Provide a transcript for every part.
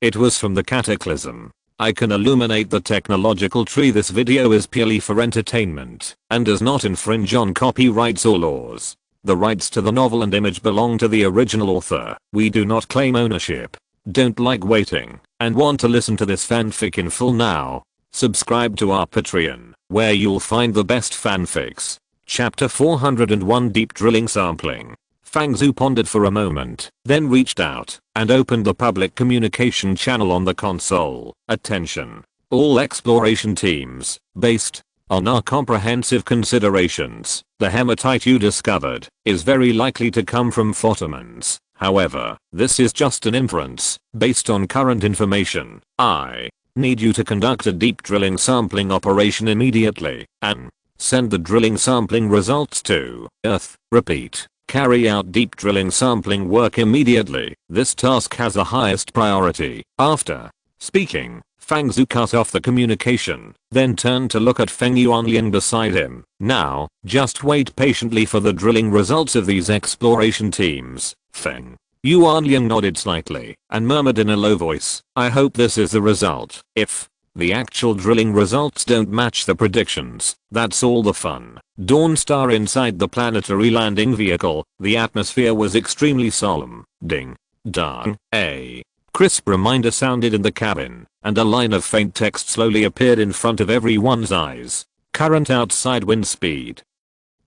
It was from the Cataclysm. I can illuminate the technological tree. This video is purely for entertainment and does not infringe on copyrights or laws. The rights to the novel and image belong to the original author. We do not claim ownership. Don't like waiting and want to listen to this fanfic in full now? Subscribe to our Patreon, where you'll find the best fanfics. Chapter 401 Deep Drilling Sampling. Fangzhu pondered for a moment, then reached out and opened the public communication channel on the console. Attention. All exploration teams, based on our comprehensive considerations, the hematite you discovered is very likely to come from photomans. However, this is just an inference based on current information. I need you to conduct a deep drilling sampling operation immediately and send the drilling sampling results to Earth. Repeat. Carry out deep drilling sampling work immediately. This task has the highest priority. After speaking, Fangzhu cut off the communication, then turned to look at Feng Yuanliang beside him. Now, just wait patiently for the drilling results of these exploration teams. Feng Yuanliang nodded slightly and murmured in a low voice, I hope this is the result. If the actual drilling results don't match the predictions, that's all the fun. Dawnstar inside the planetary landing vehicle, the atmosphere was extremely solemn. Ding. Dong. A crisp reminder sounded in the cabin, and a line of faint text slowly appeared in front of everyone's eyes. Current outside wind speed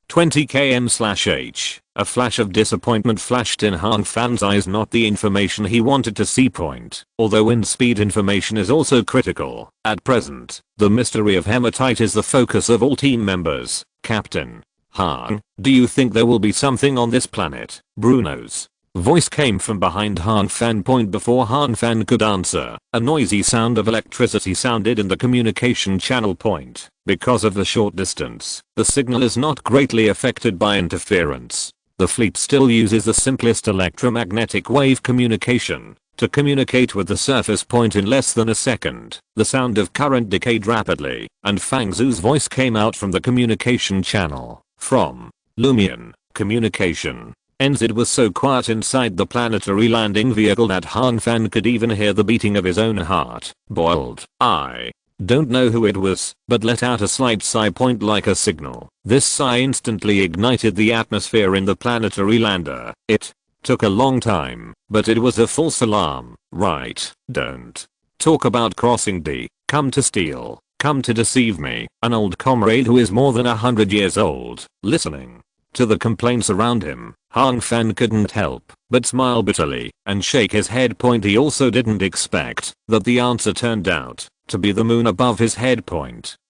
20 km/h. A flash of disappointment flashed in Han Fan's eyes, not the information he wanted to see. Although wind speed information is also critical, at present, the mystery of hematite is the focus of all team members. Captain Han, do you think there will be something on this planet? Bruno's voice came from behind Han Fan. Before Han Fan could answer, a noisy sound of electricity sounded in the communication channel. Because of the short distance, the signal is not greatly affected by interference. The fleet still uses the simplest electromagnetic wave communication to communicate with the surface point in less than a second. The sound of current decayed rapidly, and Fangzhu's voice came out from the communication channel. From Lumion communication ends. It was so quiet inside the planetary landing vehicle that Han Fan could even hear the beating of his own heart. Boiled. I don't know who it was, but let out a slight sigh. Like a signal. This sigh instantly ignited the atmosphere in the planetary lander. It took a long time, but it was a false alarm. Right. Don't talk about crossing D. Come to steal. Come to deceive me. An old comrade who is more than 100 years old. Listening to the complaints around him, Han Fan couldn't help but smile bitterly and shake his head. He also didn't expect that the answer turned out to be the moon above his head.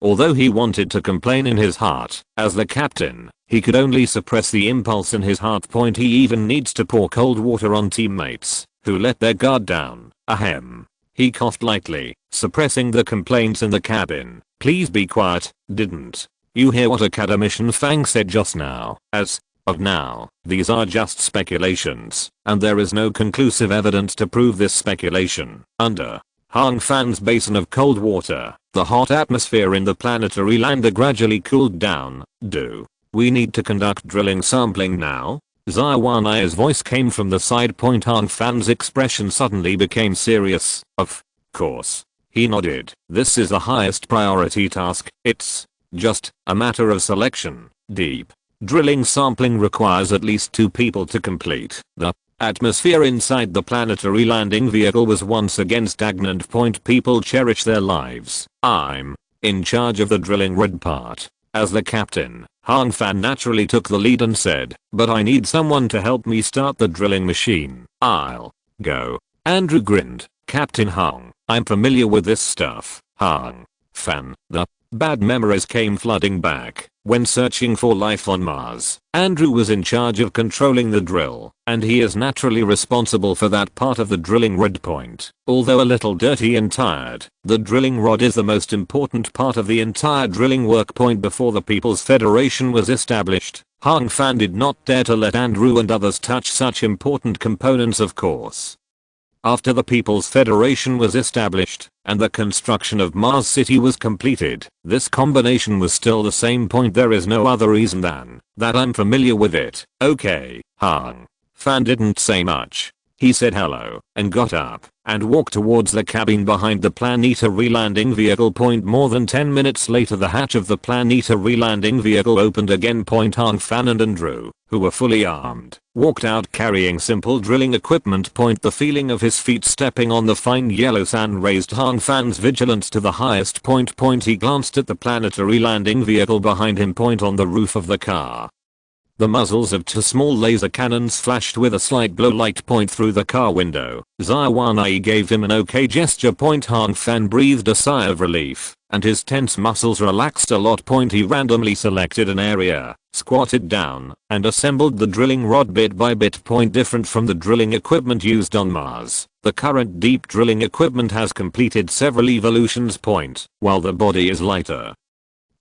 Although he wanted to complain in his heart, as the captain, he could only suppress the impulse in his heart. He even needs to pour cold water on teammates who let their guard down. Ahem. He coughed lightly, suppressing the complaints in the cabin. Please be quiet. Didn't you hear what Academician Fang said just now? As of now, these are just speculations, and there is no conclusive evidence to prove this speculation. Under Han Fan's basin of cold water, the hot atmosphere in the planetary lander gradually cooled down. Do we need to conduct drilling sampling now? Zaiwani's voice came from the side. Han Fan's expression suddenly became serious. Of course. He nodded. This is the highest priority task. It's just a matter of selection. Deep drilling sampling requires at least 2 people to complete. The atmosphere inside the planetary landing vehicle was once again stagnant. People cherish their lives. I'm in charge of the drilling red part. As the captain, Han Fan naturally took the lead and said, but I need someone to help me start the drilling machine. I'll go. Andrew grinned. Captain Han, I'm familiar with this stuff. Han Fan, the bad memories came flooding back. When searching for life on Mars, Andrew was in charge of controlling the drill, and he is naturally responsible for that part of the drilling rod. Although a little dirty and tired, the drilling rod is the most important part of the entire drilling work. Before the People's Federation was established, Han Fan did not dare to let Andrew and others touch such important components. Of course, after the People's Federation was established and the construction of Mars City was completed, this combination was still the same. There is no other reason than that I'm familiar with it. Okay. Han Fan didn't say much. He said hello and got up and walked towards the cabin behind the planetary landing vehicle. More than 10 minutes later, the hatch of the planetary landing vehicle opened again. Han Fan and Andrew, who were fully armed, walked out carrying simple drilling equipment. The feeling of his feet stepping on the fine yellow sand raised Han Fan's vigilance to the highest point. He glanced at the planetary landing vehicle behind him. On the roof of the car, the muzzles of two small laser cannons flashed with a slight glow light. Through the car window. Zaiwanai gave him an okay gesture. Han Fan breathed a sigh of relief, and his tense muscles relaxed a lot. He randomly selected an area, squatted down, and assembled the drilling rod bit by bit. Different from the drilling equipment used on Mars, the current deep drilling equipment has completed several evolutions. While the body is lighter,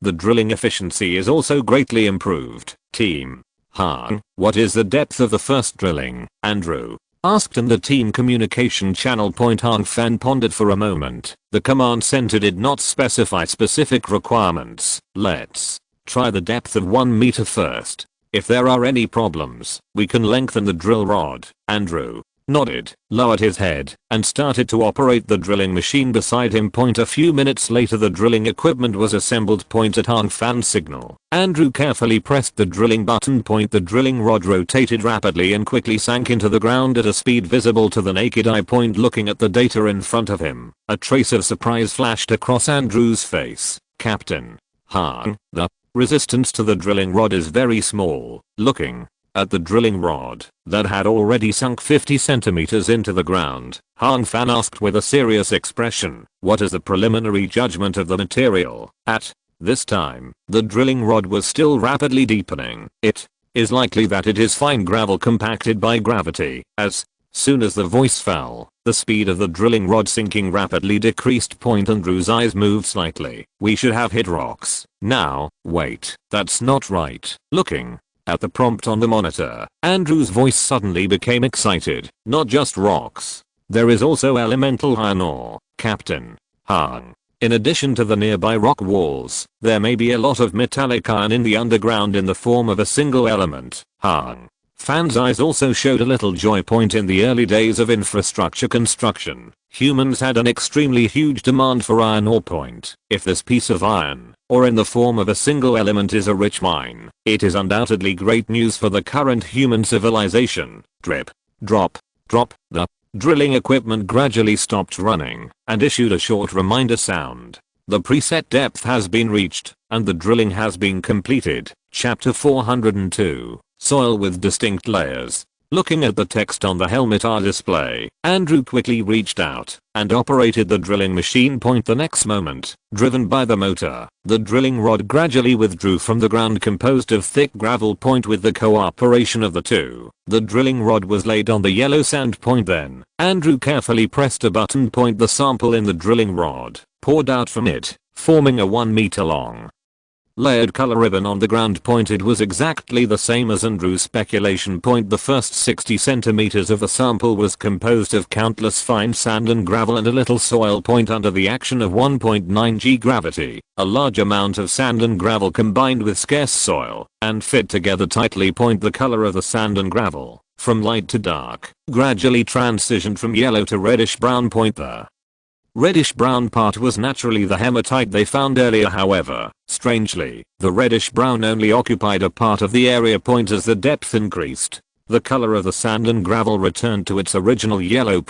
the drilling efficiency is also greatly improved. Team Han, what is the depth of the first drilling? Andrew asked in the team communication channel. Han Fan pondered for a moment. The command center did not specify specific requirements. Let's try the depth of 1 meter first. If there are any problems, we can lengthen the drill rod. Andrew nodded, lowered his head, and started to operate the drilling machine beside him. A few minutes later, the drilling equipment was assembled. At Han Fan's signal, Andrew carefully pressed the drilling button. The drilling rod rotated rapidly and quickly sank into the ground at a speed visible to the naked eye. Looking at the data in front of him, a trace of surprise flashed across Andrew's face. Captain Han, the resistance to the drilling rod is very small. Looking at the drilling rod that had already sunk 50 centimeters into the ground, Han Fan asked with a serious expression, "What is the preliminary judgment of the material?" At this time, the drilling rod was still rapidly deepening. It is likely that it is fine gravel compacted by gravity. As soon as the voice fell, the speed of the drilling rod sinking rapidly decreased. Andrew's eyes moved slightly. "We should have hit rocks. Now, wait, that's not right." Looking at the prompt on the monitor, Andrew's voice suddenly became excited. "Not just rocks. There is also elemental iron ore, Captain Han. In addition to the nearby rock walls, there may be a lot of metallic iron in the underground in the form of a single element." Han Fan's eyes also showed a little joy. In the early days of infrastructure construction, humans had an extremely huge demand for iron ore. If this piece of iron, or in the form of a single element, is a rich mine, it is undoubtedly great news for the current human civilization. Drip, drop, drop. The drilling equipment gradually stopped running and issued a short reminder sound. The preset depth has been reached, and the drilling has been completed. Chapter 402. Soil with distinct layers. Looking at the text on the helmet R display, Andrew quickly reached out and operated the drilling machine. The next moment, driven by the motor, the drilling rod gradually withdrew from the ground, composed of thick gravel. With the cooperation of the two, the drilling rod was laid on the yellow sand. Then, Andrew carefully pressed a button. The sample in the drilling rod poured out from it, forming a 1 meter long layered color ribbon on the ground. It was exactly the same as Andrew's speculation. The first 60 centimeters of the sample was composed of countless fine sand and gravel and a little soil. Under the action of 1.9 g gravity, a large amount of sand and gravel combined with scarce soil and fit together tightly. The color of the sand and gravel, from light to dark, gradually transitioned from yellow to reddish brown. The reddish brown part was naturally the hematite they found earlier. However, strangely, the reddish brown only occupied a part of the area. As the depth increased, the color of the sand and gravel returned to its original yellow.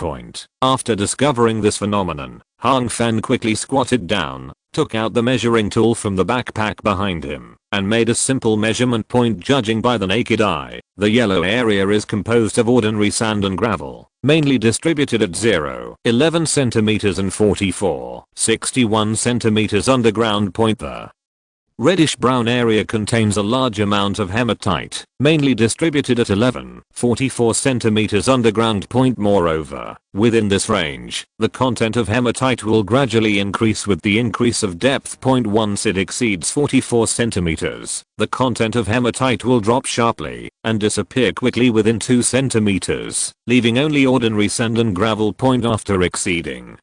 After discovering this phenomenon, Han Fan quickly squatted down, took out the measuring tool from the backpack behind him, and made a simple measurement. Judging by the naked eye, the yellow area is composed of ordinary sand and gravel, mainly distributed at 0, 11 centimeters and 44, 61 centimeters underground. The reddish brown area contains a large amount of hematite, mainly distributed at 11, 44 centimeters underground. Moreover, within this range, the content of hematite will gradually increase with the increase of depth. Once it exceeds 44 centimeters, the content of hematite will drop sharply and disappear quickly within 2 centimeters, leaving only ordinary sand and gravel. After exceeding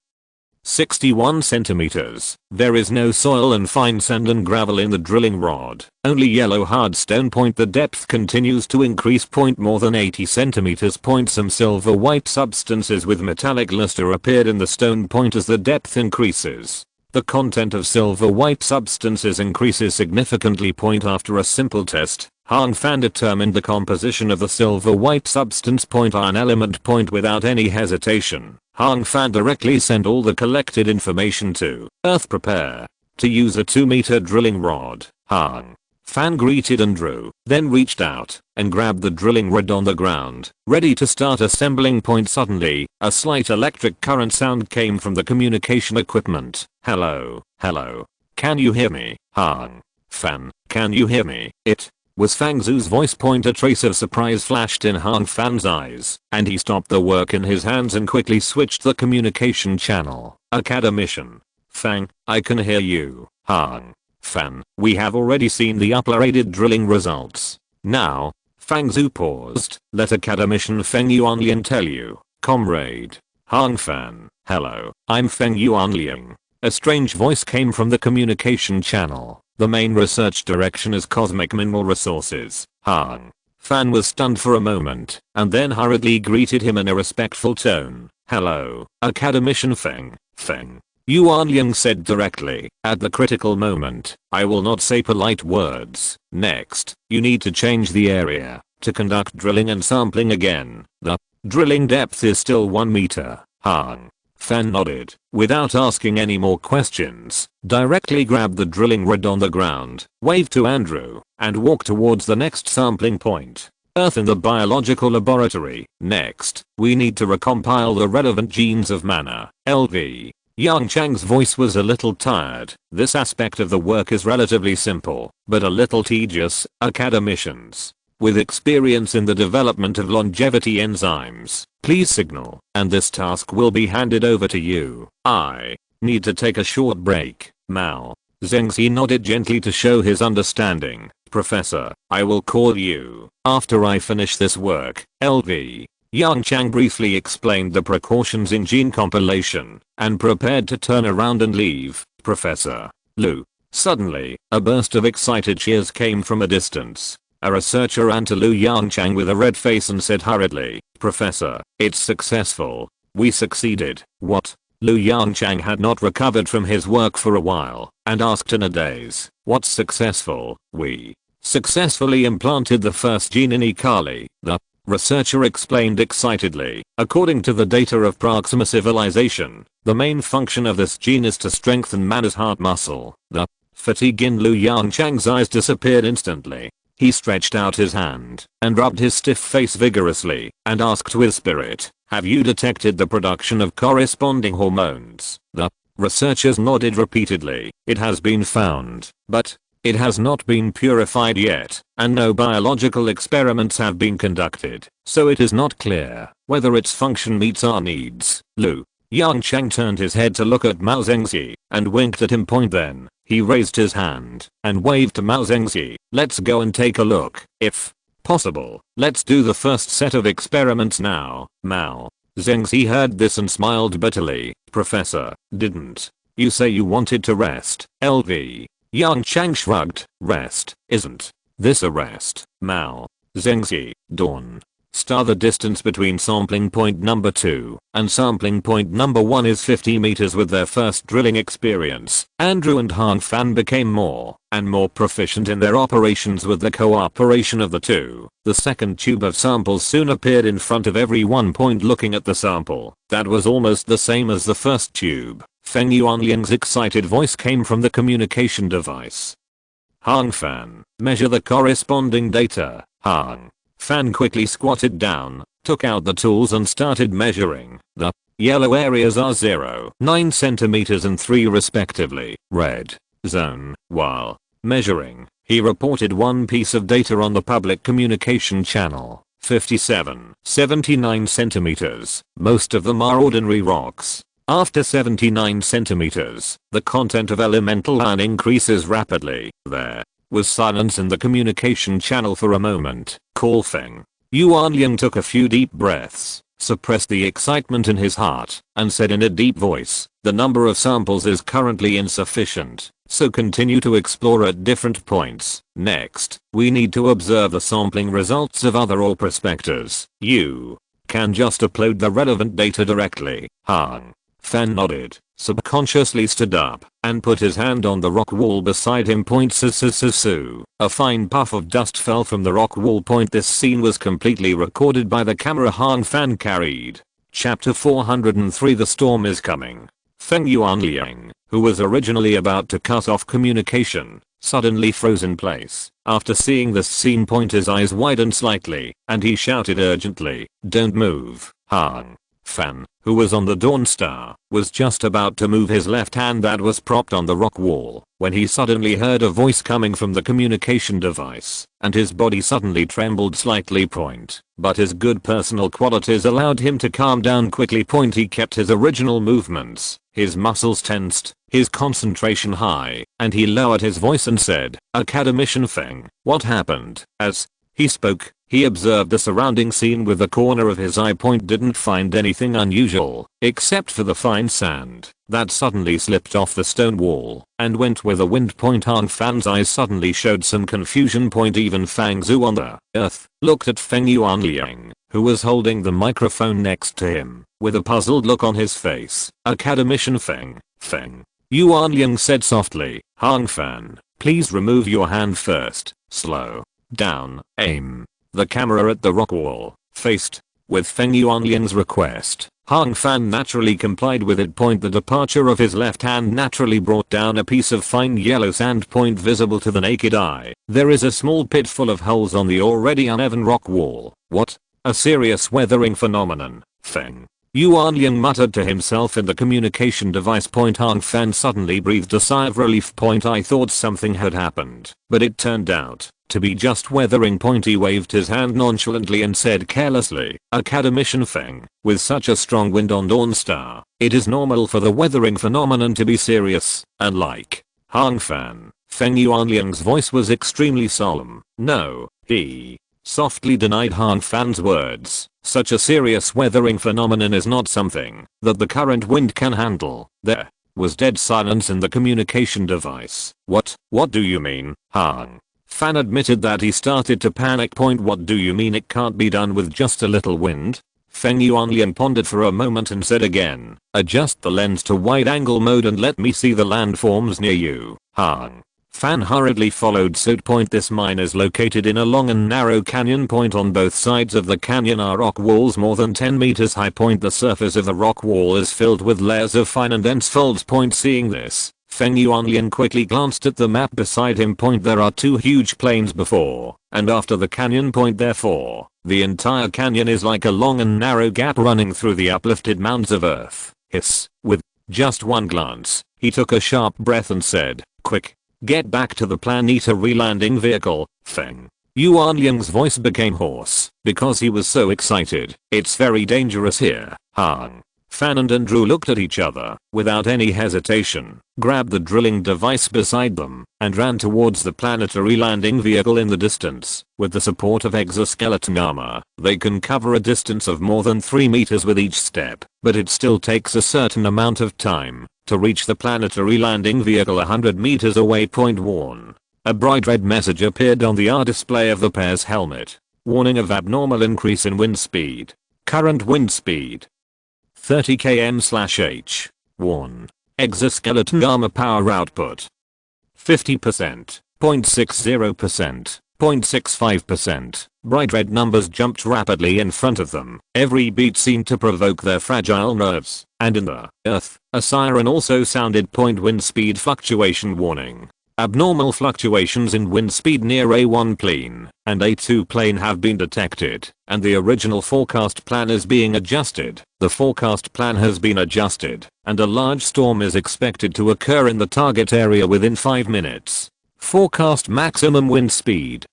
61 centimeters. There is no soil and fine sand and gravel in the drilling rod. Only yellow hard stone. The depth continues to increase. More than 80 centimeters. Some silver white substances with metallic luster appeared in the stone. As the depth increases, the content of silver white substances increases significantly. After a simple test, Hang Fan determined the composition of the silver white substance. Iron element. Without any hesitation, Hang Fan directly sent all the collected information to Earth. Prepare to use a 2-meter drilling rod. Hang Fan greeted and drew, then reached out and grabbed the drilling rod on the ground, ready to start assembling. Suddenly, a slight electric current sound came from the communication equipment. Hello, hello. Can you hear me? Hang Fan, can you hear me? It was Fang Zhu's voice. A trace of surprise flashed in Hang Fan's eyes, and he stopped the work in his hands and quickly switched the communication channel. Academician. Fang, I can hear you. Hang Fan, we have already seen the uploaded drilling results. Now, Fang Zhu paused. Let Academician Feng Yuanliang tell you, comrade. Hang Fan, hello, I'm Feng Yuanliang. A strange voice came from the communication channel. The main research direction is cosmic mineral resources. Hang Fan was stunned for a moment, and then hurriedly greeted him in a respectful tone. Hello, Academician Feng. Feng Yuanliang said directly. At the critical moment, I will not say polite words. Next, you need to change the area to conduct drilling and sampling again. The drilling depth is still 1 meter. Hang Fan nodded, without asking any more questions, directly grabbed the drilling rod on the ground, waved to Andrew, and walked towards the next sampling point. Earth in the biological laboratory. Next, we need to recompile the relevant genes of mana. LV. Yongchang's voice was a little tired. This aspect of the work is relatively simple, but a little tedious. Academicians with experience in the development of longevity enzymes, please signal, and this task will be handed over to you. I need to take a short break. Mao Zhengxi nodded gently to show his understanding. Professor, I will call you after I finish this work. LV. Yongchang briefly explained the precautions in gene compilation and prepared to turn around and leave. Professor Lu. Suddenly, a burst of excited cheers came from a distance. A researcher ran to Lu Yongchang with a red face and said hurriedly, Professor, it's successful. We succeeded. What? Lu Yongchang had not recovered from his work for a while and asked in a daze, what's successful? We successfully implanted the first gene in E. coli. The researcher explained excitedly. According to the data of Proxima civilization, the main function of this gene is to strengthen mana's heart muscle. The fatigue in Lu Yongchang's eyes disappeared instantly. He stretched out his hand and rubbed his stiff face vigorously and asked with spirit, have you detected the production of corresponding hormones? The researchers nodded repeatedly. It has been found, but it has not been purified yet, and no biological experiments have been conducted, so it is not clear whether its function meets our needs. Lu Yongchang turned his head to look at Mao Zhengxi and winked at him. Then, he raised his hand and waved to Mao Zhengxi, let's go and take a look. If possible, let's do the first set of experiments now. Mao Zhengxi heard this and smiled bitterly. Professor, didn't you say you wanted to rest? LV. Yongchang shrugged. Rest, isn't this a rest? Mao Zhengxi, dawn. Star. The distance between sampling point number 2 and sampling point number 1 is 50 meters. With their first drilling experience, Andrew and Hang Fan became more and more proficient in their operations with the cooperation of the two. The second tube of samples soon appeared in front of everyone. Looking at the sample, that was almost the same as the first tube. Feng Yuanliang's excited voice came from the communication device. Hang Fan, measure the corresponding data. Hang Fan quickly squatted down, took out the tools and started measuring. The yellow areas are 0.9 centimeters and 3 respectively. Red zone. While measuring, he reported one piece of data on the public communication channel. 79 centimeters. Most of them are ordinary rocks. After 79 centimeters, the content of elemental iron increases rapidly. There was silence in the communication channel for a moment. Call Feng Yuanliang took a few deep breaths, suppressed the excitement in his heart, and said in a deep voice, The number of samples is currently insufficient, so continue to explore at different points. Next, we need to observe the sampling results of other ore prospectors. You can just upload the relevant data directly. Han Fan nodded, subconsciously stood up, and put his hand on the rock wall beside him. A fine puff of dust fell from the rock wall. This scene was completely recorded by the camera Han Fan carried. Chapter 403. The storm is coming. Feng Yuanliang, who was originally about to cut off communication, suddenly froze in place. After seeing this scene, his eyes widened slightly, and he shouted urgently, "Don't move." Han Fan, who was on the Dawn Star, was just about to move his left hand that was propped on the rock wall, when he suddenly heard a voice coming from the communication device, and his body suddenly trembled slightly. But his good personal qualities allowed him to calm down quickly. He kept his original movements, his muscles tensed, his concentration high, and he lowered his voice and said, "Academician Feng, what happened?" As he spoke, he observed the surrounding scene with the corner of his eye. Didn't find anything unusual, except for the fine sand that suddenly slipped off the stone wall and went with the wind. Han Fan's eyes suddenly showed some confusion. Even Fang Zhu on the earth looked at Feng Yuanliang, who was holding the microphone next to him, with a puzzled look on his face. "Academician Feng Yuanliang said softly, Han Fan, please remove your hand first. Slow down, aim." The camera at the rock wall faced with Feng Yuanliang's request. Han Fan naturally complied with it. The departure of his left hand naturally brought down a piece of fine yellow sand. Visible to the naked eye, there is a small pit full of holes on the already uneven rock wall. What? A serious weathering phenomenon. Feng Yuanliang muttered to himself in the communication device. Han Fan suddenly breathed a sigh of relief. I thought something had happened, but it turned out to be just weathering. He waved his hand nonchalantly and said carelessly, "Academician Feng, with such a strong wind on Dawn Star, it is normal for the weathering phenomenon to be serious, unlike Han Fan." Feng Yuanliang's voice was extremely solemn. "No," he softly denied Han Fan's words. "Such a serious weathering phenomenon is not something that the current wind can handle." There was dead silence in the communication device. What do you mean?" Han Fan admitted that he started to panic. "What do you mean it can't be done with just a little wind?" Feng Yuanliang pondered for a moment and said again, "Adjust the lens to wide angle mode and let me see the landforms near you." Han Fan hurriedly followed suit. This mine is located in a long and narrow canyon. On both sides of the canyon are rock walls more than 10 meters high. The surface of the rock wall is filled with layers of fine and dense folds. Seeing this, Feng Yuanliang quickly glanced at the map beside him. There are two huge plains before and after the canyon. Therefore, the entire canyon is like a long and narrow gap running through the uplifted mounds of earth. Hiss. With just one glance, he took a sharp breath and said, "Quick, get back to the planetary landing vehicle." Feng Yuanliang's voice became hoarse because he was so excited. "It's very dangerous here." Han Fan and Andrew looked at each other without any hesitation, grabbed the drilling device beside them, and ran towards the planetary landing vehicle. In the distance, with the support of exoskeleton armor, they can cover a distance of more than 3 meters with each step, but it still takes a certain amount of time to reach the planetary landing vehicle 100 meters away. Warn. A bright red message appeared on the display of the pair's helmet. Warning of abnormal increase in wind speed. Current wind speed 30 km/h. Warn. Exoskeleton armor power output 50%, 0.60%, 0.65%. Bright red numbers jumped rapidly in front of them. Every beat seemed to provoke their fragile nerves, and in the earth, a siren also sounded. Wind speed fluctuation warning. Abnormal fluctuations in wind speed near A1 plane and A2 plane have been detected, and the original forecast plan is being adjusted. The forecast plan has been adjusted, and a large storm is expected to occur in the target area within 5 minutes. Forecast maximum wind speed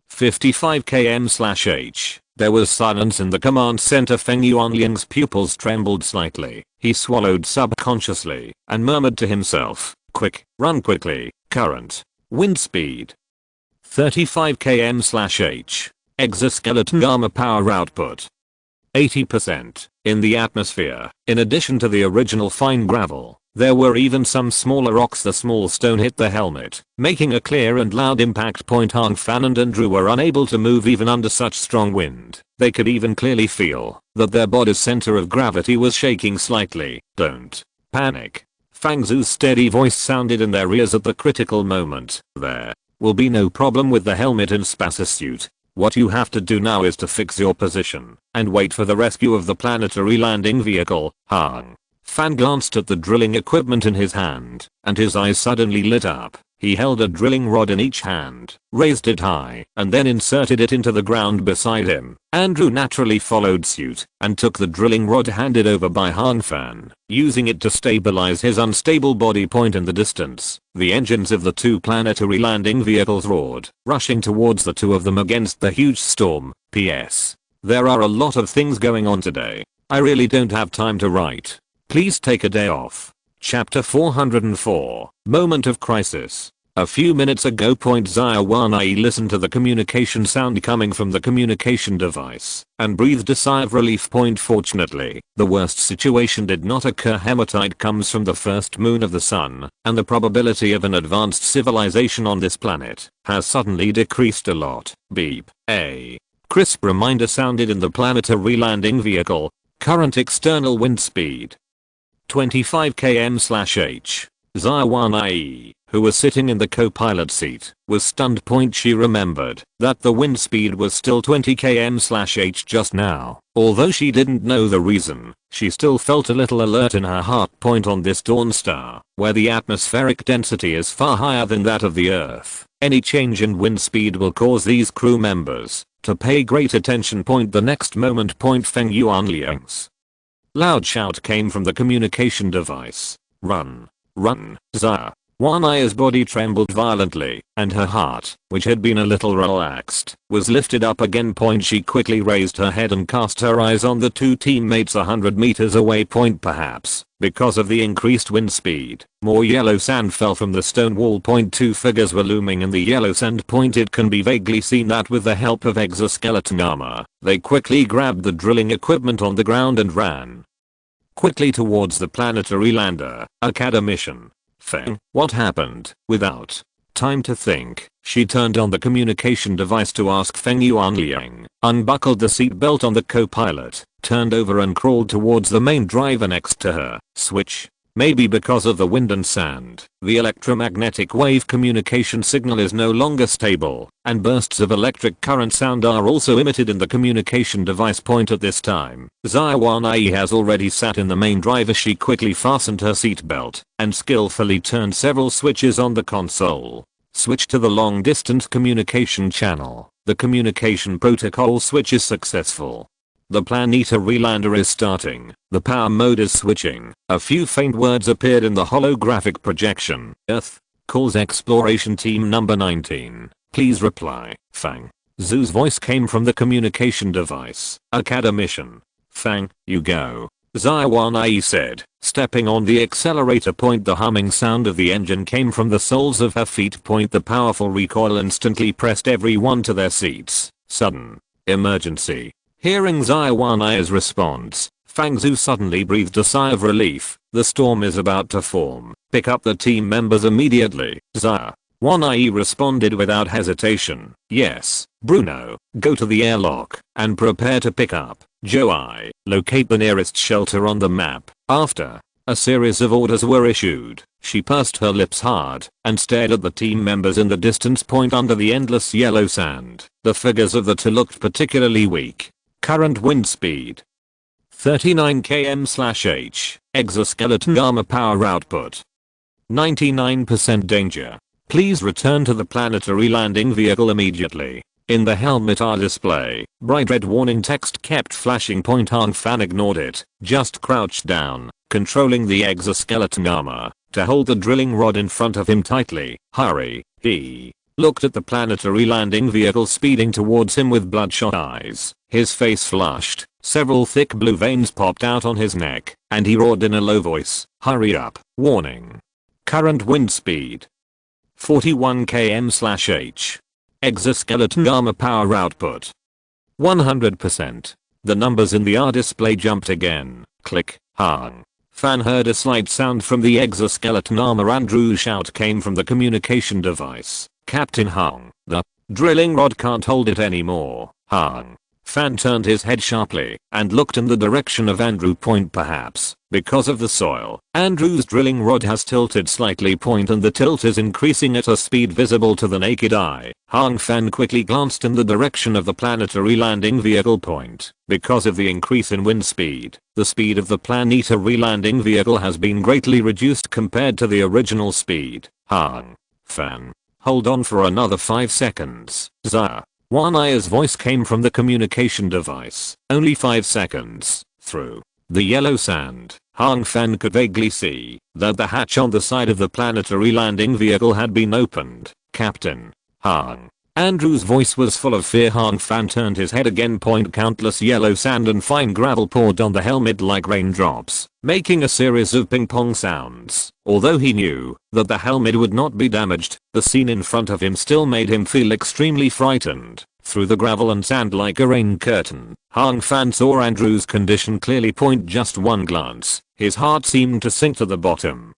55 km/h. There was silence in the command center. Feng Yuanliang's pupils trembled slightly. He swallowed subconsciously and murmured to himself, "Quick, run quickly." Current wind speed 35 km/h. Exoskeleton armor power output 80%. In the atmosphere, in addition to the original fine gravel, there were even some smaller rocks. The small stone hit the helmet, making a clear and loud impact. Han Fan and Andrew were unable to move even under such strong wind. They could even clearly feel that their body's center of gravity was shaking slightly. Don't panic. Fang Zhu's steady voice sounded in their ears at the critical moment. There will be no problem with the helmet and spacesuit. What you have to do now is to fix your position and wait for the rescue of the planetary landing vehicle. Han Fan glanced at the drilling equipment in his hand, and his eyes suddenly lit up. He held a drilling rod in each hand, raised it high, and then inserted it into the ground beside him. Andrew naturally followed suit and took the drilling rod handed over by Han Fan, using it to stabilize his unstable body. In the distance, the engines of the two planetary landing vehicles roared, rushing towards the two of them against the huge storm. P.S. There are a lot of things going on today. I really don't have time to write. Please take a day off. Chapter 404, Moment of Crisis. A few minutes ago. Zia Wanai listened to the communication sound coming from the communication device and breathed a sigh of relief. Fortunately, the worst situation did not occur. Hematite comes from the first moon of the sun, and the probability of an advanced civilization on this planet has suddenly decreased a lot. Beep. A crisp reminder sounded in the planetary landing vehicle. Current external wind speed 25 km/h. Zia Wanai, who was sitting in the co-pilot seat, was stunned. She remembered that the wind speed was still 20 km/h just now. Although she didn't know the reason, she still felt a little alert in her heart. On this dawn star, where the atmospheric density is far higher than that of the Earth, any change in wind speed will cause these crew members to pay great attention. The next moment. Feng Yuanliang's loud shout came from the communication device. Run! Run! Zia Wanai's body trembled violently, and her heart, which had been a little relaxed, was lifted up again. She quickly raised her head and cast her eyes on the two teammates 100 meters away. Perhaps because of the increased wind speed, more yellow sand fell from the stone wall. Two figures were looming in the yellow sand. It can be vaguely seen that with the help of exoskeleton armor, they quickly grabbed the drilling equipment on the ground and ran quickly towards the planetary lander. Academician Feng, what happened? Without time to think, she turned on the communication device to ask Feng Yuanliang, unbuckled the seatbelt on the co-pilot, turned over and crawled towards the main driver next to her. Switch. Maybe because of the wind and sand, the electromagnetic wave communication signal is no longer stable, and bursts of electric current sound are also emitted in the communication device. At this time, Zia Wanai has already sat in the main driver. She quickly fastened her seatbelt and skillfully turned several switches on the console. Switch to the long distance communication channel. The communication protocol switch is successful. The planetary lander is starting. The power mode is switching. A few faint words appeared in the holographic projection. Earth calls exploration team number 19. Please reply. Fang Zhu's voice came from the communication device. Academician Fang, you go. Zia Wanai said, stepping on the accelerator. The humming sound of the engine came from the soles of her feet. The powerful recoil instantly pressed everyone to their seats. Sudden emergency. Hearing Zia Wanai's response, Fang Zhu suddenly breathed a sigh of relief. The storm is about to form. Pick up the team members immediately. Zia Wanai responded without hesitation. Yes, Bruno, go to the airlock and prepare to pick up. Joai, locate the nearest shelter on the map. After a series of orders were issued, she pursed her lips hard and stared at the team members in the distance. Under the endless yellow sand, the figures of the two looked particularly weak. Current wind speed 39 km/h. Exoskeleton armor power output 99% danger. Please return to the planetary landing vehicle immediately. In the helmet display, bright red warning text kept flashing. Han Fan ignored it, just crouched down, controlling the exoskeleton armor to hold the drilling rod in front of him tightly. Hurry. He looked at the planetary landing vehicle speeding towards him with bloodshot eyes. His face flushed, several thick blue veins popped out on his neck, and he roared in a low voice, hurry up. Warning. Current wind speed 41 km/h. Exoskeleton armor power output 100%. The numbers in the R display jumped again. Click. Hang Fan heard a slight sound from the exoskeleton armor. Andrew's shout came from the communication device. Captain Hung, the drilling rod can't hold it anymore. Hung Fan turned his head sharply and looked in the direction of Andrew. Perhaps because of the soil, Andrew's drilling rod has tilted slightly. And the tilt is increasing at a speed visible to the naked eye. Hang Fan quickly glanced in the direction of the planetary landing vehicle. Because of the increase in wind speed, the speed of the planetary landing vehicle has been greatly reduced compared to the original speed. Hang Fan, hold on for another 5 seconds. Zah. One eye's voice came from the communication device. Only 5 seconds. Through the yellow sand, Hang Fan could vaguely see that the hatch on the side of the planetary landing vehicle had been opened. Captain Hang. Andrew's voice was full of fear. Hang Fan turned his head again. Countless yellow sand and fine gravel poured on the helmet like raindrops, making a series of ping pong sounds. Although he knew that the helmet would not be damaged, the scene in front of him still made him feel extremely frightened. Through the gravel and sand like a rain curtain, Hang Fan saw Andrew's condition clearly. Just one glance, his heart seemed to sink to the bottom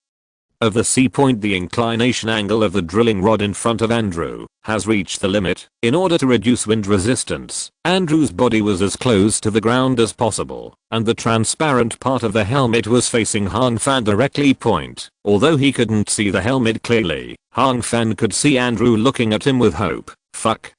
of the sea. The inclination angle of the drilling rod in front of Andrew has reached the limit. In order to reduce wind resistance, Andrew's body was as close to the ground as possible, and the transparent part of the helmet was facing Hang Fan directly. Although he couldn't see the helmet clearly, Hang Fan could see Andrew looking at him with hope. Fuck.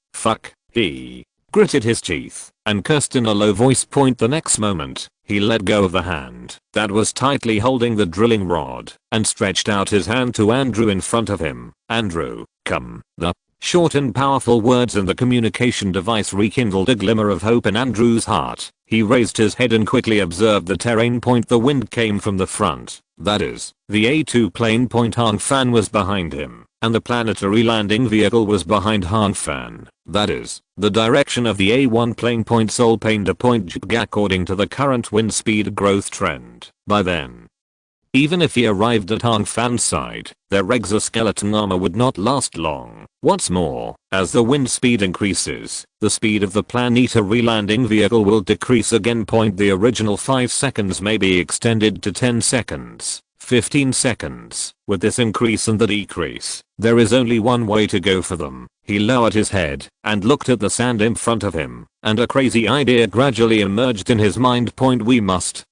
He gritted his teeth and cursed in a low voice. The next moment, he let go of the hand that was tightly holding the drilling rod and stretched out his hand to Andrew in front of him. Andrew, come. The short and powerful words in the communication device rekindled a glimmer of hope in Andrew's heart. He raised his head and quickly observed the terrain. The wind came from the front, that is, the A2 plane. Hang Fan was behind him, and the planetary landing vehicle was behind Hang Fan, that is, the direction of the A1 plane. Sol Pain to according to the current wind speed growth trend. By then, even if he arrived at Hang Fan's side, their exoskeleton armor would not last long. What's more, as the wind speed increases, the speed of the planetary landing vehicle will decrease again. The original 5 seconds may be extended to 10 seconds, 15 seconds. With this increase and the decrease, there is only one way to go for them. He lowered his head and looked at the sand in front of him, and a crazy idea gradually emerged in his mind. We must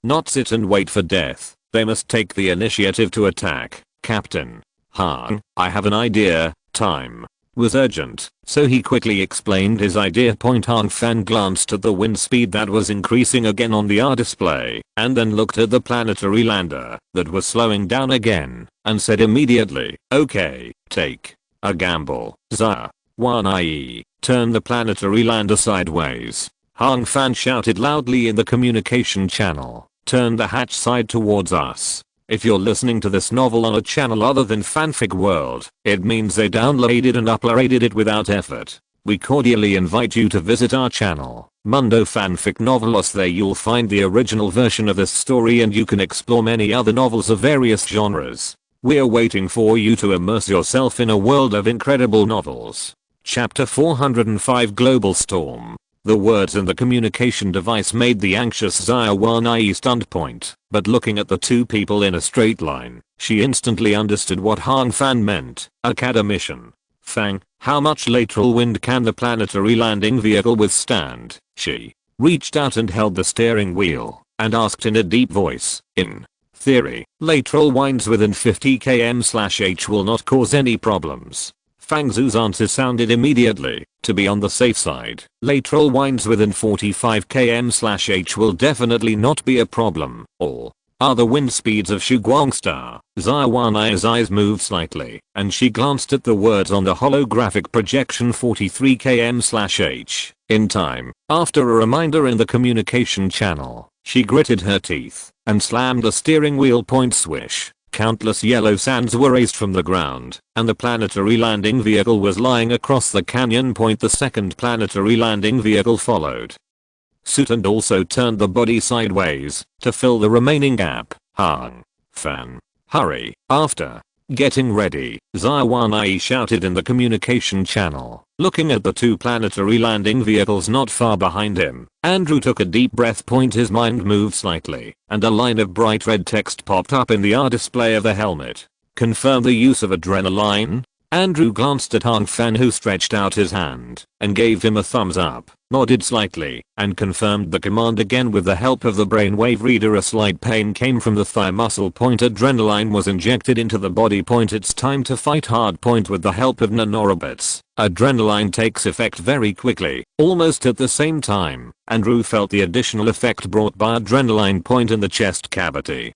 not sit and wait for death. They must take the initiative to attack. Captain Hang, I have an idea. Time was urgent, so he quickly explained his idea. Hang Fan glanced at the wind speed that was increasing again on the R display, and then looked at the planetary lander that was slowing down again, and said immediately, okay, take a gamble. Zah. 1IE, turn the planetary lander sideways. Hang Fan shouted loudly in the communication channel, turn the hatch side towards us. If you're listening to this novel on a channel other than Fanfic World, it means they downloaded and uploaded it without effort. We cordially invite you to visit our channel, Mundo Fanfic Novelos. There you'll find the original version of this story, and you can explore many other novels of various genres. We're waiting for you to immerse yourself in a world of incredible novels. Chapter 405 Global Storm. The words in the communication device made the anxious Zaya 1IE stunned. But looking at the two people in a straight line, she instantly understood what Hang Fan meant. Academician. Fang, how much lateral wind can the planetary landing vehicle withstand? She reached out and held the steering wheel and asked in a deep voice, in theory, lateral winds within 50 km/h will not cause any problems. Fang Zhu's answer sounded immediately to be on the safe side. Lateral winds within 45 km/h will definitely not be a problem. All are the wind speeds of Shuguang Star. Zaya 1I's eyes moved slightly, and she glanced at the words on the holographic projection 43 km/h. In time, after a reminder in the communication channel, she gritted her teeth and slammed the steering wheel. Swish. Countless yellow sands were raised from the ground, and the planetary landing vehicle was lying across the canyon. The second planetary landing vehicle followed suit and also turned the body sideways to fill the remaining gap. Hang Fan, hurry. After Getting ready, Zaiwanai shouted in the communication channel, looking at the two planetary landing vehicles not far behind him. Andrew took a deep breath. His mind moved slightly, and a line of bright red text popped up in the R display of the helmet. Confirm the use of adrenaline? Andrew glanced at Hong Fan, who stretched out his hand and gave him a thumbs up, nodded slightly, and confirmed the command again with the help of the brainwave reader. A slight pain came from the thigh muscle. Adrenaline was injected into the body. It's time to fight hard. With the help of nanorobots, adrenaline takes effect very quickly. Almost at the same time, Andrew felt the additional effect brought by adrenaline. In the chest cavity,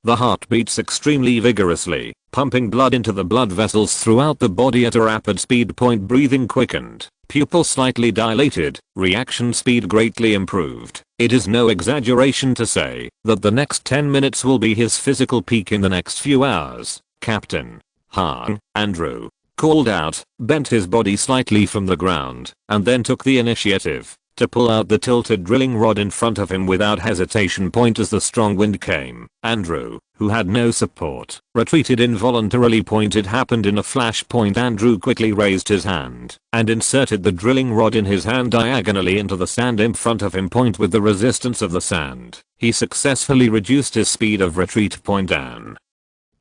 the heart beats extremely vigorously, pumping blood into the blood vessels throughout the body at a rapid speed. Breathing quickened, pupil slightly dilated, reaction speed greatly improved. It is no exaggeration to say that the next 10 minutes will be his physical peak. In the next few hours, Captain Han, Andrew called out, bent his body slightly from the ground, and then took the initiative to pull out the tilted drilling rod in front of him without hesitation. As the strong wind came, Andrew, who had no support, retreated involuntarily. It happened in a flash. Andrew quickly raised his hand and inserted the drilling rod in his hand diagonally into the sand in front of him. With the resistance of the sand, he successfully reduced his speed of retreat.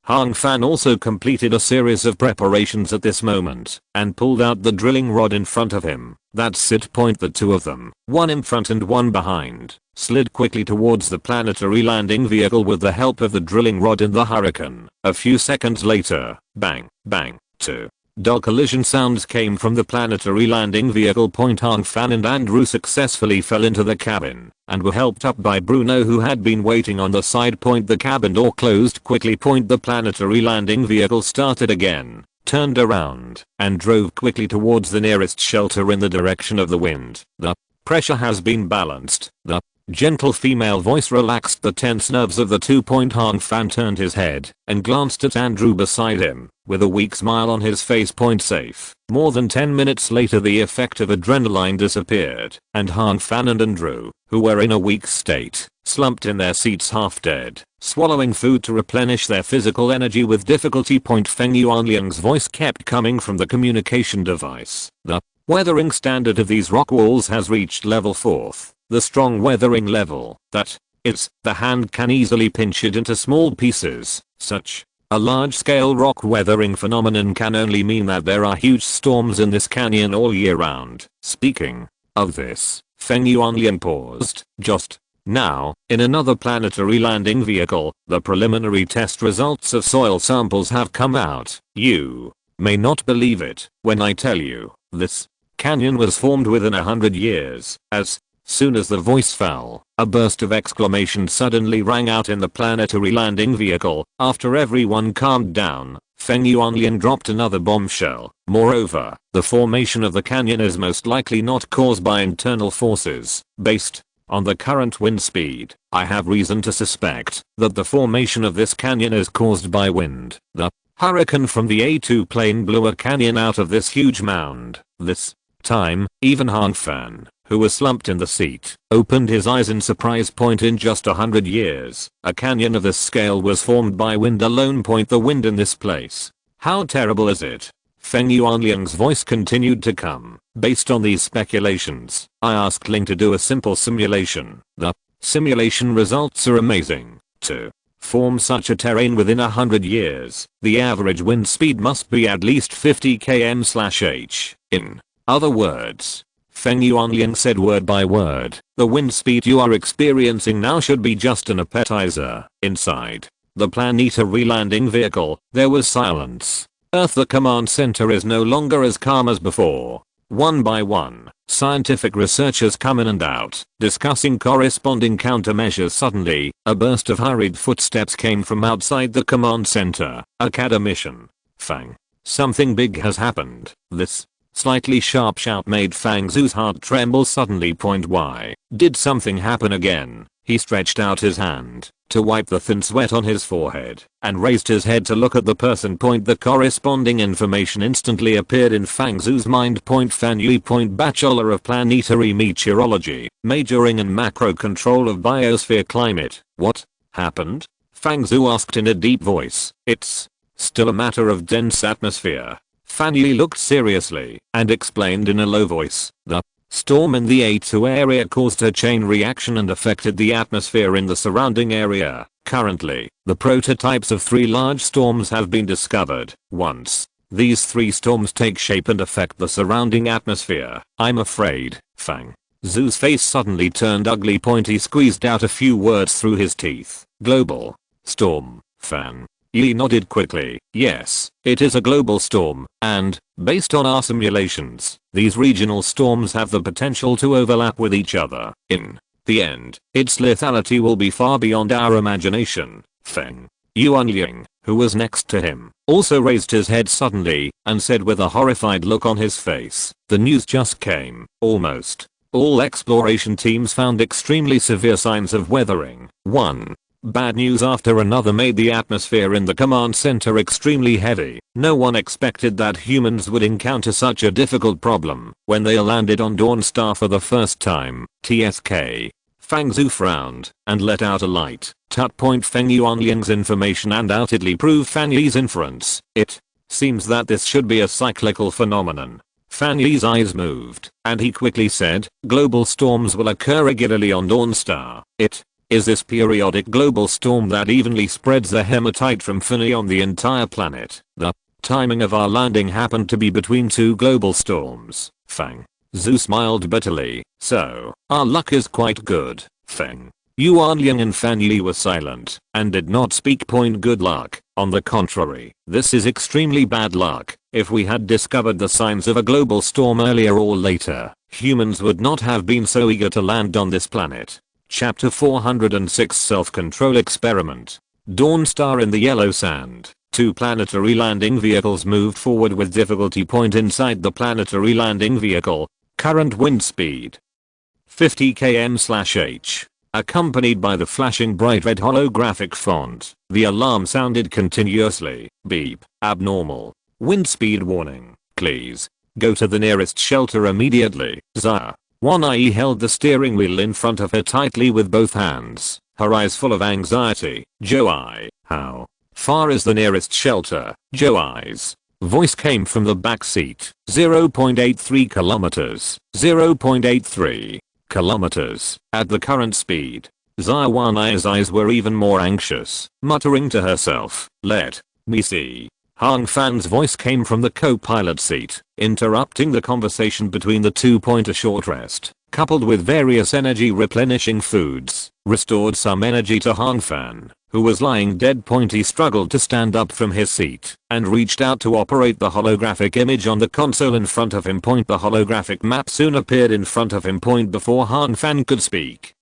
Hong Fan also completed a series of preparations at this moment and pulled out the drilling rod in front of him. That's it. The two of them, one in front and one behind, slid quickly towards the planetary landing vehicle with the help of the drilling rod in the hurricane. A few seconds later, bang, bang, two dull collision sounds came from the planetary landing vehicle. Hong Fan and Andrew successfully fell into the cabin and were helped up by Bruno, who had been waiting on the side. The cabin door closed quickly. The planetary landing vehicle started again, turned around, and drove quickly towards the nearest shelter in the direction of the wind. The pressure has been balanced. The gentle female voice relaxed the tense nerves of the two. Hong Fan turned his head and glanced at Andrew beside him, with a weak smile on his face. Safe. More than 10 minutes later, the effect of adrenaline disappeared, and Hong Fan and Andrew, who were in a weak state, slumped in their seats half dead, swallowing food to replenish their physical energy with difficulty. Feng Yuanliang's voice kept coming from the communication device. The weathering standard of these rock walls has reached level 4th. The strong weathering level, that is, the hand can easily pinch it into small pieces. Such a large-scale rock weathering phenomenon can only mean that there are huge storms in this canyon all year round. Speaking of this, Feng Yuanliang paused. Just now, in another planetary landing vehicle, the preliminary test results of soil samples have come out. You may not believe it when I tell you, this canyon was formed within 100 years. As soon as the voice fell, a burst of exclamation suddenly rang out in the planetary landing vehicle. After everyone calmed down, Feng Yuanliang dropped another bombshell. Moreover, the formation of the canyon is most likely not caused by internal forces. Based on the current wind speed, I have reason to suspect that the formation of this canyon is caused by wind. The hurricane from the A2 plane blew a canyon out of this huge mound. This time, even Hong Fan, who was slumped in the seat, opened his eyes in surprise. In just 100 years, a canyon of this scale was formed by wind alone. The wind in this place. How terrible is it? Feng Yuanliang's voice continued to come. Based on these speculations, I asked Ling to do a simple simulation. The simulation results are amazing. To form such a terrain within 100 years, the average wind speed must be at least 50 km/h. In other words, Feng Yuanliang said word by word, the wind speed you are experiencing now should be just an appetizer. Inside the planetary landing vehicle, there was silence. Earth, the command center, is no longer as calm as before. One by one, scientific researchers come in and out, discussing corresponding countermeasures. Suddenly, a burst of hurried footsteps came from outside the command center. Academician Fang. Something big has happened. This slightly sharp shout made Fang Zhu's heart tremble suddenly. Why did something happen again? He stretched out his hand to wipe the thin sweat on his forehead and raised his head to look at the person. The corresponding information instantly appeared in Fang Zhu's mind. Fan Yui. Bachelor of Planetary Meteorology, majoring in macro control of biosphere climate. What happened? Fang Zhu asked in a deep voice. It's Still a matter of dense atmosphere. Fan Yi looked seriously and explained in a low voice. The storm in the A2 area caused a chain reaction and affected the atmosphere in the surrounding area. Currently, the prototypes of 3 large storms have been discovered. Once these 3 storms take shape and affect the surrounding atmosphere, I'm afraid, Fang Zhu's face suddenly turned ugly. He squeezed out a few words through his teeth. Global storm. Fan Yi nodded quickly. Yes, it is a global storm, and, based on our simulations, these regional storms have the potential to overlap with each other. In the end, its lethality will be far beyond our imagination. Feng Yuanying, who was next to him, also raised his head suddenly and said with a horrified look on his face, the news just came. Almost all exploration teams found extremely severe signs of weathering. One bad news after another made the atmosphere in the command center extremely heavy. No one expected that humans would encounter such a difficult problem when they landed on Dawnstar for the first time. TSK. Fang Zhu frowned and let out a light. Feng Yuanying's information undoubtedly proved Fan Yi's inference. It seems that this should be a cyclical phenomenon. Fan Yi's eyes moved, and he quickly said, global storms will occur regularly on Dawnstar. It is this periodic global storm that evenly spreads the hematite from Fini on the entire planet. The timing of our landing happened to be between 2 global storms. Fang Zhu smiled bitterly. So, our luck is quite good. Feng Yuanying and Fan Yi were silent and did not speak. Good luck. On the contrary, this is extremely bad luck. If we had discovered the signs of a global storm earlier or later, humans would not have been so eager to land on this planet. Chapter 406 Self-Control Experiment. Dawnstar in the Yellow Sand. 2 planetary landing vehicles moved forward with difficulty. Inside the planetary landing vehicle, current wind speed 50 km/h. Accompanied by the flashing bright red holographic font, the alarm sounded continuously. Beep. Abnormal. Wind speed warning. Please go to the nearest shelter immediately. Zha Wanai held the steering wheel in front of her tightly with both hands, her eyes full of anxiety. Joai, how far is the nearest shelter? Joai's voice came from the back seat. 0.83 kilometers. 0.83 kilometers. At the current speed, Zha Wanai's eyes were even more anxious, muttering to herself, let me see. Hang Fan's voice came from the co-pilot seat, interrupting the conversation between the 2. A short rest, coupled with various energy replenishing foods, restored some energy to Hang Fan, who was lying dead. He struggled to stand up from his seat and reached out to operate the holographic image on the console in front of him. The holographic map soon appeared in front of him. Before Hang Fan could speak,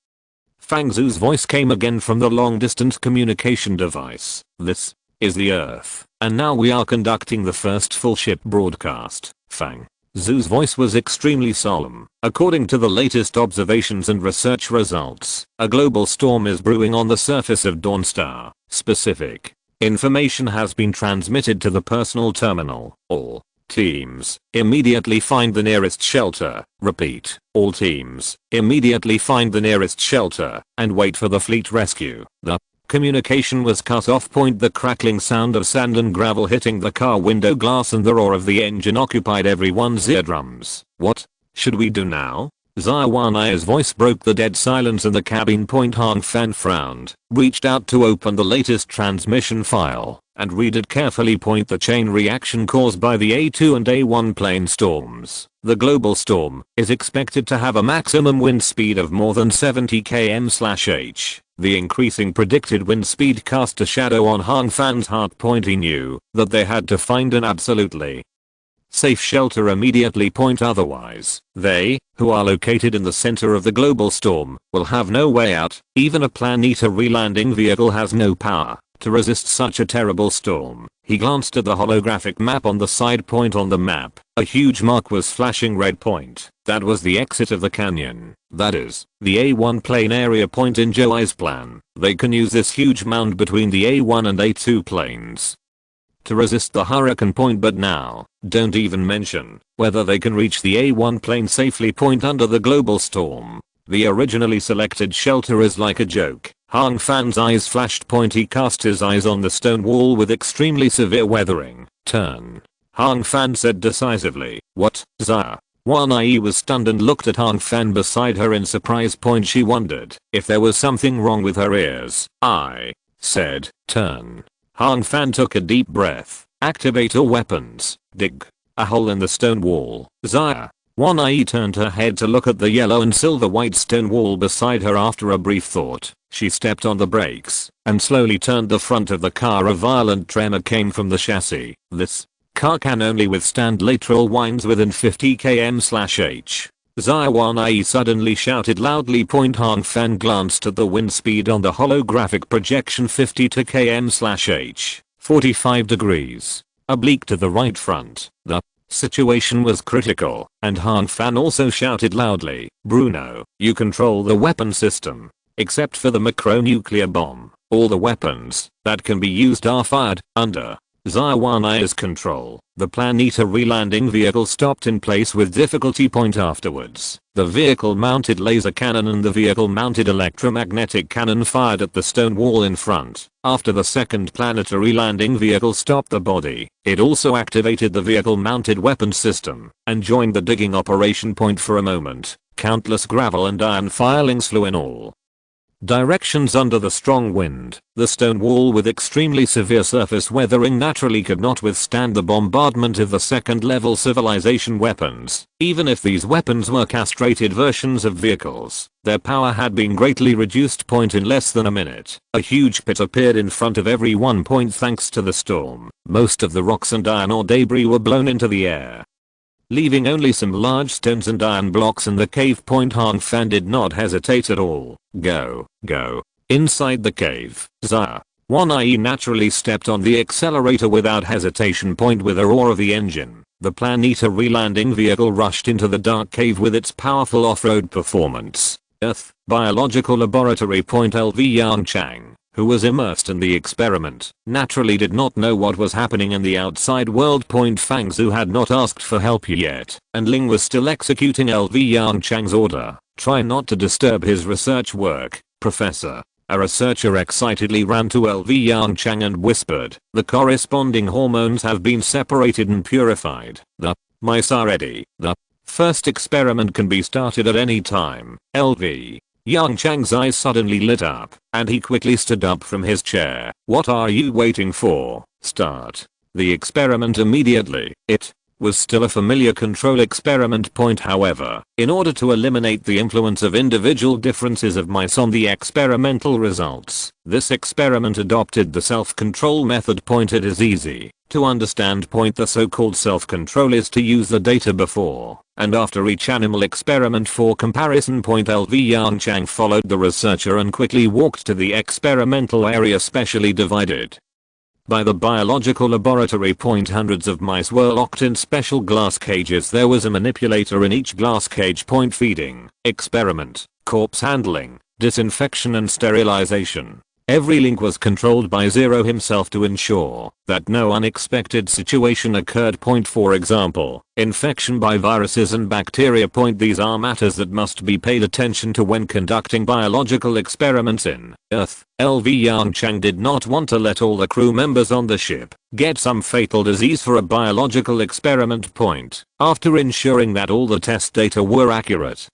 Fang Zhu's voice came again from the long-distance communication device. This is the Earth, and now we are conducting the first full ship broadcast. Fang Zhu's voice was extremely solemn. According to the latest observations and research results, a global storm is brewing on the surface of Dawnstar. Specific information has been transmitted to the personal terminal. All teams, immediately find the nearest shelter. Repeat, all teams, immediately find the nearest shelter and wait for the fleet rescue. The communication was cut off. The crackling sound of sand and gravel hitting the car window glass and the roar of the engine occupied everyone's eardrums. What should we do now? Zha Wanai's voice broke the dead silence in the cabin. Hang Fan frowned, reached out to open the latest transmission file, and read it carefully. The chain reaction caused by the A2 and A1 plane storms. The global storm is expected to have a maximum wind speed of more than 70 km/h. The increasing predicted wind speed cast a shadow on Hang Fan's heart. He knew that they had to find an absolutely safe shelter immediately. Otherwise, they, who are located in the center of the global storm, will have no way out. Even a Planeta relanding vehicle has no power to resist such a terrible storm. He glanced at the holographic map on the side. On the map, a huge mark was flashing red. That was the exit of the canyon. That is, the A1 plane area. In Joai's plan, they can use this huge mound between the A1 and A2 planes to resist the hurricane. But now, don't even mention whether they can reach the A1 plane safely. Under the global storm, the originally selected shelter is like a joke. Hang Fan's eyes flashed. He cast his eyes on the stone wall with extremely severe weathering. Turn. Hang Fan said decisively. What, Zaya? Wan Yi was stunned and looked at Hang Fan beside her in surprise. She wondered if there was something wrong with her ears. I said, turn. Hang Fan took a deep breath. Activate all weapons. Dig a hole in the stone wall. Zaya. Wan Yi turned her head to look at the yellow and silver white stone wall beside her. After a brief thought, she stepped on the brakes and slowly turned the front of the car. A violent tremor came from the chassis. This car can only withstand lateral winds within 50 km/h. Zaya. Wan Yi suddenly shouted loudly. Hang Fan glanced at the wind speed on the holographic projection. 52 km/h. 45 degrees. Oblique to the right front. The situation was critical, and Hang Fan also shouted loudly, Bruno, you control the weapon system. Except for the macronuclear bomb, all the weapons that can be used are fired under Zaya. Wan Yi's control. The Planeta relanding vehicle stopped in place with difficulty. Afterwards, the vehicle-mounted laser cannon and the vehicle-mounted electromagnetic cannon fired at the stone wall in front. After the second planetary landing vehicle stopped the body, it also activated the vehicle-mounted weapon system and joined the digging operation. For a moment, countless gravel and iron filings flew in all directions under the strong wind. The stone wall with extremely severe surface weathering naturally could not withstand the bombardment of the second-level civilization weapons. Even if these weapons were castrated versions of vehicles, their power had been greatly reduced. In less than a minute, a huge pit appeared in front of everyone. Thanks to the storm, most of the rocks and iron ore debris were blown into the air, leaving only some large stones and iron blocks in the cave. Hang Fan did not hesitate at all. Go. Inside the cave. Zaya. Wan Yi naturally stepped on the accelerator without hesitation. With a roar of the engine, the Planeta relanding vehicle rushed into the dark cave with its powerful off-road performance. Earth, biological laboratory. LV Yongchang, who was immersed in the experiment, naturally did not know what was happening in the outside world. Fang Zhu had not asked for help yet, and Ling was still executing LV Yongchang's order. Try not to disturb his research work, Professor. A researcher excitedly ran to LV Yongchang and whispered, the corresponding hormones have been separated and purified. The mice are ready. The first experiment can be started at any time. LV Yongchang's eyes suddenly lit up, and he quickly stood up from his chair. What are you waiting for? Start the experiment immediately. It was still a familiar control experiment. However, in order to eliminate the influence of individual differences of mice on the experimental results, this experiment adopted the self-control method. It is easy to understand. The so-called self-control is to use the data before and after each animal experiment for comparison. LV Yongchang followed the researcher and quickly walked to the experimental area specially divided by the biological laboratory. Hundreds of mice were locked in special glass cages. There was a manipulator in each glass cage. Feeding, experiment, corpse handling, disinfection and sterilization. Every link was controlled by Zero himself to ensure that no unexpected situation occurred. For example, infection by viruses and bacteria. These are matters that must be paid attention to when conducting biological experiments in Earth. LV Yongchang did not want to let all the crew members on the ship get some fatal disease for a biological experiment. After ensuring that all the test data were accurate,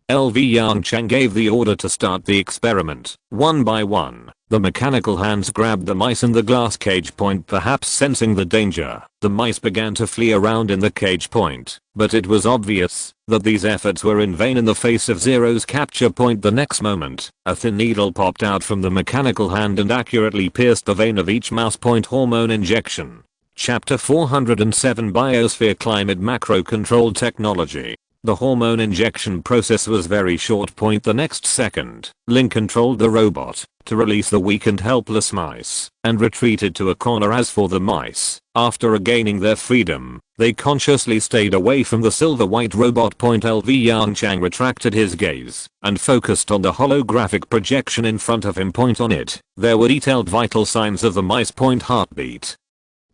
LV Yongchang gave the order to start the experiment. One by one, the mechanical hands grabbed the mice in the glass cage. Perhaps sensing the danger, the mice began to flee around in the cage. But it was obvious that these efforts were in vain in the face of Zero's capture. The next moment, a thin needle popped out from the mechanical hand and accurately pierced the vein of each mouse. Hormone injection. Chapter 407 Biosphere Climate Macro Control Technology. The hormone injection process was very short. The next second, Ling controlled the robot to release the weak and helpless mice and retreated to a corner. As for the mice, after regaining their freedom, they consciously stayed away from the silver-white robot. LV Yongchang retracted his gaze and focused on the holographic projection in front of him. On it, there were detailed vital signs of the mice. Heartbeat,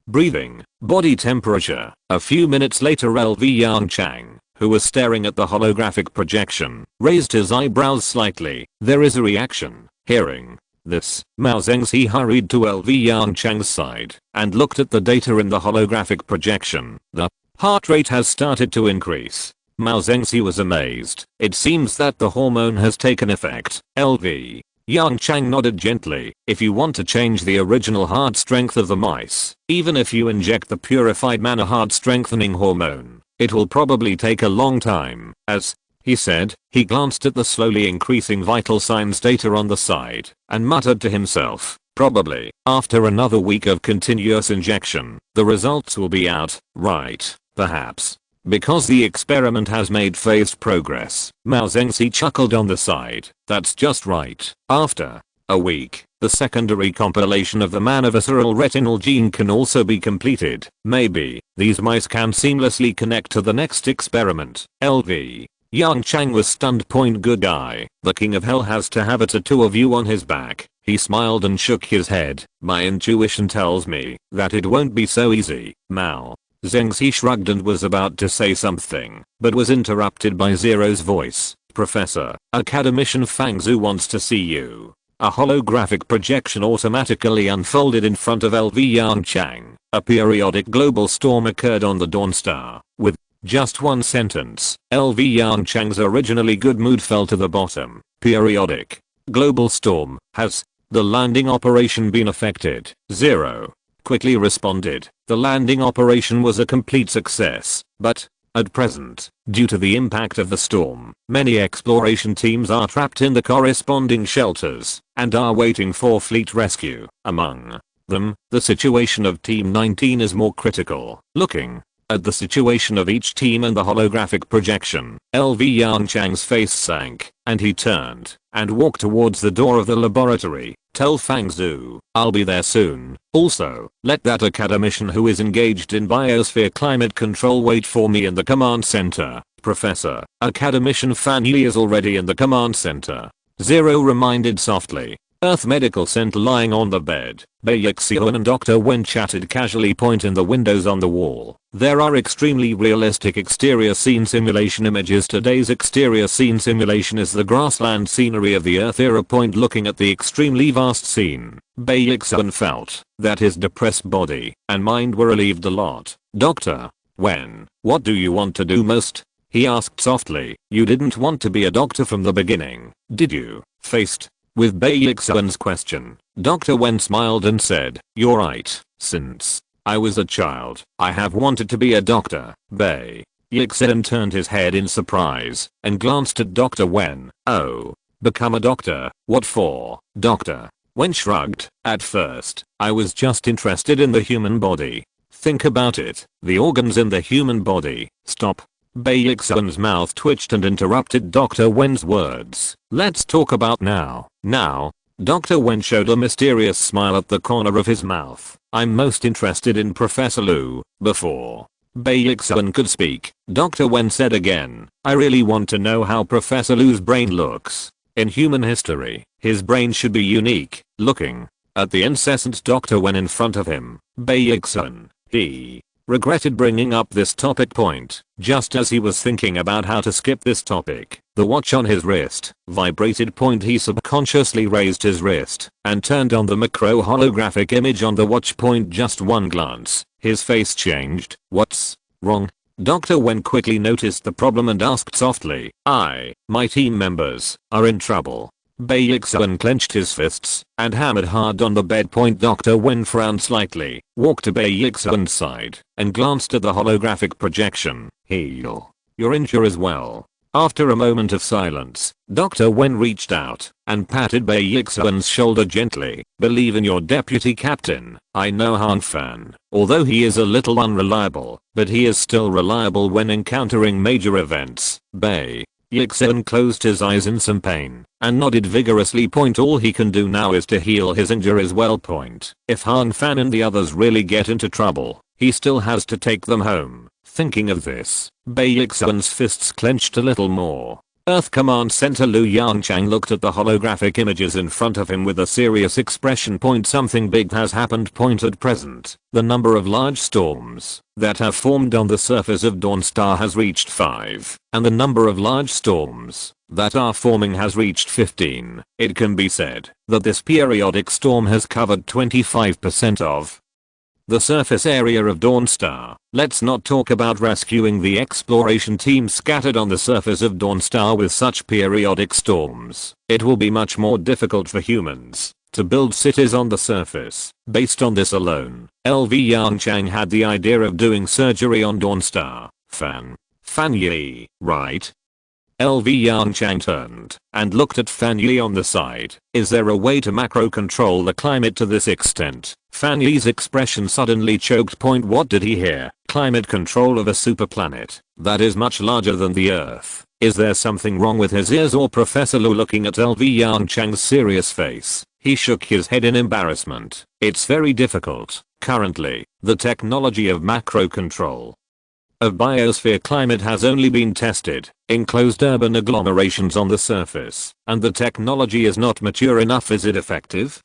breathing, body temperature. A few minutes later, LV Yongchang, who was staring at the holographic projection, raised his eyebrows slightly. There is a reaction. Hearing, this, Mao Zengzi hurried to LV Yongchang's side and looked at the data in the holographic projection. The heart rate has started to increase. Mao Zengzi was amazed. It seems that the hormone has taken effect. LV Yongchang nodded gently. If you want to change the original heart strength of the mice, even if you inject the purified mana heart strengthening hormone, it will probably take a long time. As he said, he glanced at the slowly increasing vital signs data on the side and muttered to himself, probably, after another week of continuous injection, the results will be out, right? Perhaps. Because the experiment has made phased progress. Mao Zengzi chuckled on the side. That's just right. After a week, the secondary compilation of the man-visceral retinal gene can also be completed. Maybe these mice can seamlessly connect to the next experiment. LV Yongchang was stunned. Good guy. The king of hell has to have a tattoo of you on his back. He smiled and shook his head. My intuition tells me that it won't be so easy. Mao Zengzi shrugged and was about to say something, but was interrupted by Zero's voice. Professor, academician Fang Zhu wants to see you. A holographic projection automatically unfolded in front of LV Yongchang. A periodic global storm occurred on the Dawn Star. With just one sentence, LV Yongchang's originally good mood fell to the bottom. Periodic global storm. Has the landing operation been affected? Zero quickly responded. The landing operation was a complete success, but at present, due to the impact of the storm, many exploration teams are trapped in the corresponding shelters and are waiting for fleet rescue. Among them, the situation of Team 19 is more critical. Looking at the situation of each team and the holographic projection, LV Yongchang's face sank, and he turned and walked towards the door of the laboratory. Tell Fang Zhu, I'll be there soon. Also, let that academician who is engaged in biosphere climate control wait for me in the command center. Professor, academician Fan Yi is already in the command center. Zero reminded softly. Earth Medical Center lying on the bed. Bai Yixian and Dr. Wen chatted casually. In the windows on the wall. There are extremely realistic exterior scene simulation images. Today's exterior scene simulation is the grassland scenery of the Earth era. Looking at the extremely vast scene, Bai Yixian felt that his depressed body and mind were relieved a lot. Dr. Wen, what do you want to do most? He asked softly. You didn't want to be a doctor from the beginning, did you? Faced with Bai Yixian's question, Dr. Wen smiled and said, you're right. Since I was a child, I have wanted to be a doctor. Bai Yixian turned his head in surprise and glanced at Dr. Wen. Oh, become a doctor? What for? Dr. Wen shrugged. At first, I was just interested in the human body. Think about it. The organs in the human body. Stop. Bai Yixian's mouth twitched and interrupted Dr. Wen's words. Let's talk about now. Now. Dr. Wen showed a mysterious smile at the corner of his mouth. I'm most interested in Professor Liu. Before Bai Yixian could speak, Dr. Wen said again, I really want to know how Professor Liu's brain looks. In human history, his brain should be unique. Looking at the incessant Dr. Wen in front of him, Bai Yixian, he regretted bringing up this topic. Just as he was thinking about how to skip this topic, the watch on his wrist vibrated. He subconsciously raised his wrist and turned on the macro holographic image on the watch. Just one glance, his face changed. What's wrong? Dr. Wen quickly noticed the problem and asked softly, my team members are in trouble. Bai Yixian clenched his fists and hammered hard on the bed. Dr. Wen frowned slightly, walked to Bai Yixian's side, and glanced at the holographic projection. You're injured as well. After a moment of silence, Dr. Wen reached out and patted Bai Yixian's shoulder gently. Believe in your deputy captain. I know Han Fan, although he is a little unreliable, but he is still reliable when encountering major events. Bai Yixian closed his eyes in some pain and nodded vigorously. All he can do now is to heal his injuries well. If Han Fan and the others really get into trouble, he still has to take them home. Thinking of this, Bai Yixian's fists clenched a little more. Earth Command Center. Yongchang looked at the holographic images in front of him with a serious expression. Something big has happened. At present, the number of large storms that have formed on the surface of Dawnstar has reached 5, and the number of large storms that are forming has reached 15. It can be said that this periodic storm has covered 25% of the surface area of Dawnstar. Let's not talk about rescuing the exploration team scattered on the surface of Dawnstar with such periodic storms. It will be much more difficult for humans to build cities on the surface. Based on this alone, LV Yongchang had the idea of doing surgery on Dawnstar. Fan Yi, right? LV Yongchang turned and looked at Fan Yi on the side. Is there a way to macro control the climate to this extent? Fan Yi's expression suddenly choked. What did he hear? Climate control of a superplanet that is much larger than the Earth. Is there something wrong with his ears or Professor Lu? Looking at LV Yongchang's serious face, he shook his head in embarrassment. It's very difficult. Currently, the technology of macro control of biosphere climate has only been tested in closed urban agglomerations on the surface, and the technology is not mature enough. Is it effective?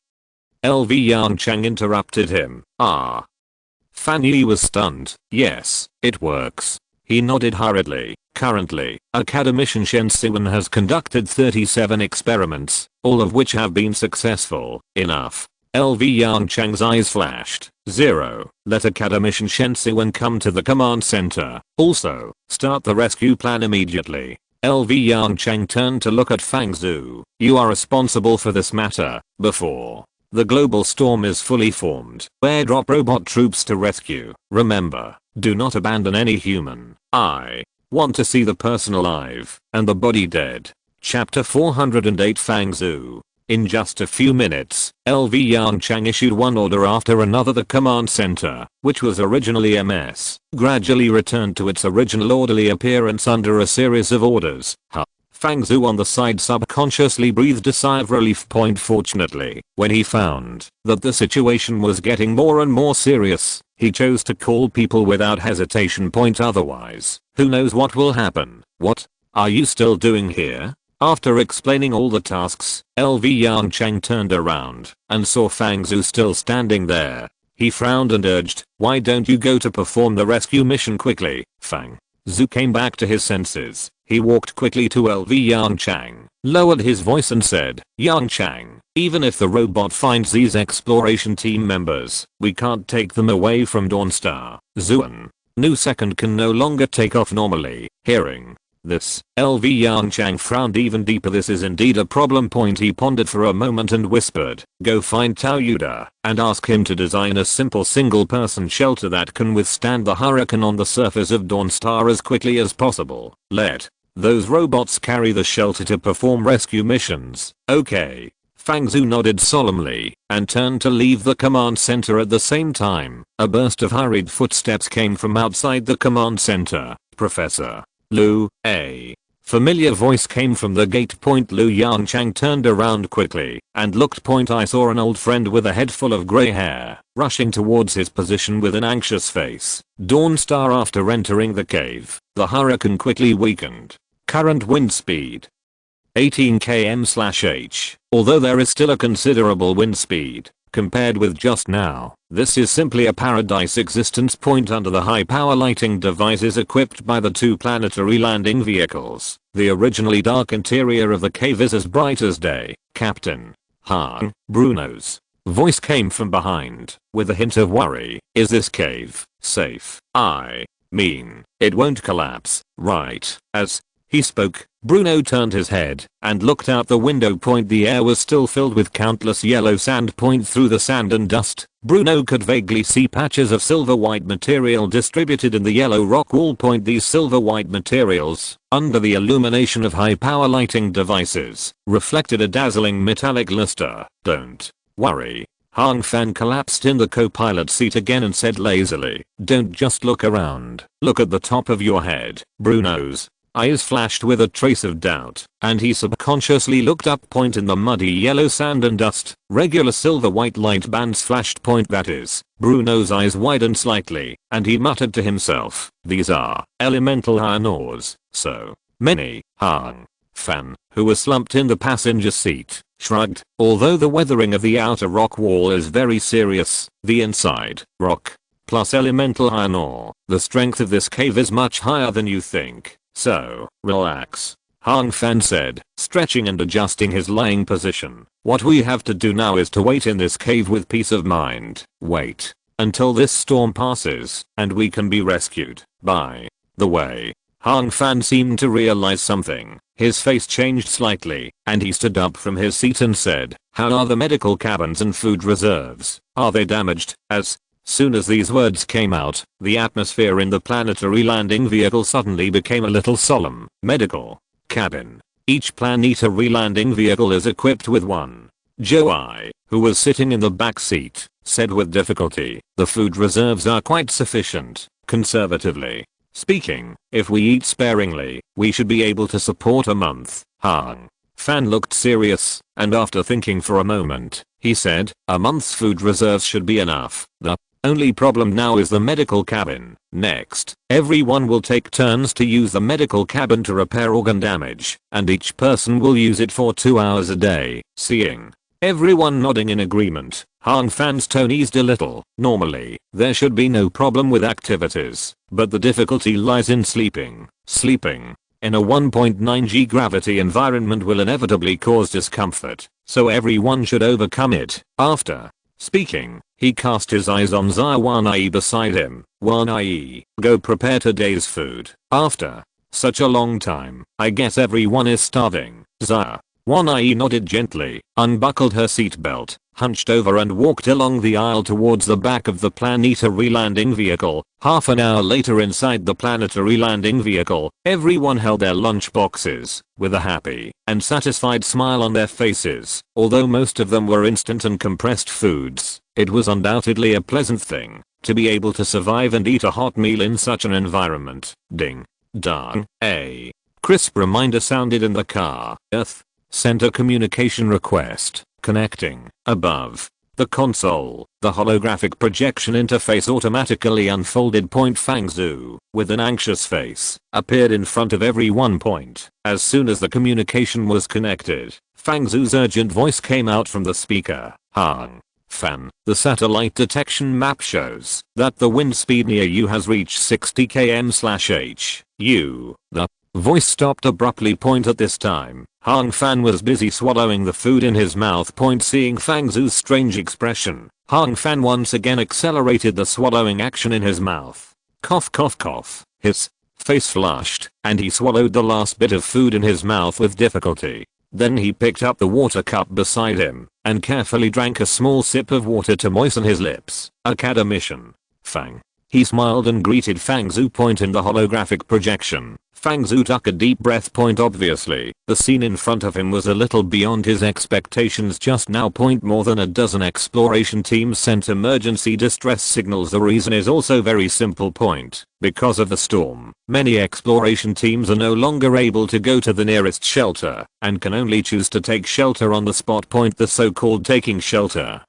LV Yongchang interrupted him. Fan Yi was stunned. Yes, it works. He nodded hurriedly. Currently, academician Shen Siwen has conducted 37 experiments, all of which have been successful. Enough. LV Yongchang's eyes flashed. 0. Let academician Shen Siwen come to the command center. Also, start the rescue plan immediately. LV Yongchang turned to look at Fang Zhu. You are responsible for this matter. Before the global storm is fully formed, airdrop robot troops to rescue. Remember, do not abandon any human. I want to see the person alive and the body dead. Chapter 408. Fang Zhu. In just a few minutes, LV Yongchang issued one order after another. The command center, which was originally a mess, gradually returned to its original orderly appearance under a series of orders. Fang Zhu on the side subconsciously breathed a sigh of relief. Fortunately, when he found that the situation was getting more and more serious, he chose to call people without hesitation. Otherwise, who knows what will happen. What are you still doing here? After explaining all the tasks, LV Yongchang turned around and saw Fang Zhu still standing there. He frowned and urged, why don't you go to perform the rescue mission quickly? Fang Zhu came back to his senses. He walked quickly to LV Yongchang, lowered his voice and said, Yongchang, even if the robot finds these exploration team members, we can't take them away from Dawnstar. Zuan Nu second can no longer take off normally. Hearing this, LV Yongchang frowned even deeper. This is indeed a problem. He pondered for a moment and whispered, go find Tao Yuda and ask him to design a simple single-person shelter that can withstand the hurricane on the surface of Dawnstar as quickly as possible. Let those robots carry the shelter to perform rescue missions. Okay. Fang Zhu nodded solemnly and turned to leave the command center. At the same time, a burst of hurried footsteps came from outside the command center. Professor Lu, a familiar voice came from the gate. Lu Yongchang turned around quickly and looked. I saw an old friend with a head full of grey hair rushing towards his position with an anxious face. Dawnstar. After entering the cave, the hurricane quickly weakened. Current wind speed 18 km/h. Although there is still a considerable wind speed compared with just now, this is simply a paradise existence. Under the high power lighting devices equipped by the two planetary landing vehicles, the originally dark interior of the cave is as bright as day. Captain Han, Bruno's voice came from behind with a hint of worry. Is this cave safe? I mean, it won't collapse, right? As he spoke, Bruno turned his head and looked out the window. The air was still filled with countless yellow sand. Through the sand and dust, Bruno could vaguely see patches of silver-white material distributed in the yellow rock wall. These silver-white materials, under the illumination of high-power lighting devices, reflected a dazzling metallic luster. Don't worry. Hang Fan collapsed in the co-pilot seat again and said lazily, don't just look around. Look at the top of your head. Bruno's eyes flashed with a trace of doubt, and he subconsciously looked up. In the muddy yellow sand and dust, regular silver-white light bands flashed. That is, Bruno's eyes widened slightly, and he muttered to himself, these are elemental iron ores. So many. Hang Fan, who was slumped in the passenger seat, shrugged. Although the weathering of the outer rock wall is very serious, the inside rock plus elemental iron ore, the strength of this cave is much higher than you think. So, relax. Hang Fan said, stretching and adjusting his lying position. What we have to do now is to wait in this cave with peace of mind. Wait until this storm passes and we can be rescued. By the way, Hang Fan seemed to realize something. His face changed slightly and he stood up from his seat and said, how are the medical cabins and food reserves? Are they damaged? As soon as these words came out, the atmosphere in the planetary landing vehicle suddenly became a little solemn. Medical cabin. Each planetary landing vehicle is equipped with one. Joey, who was sitting in the back seat, said with difficulty, the food reserves are quite sufficient. Conservatively speaking, if we eat sparingly, we should be able to support a month. Hang Fan looked serious, and after thinking for a moment, he said, a month's food reserves should be enough. The only problem now is the medical cabin. Next, everyone will take turns to use the medical cabin to repair organ damage, and each person will use it for 2 hours a day. Seeing everyone nodding in agreement, Hang Fan's tone eased a little. Normally, there should be no problem with activities, but the difficulty lies in sleeping. Sleeping in a 1.9 g gravity environment will inevitably cause discomfort, so everyone should overcome it. After speaking, he cast his eyes on Zia Wanai beside him. Wanai, go prepare today's food. After such a long time, I guess everyone is starving. Zia Wanai nodded gently, unbuckled her seatbelt, hunched over and walked along the aisle towards the back of the planetary landing vehicle. Half an hour later inside the planetary landing vehicle, everyone held their lunch boxes, with a happy and satisfied smile on their faces. Although most of them were instant and compressed foods, it was undoubtedly a pleasant thing to be able to survive and eat a hot meal in such an environment. Ding dong. A crisp reminder sounded in the car. Earth Center communication request. Connecting. Above the console, the holographic projection interface automatically unfolded. Fangzhou, with an anxious face, appeared in front of everyone. As soon as the communication was connected, Fangzhou's urgent voice came out from the speaker. Hang Fan, the satellite detection map shows that the wind speed near you has reached 60 km/h. The voice stopped abruptly. At this time, Hang Fan was busy swallowing the food in his mouth. Seeing Fangzhou's strange expression, Hang Fan once again accelerated the swallowing action in his mouth. Cough cough cough. His face flushed, and he swallowed the last bit of food in his mouth with difficulty. Then he picked up the water cup beside him, and carefully drank a small sip of water to moisten his lips. Academician. Fang. He smiled and greeted Fangzhou. In the holographic projection, Fangzhou took a deep breath. Obviously, the scene in front of him was a little beyond his expectations just now. More than a dozen exploration teams sent emergency distress signals. The reason is also very simple. Because of the storm, many exploration teams are no longer able to go to the nearest shelter, and can only choose to take shelter on the spot. The so-called taking shelter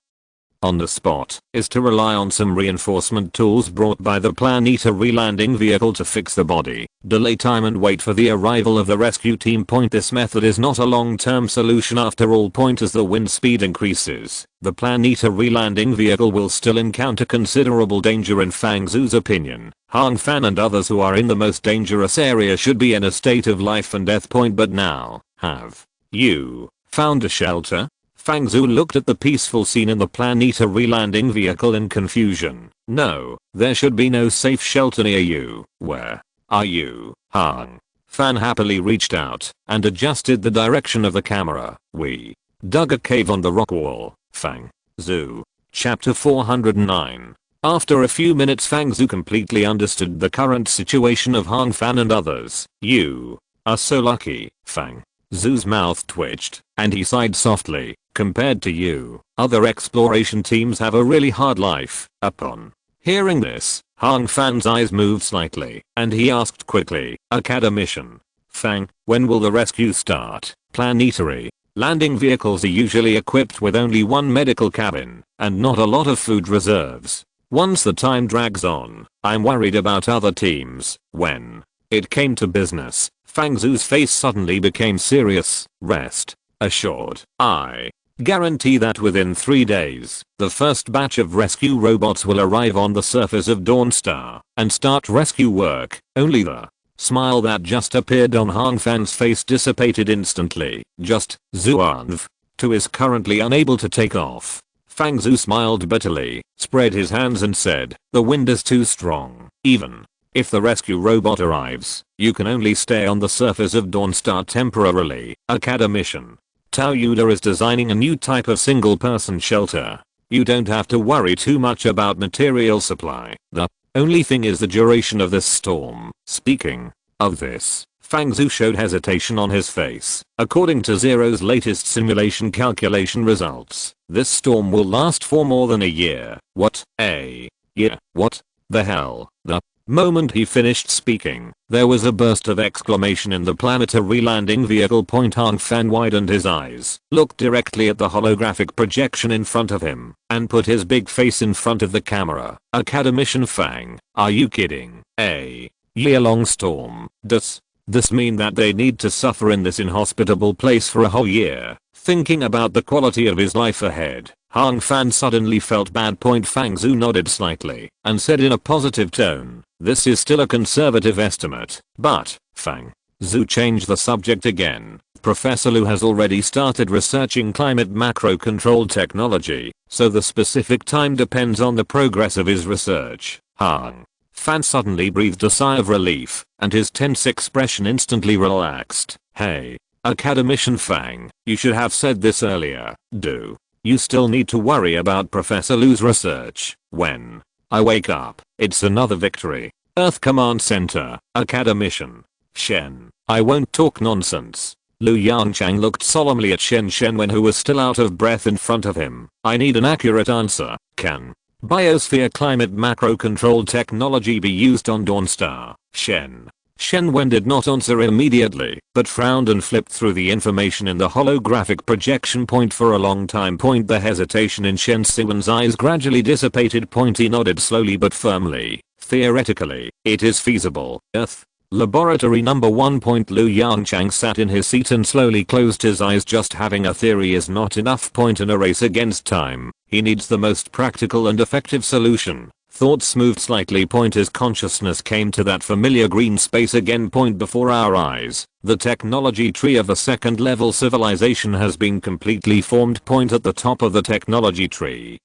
on the spot is to rely on some reinforcement tools brought by the planetary landing vehicle to fix the body, delay time and wait for the arrival of the rescue team. This method is not a long-term solution after all. As the wind speed increases, the planetary landing vehicle will still encounter considerable danger. In Fangzhou's opinion, Hang Fan and others who are in the most dangerous area should be in a state of life and death. But now, have you found a shelter? Fangzhou looked at the peaceful scene in the planetary landing vehicle in confusion. No, there should be no safe shelter near you. Where are you? Hang Fan happily reached out and adjusted the direction of the camera. We dug a cave on the rock wall. Fangzhou. Chapter 409. After a few minutes, Fangzhou completely understood the current situation of Hang Fan and others. You are so lucky. Fangzhou's mouth twitched, and he sighed softly. Compared to you, other exploration teams have a really hard life. Upon hearing this, Hang Fan's eyes moved slightly, and he asked quickly, Academician. Fang, when will the rescue start? Planetary landing vehicles are usually equipped with only one medical cabin, and not a lot of food reserves. Once the time drags on, I'm worried about other teams. When it came to business, Fang Zhu's face suddenly became serious. Rest assured. I guarantee that within 3 days, the first batch of rescue robots will arrive on the surface of Dawnstar and start rescue work. Only the smile that just appeared on Han Fan's face dissipated instantly. Just, Zhuanv 2 is currently unable to take off. Fang Zhu smiled bitterly, spread his hands and said, the wind is too strong. Even if the rescue robot arrives, you can only stay on the surface of Dawnstar temporarily. Academician Tao Yuda is designing a new type of single-person shelter. You don't have to worry too much about material supply. The only thing is the duration of this storm. Speaking of this, Fang Zhu showed hesitation on his face. According to Zero's latest simulation calculation results, this storm will last for more than a year. What? A year? What the hell? The moment he finished speaking, there was a burst of exclamation in the planetary landing vehicle. Han Fan widened his eyes, looked directly at the holographic projection in front of him, and put his big face in front of the camera. Academician Fang, are you kidding? A year-long storm? Does this mean that they need to suffer in this inhospitable place for a whole year? Thinking about the quality of his life ahead, Han Fan suddenly felt bad. Fang Zhu nodded slightly and said in a positive tone, this is still a conservative estimate, but Fang Zhu changed the subject again. Professor Liu has already started researching climate macro control technology, so the specific time depends on the progress of his research. Han Fan suddenly breathed a sigh of relief, and his tense expression instantly relaxed. Hey, Academician Fang, you should have said this earlier. Do you still need to worry about Professor Liu's research? When I wake up, it's another victory. Earth Command Center, Academician Shen, I won't talk nonsense. Liu Yongchang looked solemnly at Shen Shenwen, who was still out of breath in front of him. I need an accurate answer. Can biosphere climate macro control technology be used on Dawnstar? Shenwen did not answer immediately, but frowned and flipped through the information in the holographic projection point for a long time. The hesitation in Shen Siwen's eyes gradually dissipated. He nodded slowly but firmly. Theoretically, it is feasible. Earth Laboratory number 1. Liu Yongchang sat in his seat and slowly closed his eyes. Just having a theory is not enough. In a race against time, he needs the most practical and effective solution. Thoughts moved slightly. His consciousness came to that familiar green space again. Before our eyes, the technology tree of a second level civilization has been completely formed. At the top of the technology tree,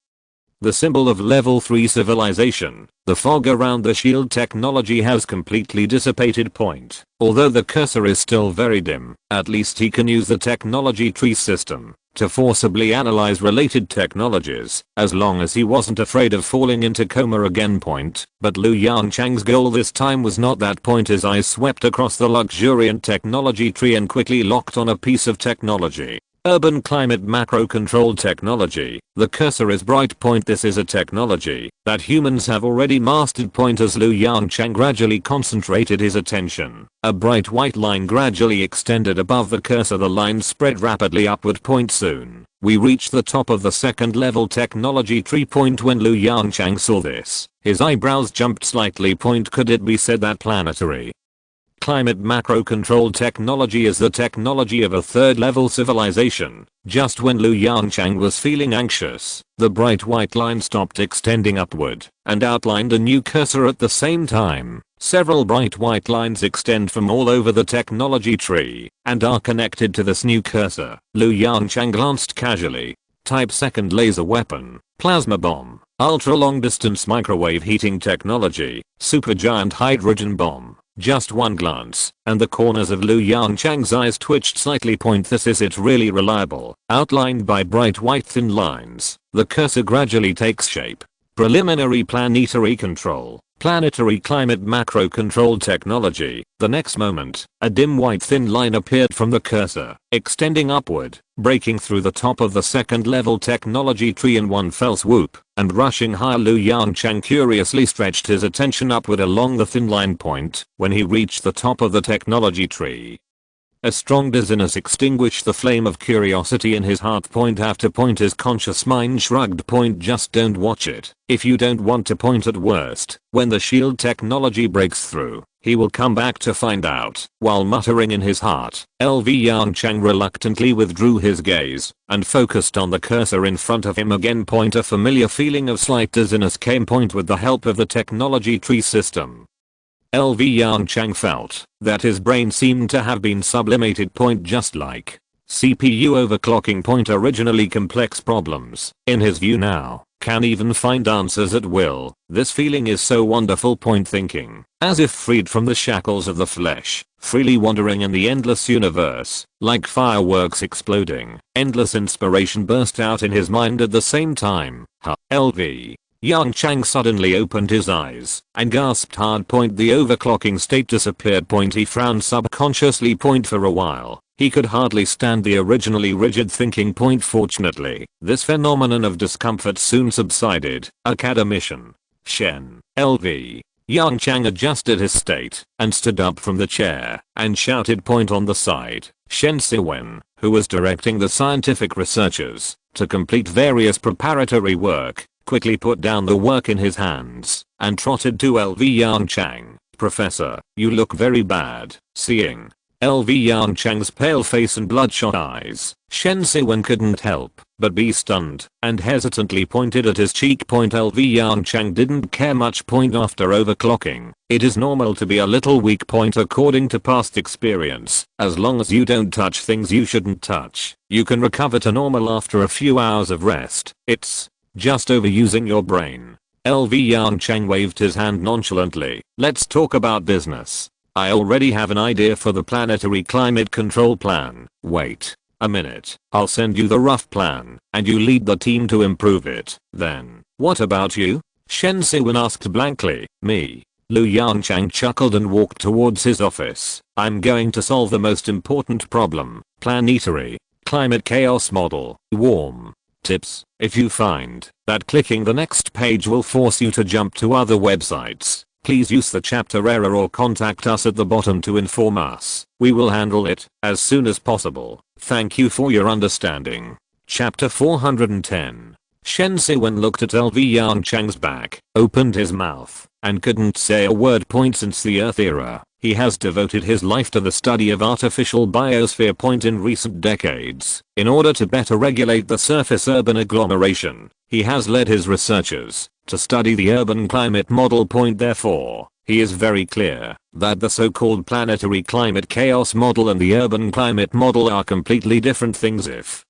the symbol of level 3 civilization. The fog around the shield technology has completely dissipated. Although the cursor is still very dim, at least he can use the technology tree system to forcibly analyze related technologies, as long as he wasn't afraid of falling into coma again. But Liu Yongchang's goal this time was not that. His eyes swept across the luxuriant technology tree and quickly locked on a piece of technology. Urban climate macro control technology. The cursor is bright. This is a technology that humans have already mastered. As Liu Yongchang gradually concentrated his attention, a bright white line gradually extended above the cursor. The line spread rapidly upward. Soon, we reached the top of the second level technology tree. When Liu Yongchang saw this, his eyebrows jumped slightly. Could it be said that planetary climate macro control technology is the technology of a third level civilization? Just when Liu Yongchang was feeling anxious, the bright white line stopped extending upward and outlined a new cursor at the same time. Several bright white lines extend from all over the technology tree and are connected to this new cursor. Liu Yongchang glanced casually. Type second laser weapon, plasma bomb, ultra long distance microwave heating technology, supergiant hydrogen bomb. Just one glance, and the corners of Liu Yongchang's eyes twitched slightly. This is it really reliable, outlined by bright white thin lines. The cursor gradually takes shape. Preliminary planetary control, planetary climate macro control technology. The next moment, a dim white thin line appeared from the cursor, extending upward, breaking through the top of the second level technology tree in one fell swoop, and rushing higher. Liu Yongchang curiously stretched his attention upward along the thin line. When he reached the top of the technology tree, A strong dizziness extinguished the flame of curiosity in his heart. After his conscious mind shrugged. Just don't watch it. If you don't want to at worst, when the shield technology breaks through, he will come back to find out. While muttering in his heart, Yongchang reluctantly withdrew his gaze and focused on the cursor in front of him again. A familiar feeling of slight dizziness came. With the help of the technology tree system, Yongchang felt that his brain seemed to have been sublimated. Just like CPU overclocking. Originally complex problems, in his view now, can even find answers at will. This feeling is so wonderful. Thinking, as if freed from the shackles of the flesh, freely wandering in the endless universe, like fireworks exploding. Endless inspiration burst out in his mind at the same time. Yongchang suddenly opened his eyes and gasped hard. The overclocking state disappeared. He frowned subconsciously. For a while, he could hardly stand the originally rigid thinking. Fortunately, this phenomenon of discomfort soon subsided. Academician Shen Lv. Yongchang adjusted his state and stood up from the chair and shouted. On the side, Shen Siwen, who was directing the scientific researchers to complete various preparatory work, quickly put down the work in his hands and trotted to Yongchang. Professor, you look very bad. Seeing Yongchang's pale face and bloodshot eyes, Shen Siwen couldn't help but be stunned and hesitantly pointed at his cheek. Yongchang didn't care much. After overclocking, it is normal to be a little weak. According to past experience, as long as you don't touch things you shouldn't touch, you can recover to normal after a few hours of rest. It's just overusing your brain. Yongchang waved his hand nonchalantly. Let's talk about business. I already have an idea for the planetary climate control plan. Wait a minute. I'll send you the rough plan, and you lead the team to improve it. Then, what about you? Shen Siwen asked blankly. Me. Yongchang chuckled and walked towards his office. I'm going to solve the most important problem. Planetary climate chaos model. Warm tips: if you find that clicking the next page will force you to jump to other websites, please use the chapter error or contact us at the bottom to inform us. We will handle it as soon as possible. Thank you for your understanding. Chapter 410. Shen Siwen looked at Yongchang's back, opened his mouth, and couldn't say a word. Since the Earth era, he has devoted his life to the study of artificial biosphere. In recent decades, in order to better regulate the surface urban agglomeration, he has led his researchers to study the urban climate model. Therefore, he is very clear that the so-called planetary climate chaos model and the urban climate model are completely different things. If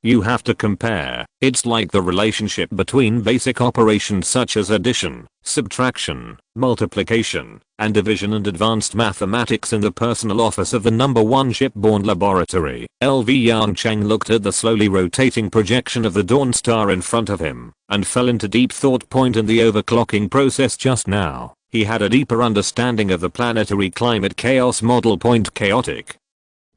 you have to compare, it's like the relationship between basic operations such as addition, subtraction, multiplication, and division and advanced mathematics in the personal office of the #1 shipborne laboratory. Yongchang looked at the slowly rotating projection of the Dawn Star in front of him and fell into deep thought. In the overclocking process just now, he had a deeper understanding of the planetary climate chaos model. Chaotic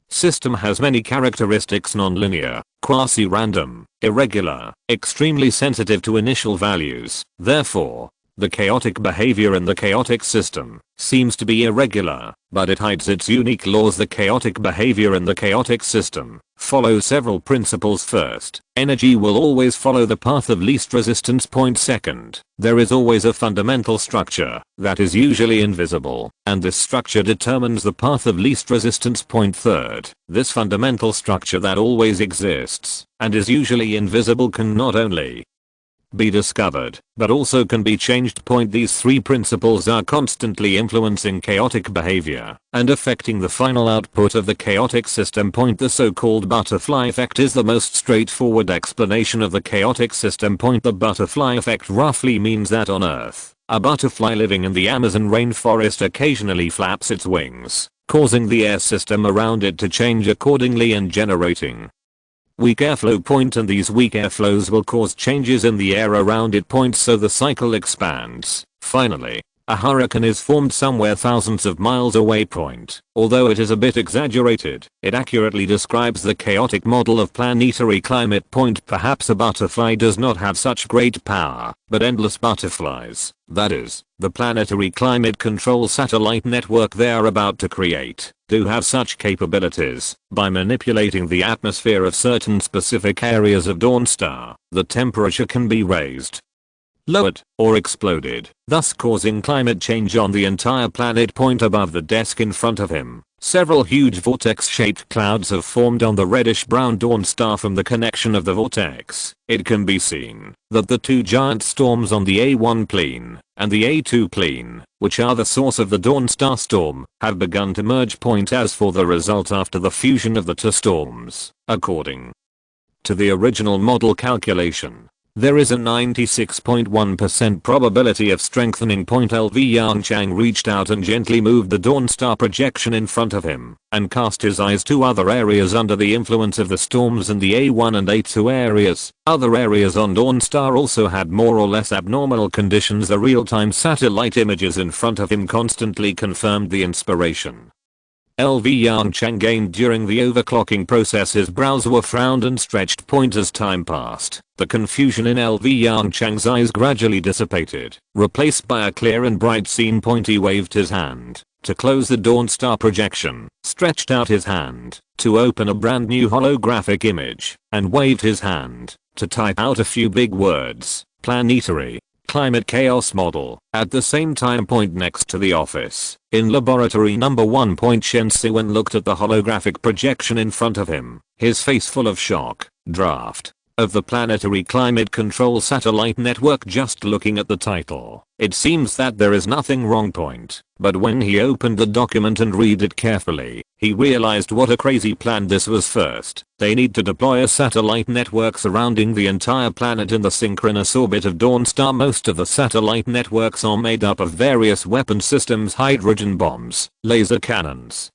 system has many characteristics: non-linear, quasi-random, irregular, extremely sensitive to initial values. Therefore, the chaotic behavior in the chaotic system seems to be irregular, but it hides its unique laws. The chaotic behavior in the chaotic system follows several principles. First, energy will always follow the path of least resistance. Second, there is always a fundamental structure that is usually invisible, and this structure determines the path of least resistance. Third, this fundamental structure that always exists and is usually invisible can not only be discovered, but also can be changed. These three principles are constantly influencing chaotic behavior and affecting the final output of the chaotic system. The so-called butterfly effect is the most straightforward explanation of the chaotic system. The butterfly effect roughly means that on Earth, a butterfly living in the Amazon rainforest occasionally flaps its wings, causing the air system around it to change accordingly and generating weak airflow. And these weak airflows will cause changes in the air around it. So the cycle expands. Finally, A hurricane is formed somewhere thousands of miles away. Although it is a bit exaggerated, it accurately describes the chaotic model of planetary climate. Perhaps a butterfly does not have such great power, but endless butterflies, that is, the planetary climate control satellite network they are about to create, do have such capabilities. By manipulating the atmosphere of certain specific areas of Dawnstar, the temperature can be raised, lowered, or exploded, thus causing climate change on the entire planet. Above the desk in front of him, several huge vortex-shaped clouds have formed on the reddish-brown Dawnstar. From the connection of the vortex, it can be seen that the two giant storms on the A1 plane and the A2 plane, which are the source of the Dawnstar storm, have begun to merge. As for the result after the fusion of the two storms, according to the original model calculation, there is a 96.1% probability of strengthening. LV Yongchang reached out and gently moved the Dawnstar projection in front of him and cast his eyes to other areas under the influence of the storms in the A1 and A2 areas. Other areas on Dawnstar also had more or less abnormal conditions. The real-time satellite images in front of him constantly confirmed the inspiration LV Yongchang gained during the overclocking process. His brows were frowned and stretched. As time passed, the confusion in LV Yongchang's eyes gradually dissipated, replaced by a clear and bright scene. He waved his hand to close the Dawnstar projection, stretched out his hand to open a brand new holographic image, and waved his hand to type out a few big words: planetary climate chaos model, at the same time. Next to the office, in laboratory number 1. Shen Siwen looked at the holographic projection in front of him, his face full of shock. Draft of the Planetary Climate Control Satellite Network. Just looking at the title, it seems that there is nothing wrong. But when he opened the document and read it carefully, he realized what a crazy plan this was. First, they need to deploy a satellite network surrounding the entire planet in the synchronous orbit of Dawnstar. Most of the satellite networks are made up of various weapon systems: hydrogen bombs, laser cannons,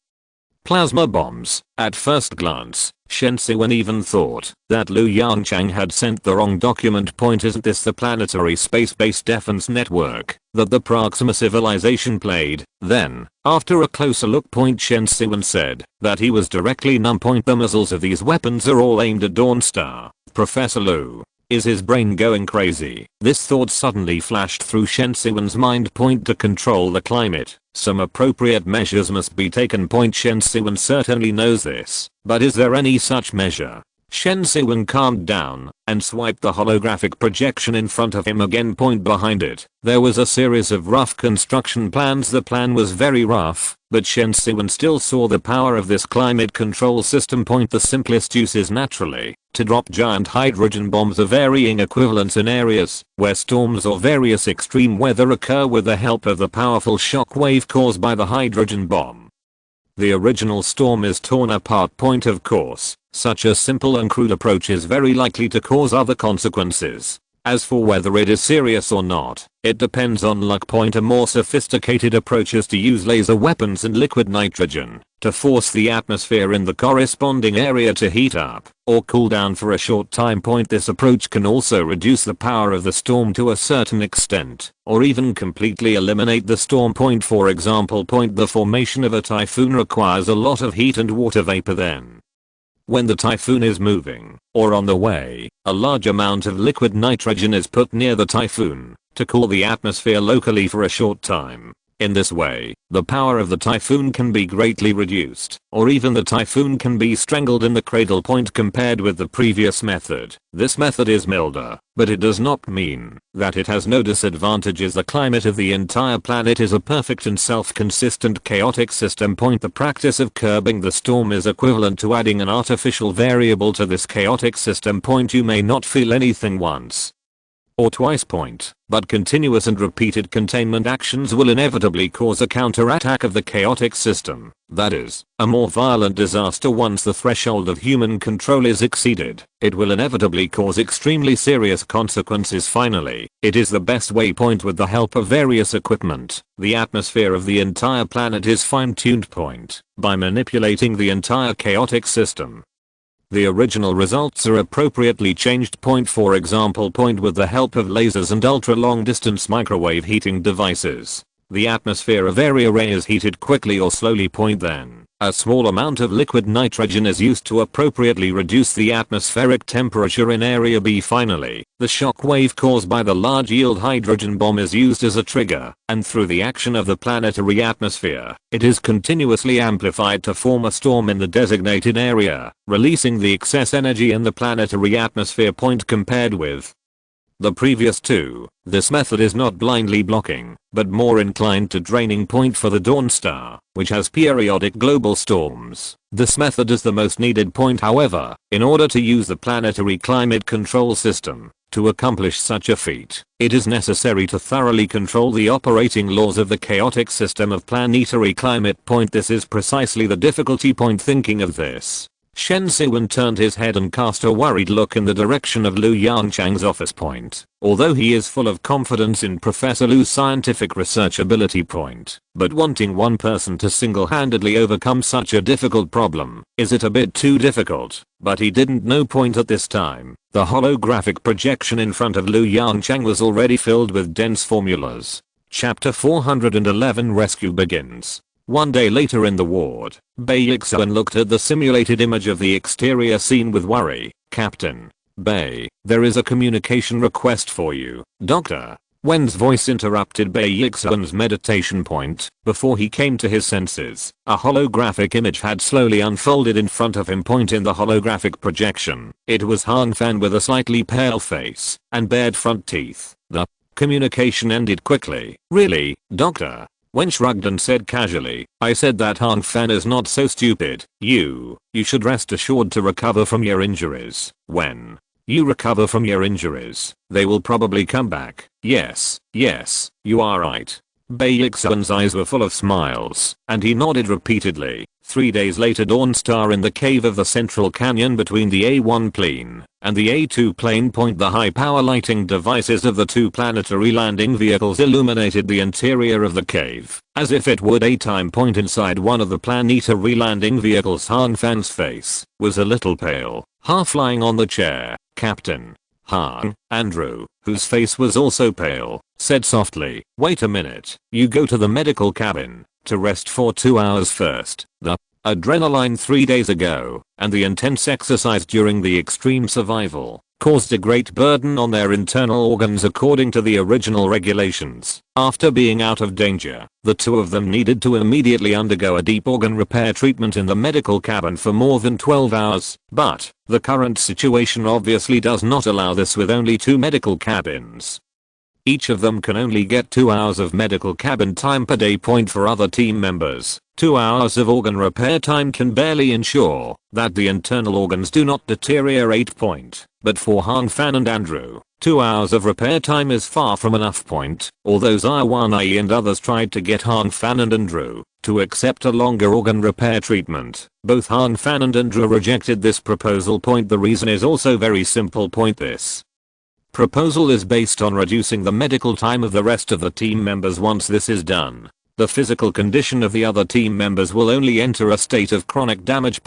plasma bombs. At first glance, Shen Siwen even thought that Lu Yongchang had sent the wrong document. Isn't this the planetary space-based defense network that the Proxima civilization played? Then, after a closer look, Shen Siwen said that he was directly numb. The missiles of these weapons are all aimed at Dawnstar. Professor Lu, is his brain going crazy? This thought suddenly flashed through Shen Siwen's mind. To control the climate, some appropriate measures must be taken. Shen Siwen certainly knows this, but is there any such measure? Shen Siwen calmed down and swiped the holographic projection in front of him again. Behind it, there was a series of rough construction plans. The plan was very rough, but Shen Siwen still saw the power of this climate control system. The simplest use is naturally to drop giant hydrogen bombs of varying equivalence in areas where storms or various extreme weather occur with the help of the powerful shock wave caused by the hydrogen bomb. The original storm is torn apart. Of course, such a simple and crude approach is very likely to cause other consequences. As for whether it is serious or not, it depends on luck. A more sophisticated approach is to use laser weapons and liquid nitrogen to force the atmosphere in the corresponding area to heat up or cool down for a short time. This approach can also reduce the power of the storm to a certain extent, or even completely eliminate the storm. For example, the formation of a typhoon requires a lot of heat and water vapor. Then, when the typhoon is moving, or on the way, a large amount of liquid nitrogen is put near the typhoon to cool the atmosphere locally for a short time. In this way, the power of the typhoon can be greatly reduced, or even the typhoon can be strangled in the cradle. Compared with the previous method, this method is milder, but it does not mean that it has no disadvantages. The climate of the entire planet is a perfect and self-consistent chaotic system. The practice of curbing the storm is equivalent to adding an artificial variable to this chaotic system. You may not feel anything once or twice. But continuous and repeated containment actions will inevitably cause a counterattack of the chaotic system. That is, a more violent disaster. Once the threshold of human control is exceeded, it will inevitably cause extremely serious consequences. Finally, it is the best way. With the help of various equipment, the atmosphere of the entire planet is fine-tuned. By manipulating the entire chaotic system, the original results are appropriately changed. For example, with the help of lasers and ultra-long distance microwave heating devices, The atmosphere of area A is heated quickly or slowly. Then, a small amount of liquid nitrogen is used to appropriately reduce the atmospheric temperature in area B. Finally, the shock wave caused by the large yield hydrogen bomb is used as a trigger, and through the action of the planetary atmosphere, it is continuously amplified to form a storm in the designated area, releasing the excess energy in the planetary atmosphere. Compared with the previous two, this method is not blindly blocking, but more inclined to draining point for the Dawn Star, which has periodic global storms. This method is the most needed point. However, in order to use the planetary climate control system to accomplish such a feat, it is necessary to thoroughly control the operating laws of the chaotic system of planetary climate. This is precisely the difficulty. Thinking of this, Shen Siwen turned his head and cast a worried look in the direction of Lu Yongchang's office. Although he is full of confidence in Professor Lu's scientific research ability. But wanting one person to single-handedly overcome such a difficult problem, is it a bit too difficult? But he didn't know. At this time, the holographic projection in front of Lu Yongchang was already filled with dense formulas. Chapter 411 Rescue begins. One day later in the ward, Bai Yixuan looked at the simulated image of the exterior scene with worry. Captain Bai, there is a communication request for you, Doctor. Wen's voice interrupted Bai Yixuan's meditation. Before he came to his senses, a holographic image had slowly unfolded in front of him. In the holographic projection, it was Hang Fan with a slightly pale face and bared front teeth. The communication ended quickly. Really, Doctor? Wen shrugged and said casually, I said that Hang Fan is not so stupid. You should rest assured to recover from your injuries. When you recover from your injuries, they will probably come back. Yes, you are right. Bai Yixuan's eyes were full of smiles, and he nodded repeatedly. 3 days later, Dawn Star in the cave of the central canyon between the A1 plane and the A2 plane. The high power lighting devices of the two planetary landing vehicles illuminated the interior of the cave, as if it were daytime. Inside one of the planetary landing vehicles, Hang Fan's face was a little pale, half lying on the chair. Captain Andrew, whose face was also pale, said softly, wait a minute, you go to the medical cabin to rest for 2 hours first. The adrenaline 3 days ago and the intense exercise during the extreme survival caused a great burden on their internal organs according to the original regulations. After being out of danger, the two of them needed to immediately undergo a deep organ repair treatment in the medical cabin for more than 12 hours, but the current situation obviously does not allow this with only 2 medical cabins. Each of them can only get 2 hours of medical cabin time per day. For other team members, 2 hours of organ repair time can barely ensure that the internal organs do not deteriorate. But for Hang Fan and Andrew, 2 hours of repair time is far from enough. Although Zaiwanai and others tried to get Hang Fan and Andrew to accept a longer organ repair treatment, both Hang Fan and Andrew rejected this proposal. The reason is also very simple. This proposal is based on reducing the medical time of the rest of the team members. Once this is done, the physical condition of the other team members will only enter a state of chronic damage.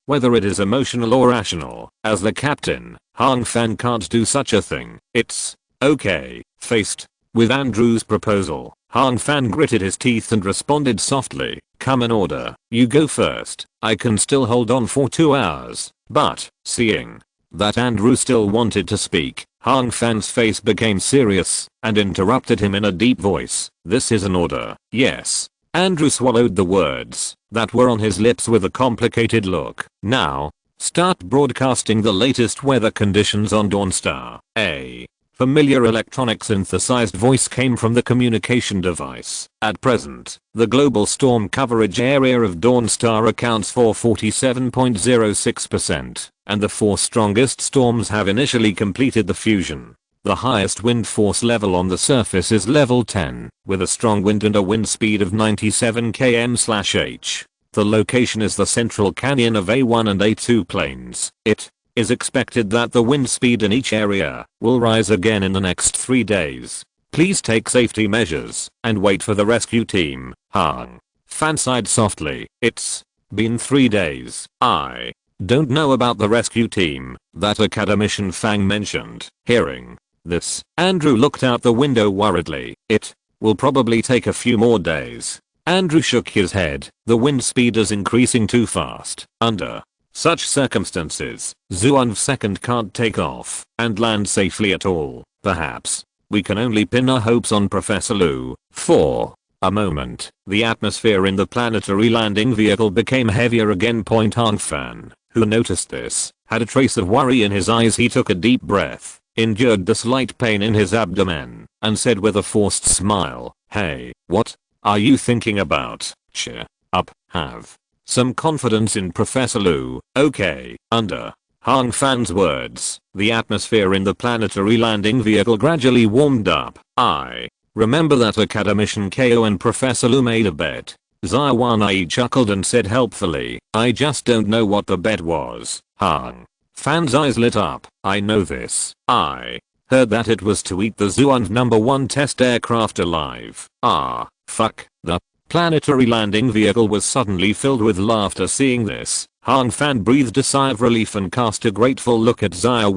Whether it is emotional or rational, as the captain, Hang Fan can't do such a thing. It's okay. Faced with Andrew's proposal, Hang Fan gritted his teeth and responded softly, come in order, you go first. I can still hold on for 2 hours. But, seeing that Andrew still wanted to speak, Hang Fan's face became serious and interrupted him in a deep voice. This is an order. Yes. Andrew swallowed the words that were on his lips with a complicated look. Now, start broadcasting the latest weather conditions on Dawn Star. A familiar electronic synthesized voice came from the communication device. At present, the global storm coverage area of Dawn Star accounts for 47.06%, and the 4 strongest storms have initially completed the fusion. The highest wind force level on the surface is level 10, with a strong wind and a wind speed of 97 km/h. The location is the central canyon of A1 and A2 planes. It is expected that the wind speed in each area will rise again in the next 3 days. Please take safety measures and wait for the rescue team. Hang Fan sighed softly. It's been 3 days. I don't know about the rescue team that academician Fang mentioned. Hearing this, Andrew looked out the window worriedly. It Will probably take a few more days. Andrew shook his head. The wind speed is increasing too fast. Under such circumstances, Zhuan can't take off and land safely at all. Perhaps we can only pin our hopes on Professor Lu. For a moment, the atmosphere in the planetary landing vehicle became heavier again. Hongfan, who noticed this, had a trace of worry in his eyes. He took a deep breath, endured the slight pain in his abdomen, and said with a forced smile, "Hey, what are you thinking about? Cheer up, have some confidence in Professor Lu, okay?" Under Hong Fan's words, the atmosphere in the planetary landing vehicle gradually warmed up. "I remember that Academician KO and Professor Lu made a bet." Zai chuckled and said helpfully, "I just don't know what the bet was." Hong Fan's eyes lit up. "I know this. I heard that it was to eat the Zhuan #1 test aircraft alive." "Ah, fuck." The planetary landing vehicle was suddenly filled with laughter. Seeing this, Hong Fan breathed a sigh of relief and cast a grateful look at Zai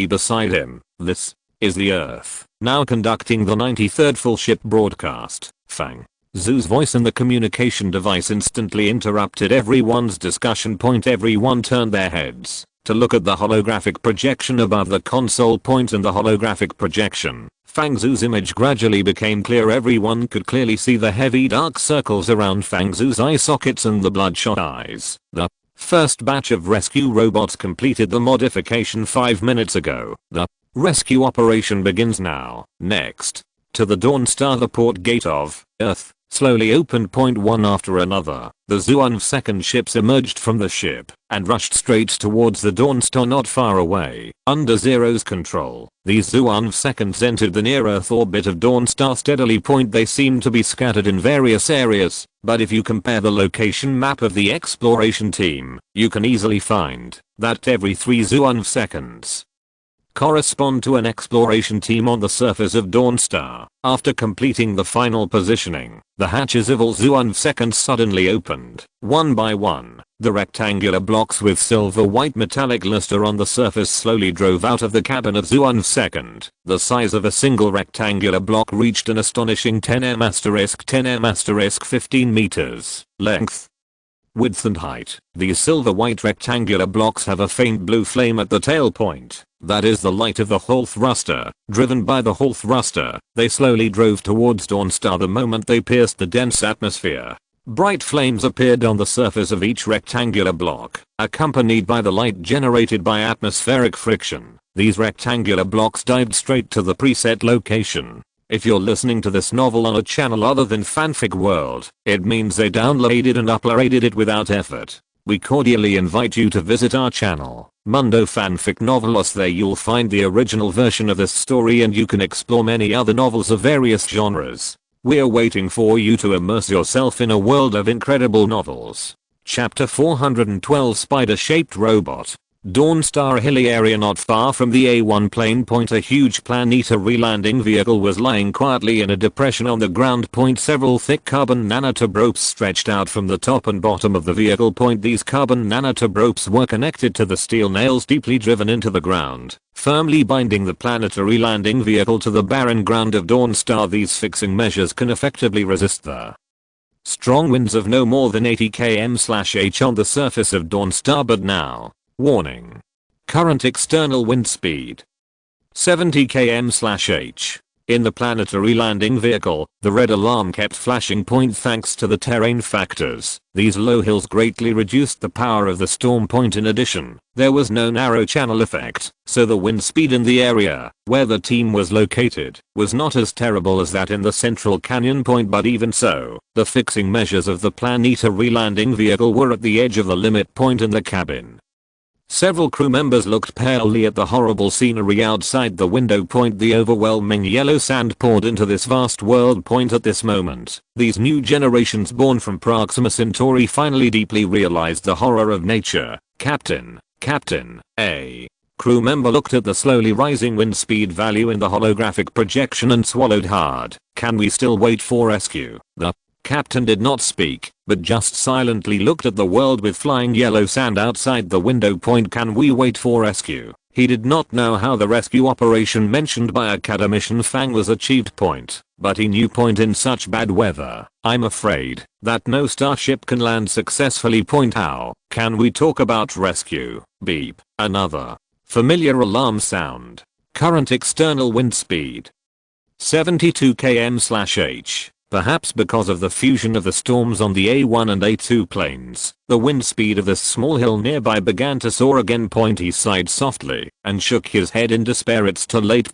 beside him. "This is the Earth, now conducting the 93rd full ship broadcast." Fang Zhu's voice in the communication device instantly interrupted everyone's discussion point. Everyone turned their heads to look at the holographic projection above the console point. In the holographic projection, Fang Zhu's image gradually became clear. Everyone could clearly see the heavy dark circles around Fang Zhu's eye sockets and the bloodshot eyes. The first batch of rescue robots completed the modification 5 minutes ago. The rescue operation begins now. Next, to the Dawn Star, the port gate of Earth slowly opened. One after another, the Zhuan ships emerged from the ship and rushed straight towards the Dawn Star not far away. Under Zero's control, these Zhuan entered the near-Earth orbit of Dawn Star steadily. They seemed to be scattered in various areas, but if you compare the location map of the exploration team, you can easily find that every 3 Zhuan correspond to an exploration team on the surface of Dawn Star. After completing the final positioning, the hatches of all Zhuan suddenly opened. One by one, the rectangular blocks with silver-white metallic luster on the surface slowly drove out of the cabin of Zhuan. The size of a single rectangular block reached an astonishing 10m*10m*15 meters length, width and height. These silver-white rectangular blocks have a faint blue flame at the tail point. That is the light of the Hall thruster. Driven by the Hall thruster, they slowly drove towards Dawn Star. The moment they pierced the dense atmosphere, bright flames appeared on the surface of each rectangular block, accompanied by the light generated by atmospheric friction. These rectangular blocks dived straight to the preset location. If you're listening to this novel on a channel other than Fanfic World, it means they downloaded and uploaded it without effort. We cordially invite you to visit our channel, Mundo Fanfic Novelos. There you'll find the original version of this story and you can explore many other novels of various genres. We're waiting for you to immerse yourself in a world of incredible novels. Chapter 412, Spider-Shaped Robot. Dawn Star hilly area not far from the A1 plane. A huge planetary landing vehicle was lying quietly in a depression on the ground. Several thick carbon nanotube ropes stretched out from the top and bottom of the vehicle. These carbon nanotube ropes were connected to the steel nails deeply driven into the ground, firmly binding the planetary landing vehicle to the barren ground of Dawn Star. These fixing measures can effectively resist the strong winds of no more than 80 km/h on the surface of Dawn Star. But now, warning. Current external wind speed 70 km/h. In the planetary landing vehicle, the red alarm kept flashing. Thanks to the terrain factors, these low hills greatly reduced the power of the storm. In addition, there was no narrow channel effect, so the wind speed in the area where the team was located was not as terrible as that in the central canyon. But even so, the fixing measures of the planetary landing vehicle were at the edge of the limit. In the cabin, several crew members looked palely at the horrible scenery outside the window. The overwhelming yellow sand poured into this vast world. At this moment, these new generations born from Proxima Centauri finally deeply realized the horror of nature. Captain, a crew member looked at the slowly rising wind speed value in the holographic projection and swallowed hard. Can we still wait for rescue? The captain did not speak, but just silently looked at the world with flying yellow sand outside the window. Can we wait for rescue? He did not know how the rescue operation mentioned by Academician Fang was achieved. But he knew in such bad weather, I'm afraid, that no starship can land successfully. How can we talk about rescue? Beep. Another familiar alarm sound. Current external wind speed 72 km/h. Perhaps because of the fusion of the storms on the A1 and A2 planes, the wind speed of this small hill nearby began to soar again. He sighed softly and shook his head in despair. It's too late.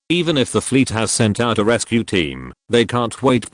Even if the fleet has sent out a rescue team, they can't wait.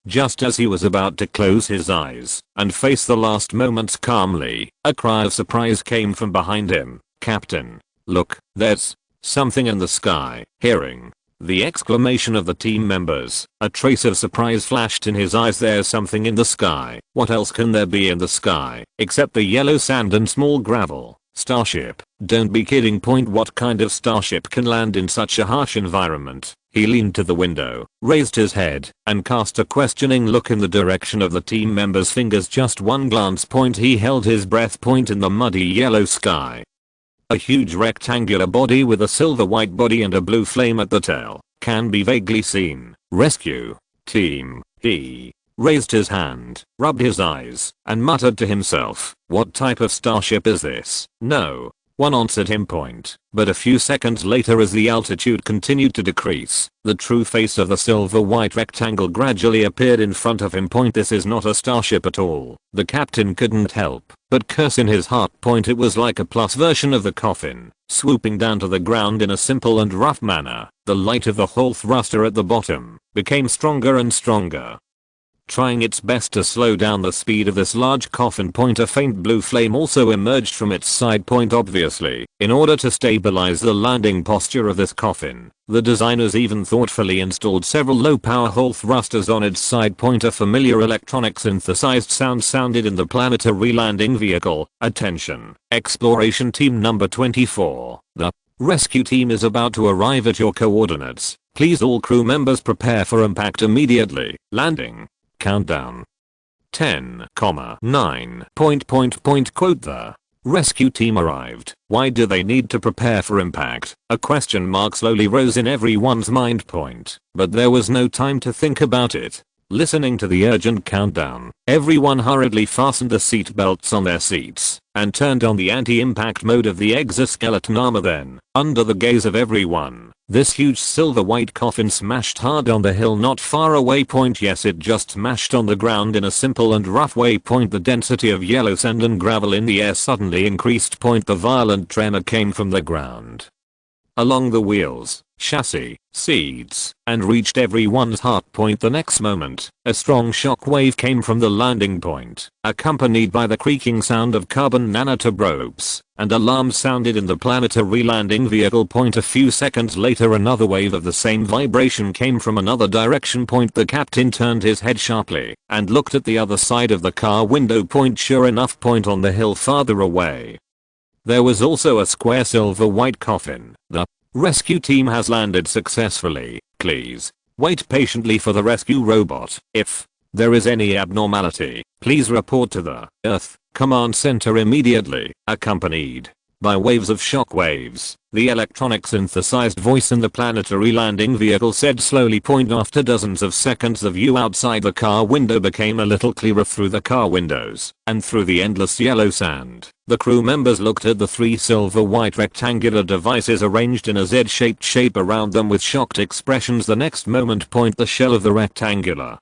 Just as he was about to close his eyes and face the last moments calmly, a cry of surprise came from behind him. Captain, look, there's something in the sky. Hearing the exclamation of the team members, a trace of surprise flashed in his eyes. There's something in the sky. What else can there be in the sky except the yellow sand and small gravel? Starship? Don't be kidding. What kind of starship can land in such a harsh environment? He leaned to the window, raised his head, and cast a questioning look in the direction of the team members' fingers. Just one glance. He held his breath. In the muddy yellow sky, a huge rectangular body with a silver-white body and a blue flame at the tail can be vaguely seen. Rescue team. He raised his hand, rubbed his eyes, and muttered to himself, what type of starship is this? No one answered him. But a few seconds later, as the altitude continued to decrease, the true face of the silver-white rectangle gradually appeared in front of him. This is not a starship at all. The captain couldn't help but curse in his heart. It was like a plus version of the coffin, swooping down to the ground in a simple and rough manner. The light of the hull thruster at the bottom became stronger and stronger, trying its best to slow down the speed of this large coffin. A faint blue flame also emerged from its side. Obviously, in order to stabilize the landing posture of this coffin, the designers even thoughtfully installed several low-power hull thrusters on its side. A familiar electronic synthesized sound sounded in the planetary landing vehicle. Attention, exploration team number 24. The rescue team is about to arrive at your coordinates. Please all crew members prepare for impact immediately. Landing. Countdown. 10, 9. Quote, the rescue team arrived. Why do they need to prepare for impact? A question mark slowly rose in everyone's mind. But there was no time to think about it. Listening to the urgent countdown, everyone hurriedly fastened the seat belts on their seats and turned on the anti-impact mode of the exoskeleton armor. Then, under the gaze of everyone, this huge silver-white coffin smashed hard on the hill not far away. Yes, it just smashed on the ground in a simple and rough way. The density of yellow sand and gravel in the air suddenly increased. The violent tremor came from the ground, along the wheels, chassis, seats, and reached everyone's heart. The next moment, a strong shock wave came from the landing point, accompanied by the creaking sound of carbon nanotube ropes, and alarms sounded in the planetary landing vehicle. A few seconds later, another wave of the same vibration came from another direction. The captain turned his head sharply and looked at the other side of the car window. Sure enough, on the hill farther away, there was also a square silver-white coffin. The rescue team has landed successfully. Please wait patiently for the rescue robot. If there is any abnormality, please report to the Earth Command Center immediately. Accompanied by waves of shock waves, the electronic synthesized voice in the planetary landing vehicle said slowly. After dozens of seconds, the view outside the car window became a little clearer through the car windows and through the endless yellow sand. The crew members looked at the three silver-white rectangular devices arranged in a Z-shaped shape around them with shocked expressions. The next moment, the shell of the rectangular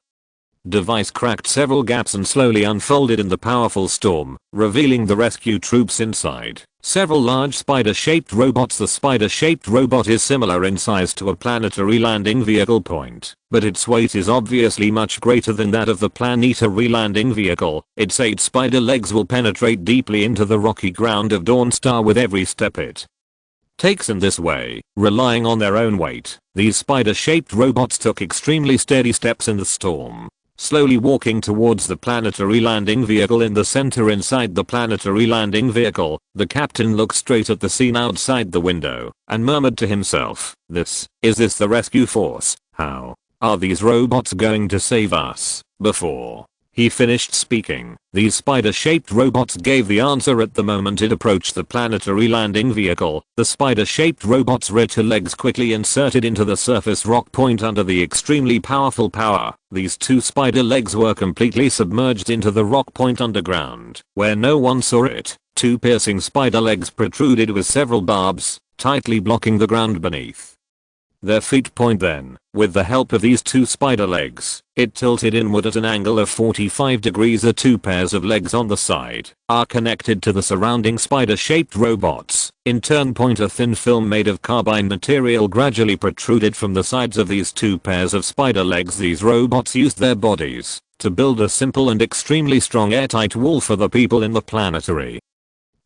device cracked several gaps and slowly unfolded in the powerful storm, revealing the rescue troops inside. Several large spider-shaped robots. The spider-shaped robot is similar in size to a planetary landing vehicle. But its weight is obviously much greater than that of the planetary landing vehicle. Its 8 spider legs will penetrate deeply into the rocky ground of Dawnstar with every step it takes. In this way, relying on their own weight, these spider-shaped robots took extremely steady steps in the storm, slowly walking towards the planetary landing vehicle in the center. Inside the planetary landing vehicle, the captain looked straight at the scene outside the window and murmured to himself, is this the rescue force? How are these robots going to save us? Before he finished speaking. These spider-shaped robots gave the answer at the moment it approached the planetary landing vehicle. The spider-shaped robot's rear legs quickly inserted into the surface rock point under the extremely powerful power. These two spider legs were completely submerged into the rock point underground, where no one saw it. Two piercing spider legs protruded with several barbs, tightly blocking the ground beneath. Their feet point then, with the help of these two spider legs, it tilted inward at an angle of 45 degrees. The two pairs of legs on the side are connected to the surrounding spider-shaped robots. In turn point a thin film made of carbine material gradually protruded from the sides of these two pairs of spider legs. These robots used their bodies to build a simple and extremely strong airtight wall for the people in the planetary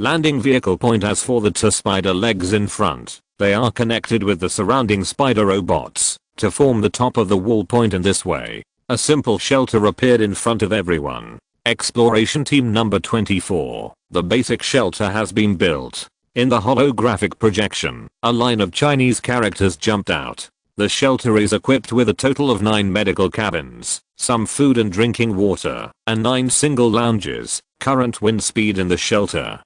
landing vehicle point. As for the two spider legs in front, they are connected with the surrounding spider robots to form the top of the wall point. In this way, a simple shelter appeared in front of everyone. Exploration Team number 24. The basic shelter has been built. In the holographic projection, a line of Chinese characters jumped out. The shelter is equipped with a total of 9 medical cabins, some food and drinking water, and 9 single lounges. Current wind speed in the shelter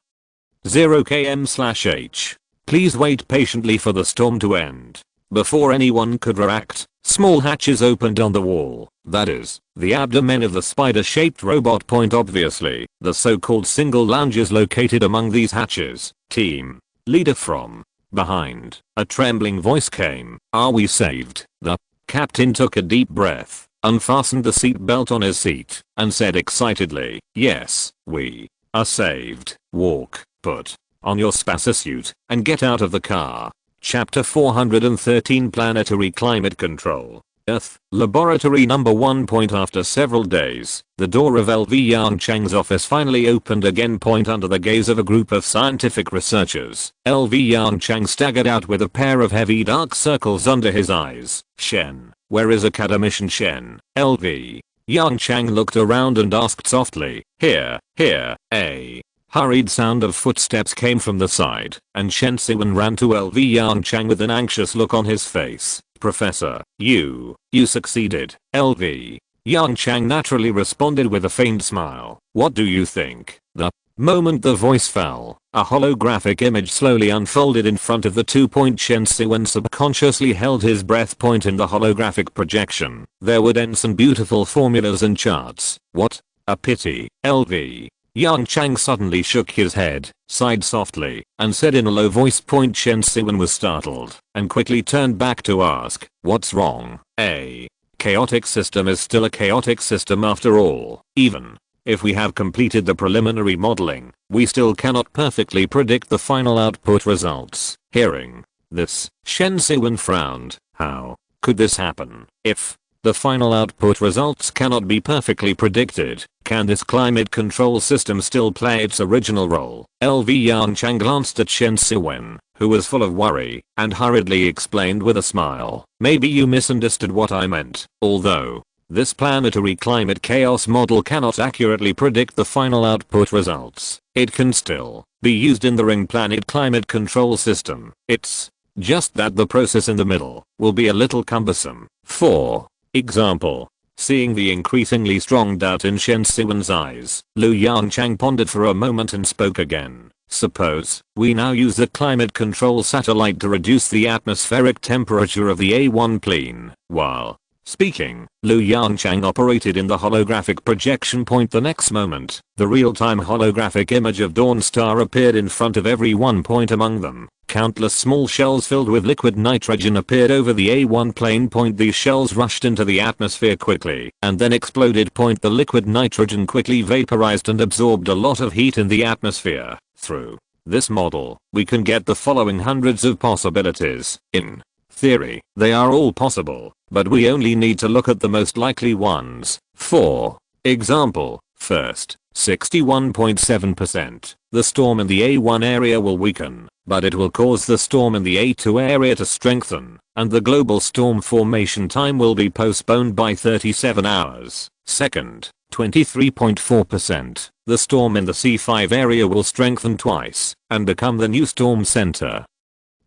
0 km/h. Please wait patiently for the storm to end. Before anyone could react, small hatches opened on the wall, that is, the abdomen of the spider-shaped robot point. Obviously, the so-called single lounges located among these hatches. Team leader from behind, a trembling voice came. Are we saved? The captain took a deep breath, unfastened the seat belt on his seat, and said excitedly, yes, we are saved. Walk, put on your spacesuit, and get out of the car. Chapter 413 Planetary Climate Control. Earth, Laboratory number 1. After several days, the door of LV Yongchang's office finally opened again. Under the gaze of a group of scientific researchers, LV Yongchang staggered out with a pair of heavy dark circles under his eyes. Shen, where is academician Shen? LV Yongchang looked around and asked softly, here, a hurried sound of footsteps came from the side, and Shen Siwen ran to LV Yongchang with an anxious look on his face. Professor, you succeeded. LV Yongchang naturally responded with a faint smile. What do you think? The moment the voice fell, a holographic image slowly unfolded in front of the 2. Shen Siwen subconsciously held his breath. In the holographic projection, there were dense and beautiful formulas and charts. What a pity. LV Yongchang suddenly shook his head, sighed softly, and said in a low voice. Shen Siwen was startled and quickly turned back to ask, what's wrong? A chaotic system is still a chaotic system after all. Even if we have completed the preliminary modeling, we still cannot perfectly predict the final output results. Hearing this, Shen Siwen frowned. How could this happen? If the final output results cannot be perfectly predicted, can this climate control system still play its original role? LV Yongchang glanced at Shen Siwen, who was full of worry, and hurriedly explained with a smile. Maybe you misunderstood what I meant. Although this planetary climate chaos model cannot accurately predict the final output results, it can still be used in the ring planet climate control system. It's just that the process in the middle will be a little cumbersome. For example, seeing the increasingly strong doubt in Shen Siwen's eyes, Lu Yongchang pondered for a moment and spoke again. Suppose we now use the climate control satellite to reduce the atmospheric temperature of the A1 plane. While speaking, Lu Yongchang operated in the holographic projection. The next moment, the real-time holographic image of Dawn Star appeared in front of everyone. Among them, countless small shells filled with liquid nitrogen appeared over the A1 plane. These shells rushed into the atmosphere quickly and then exploded. The liquid nitrogen quickly vaporized and absorbed a lot of heat in the atmosphere. Through this model, we can get the following hundreds of possibilities. In theory, they are all possible, but we only need to look at the most likely ones. For example, first, 61.7%. The storm in the A1 area will weaken, but it will cause the storm in the A2 area to strengthen, and the global storm formation time will be postponed by 37 hours. Second, 23.4%. The storm in the C5 area will strengthen twice and become the new storm center,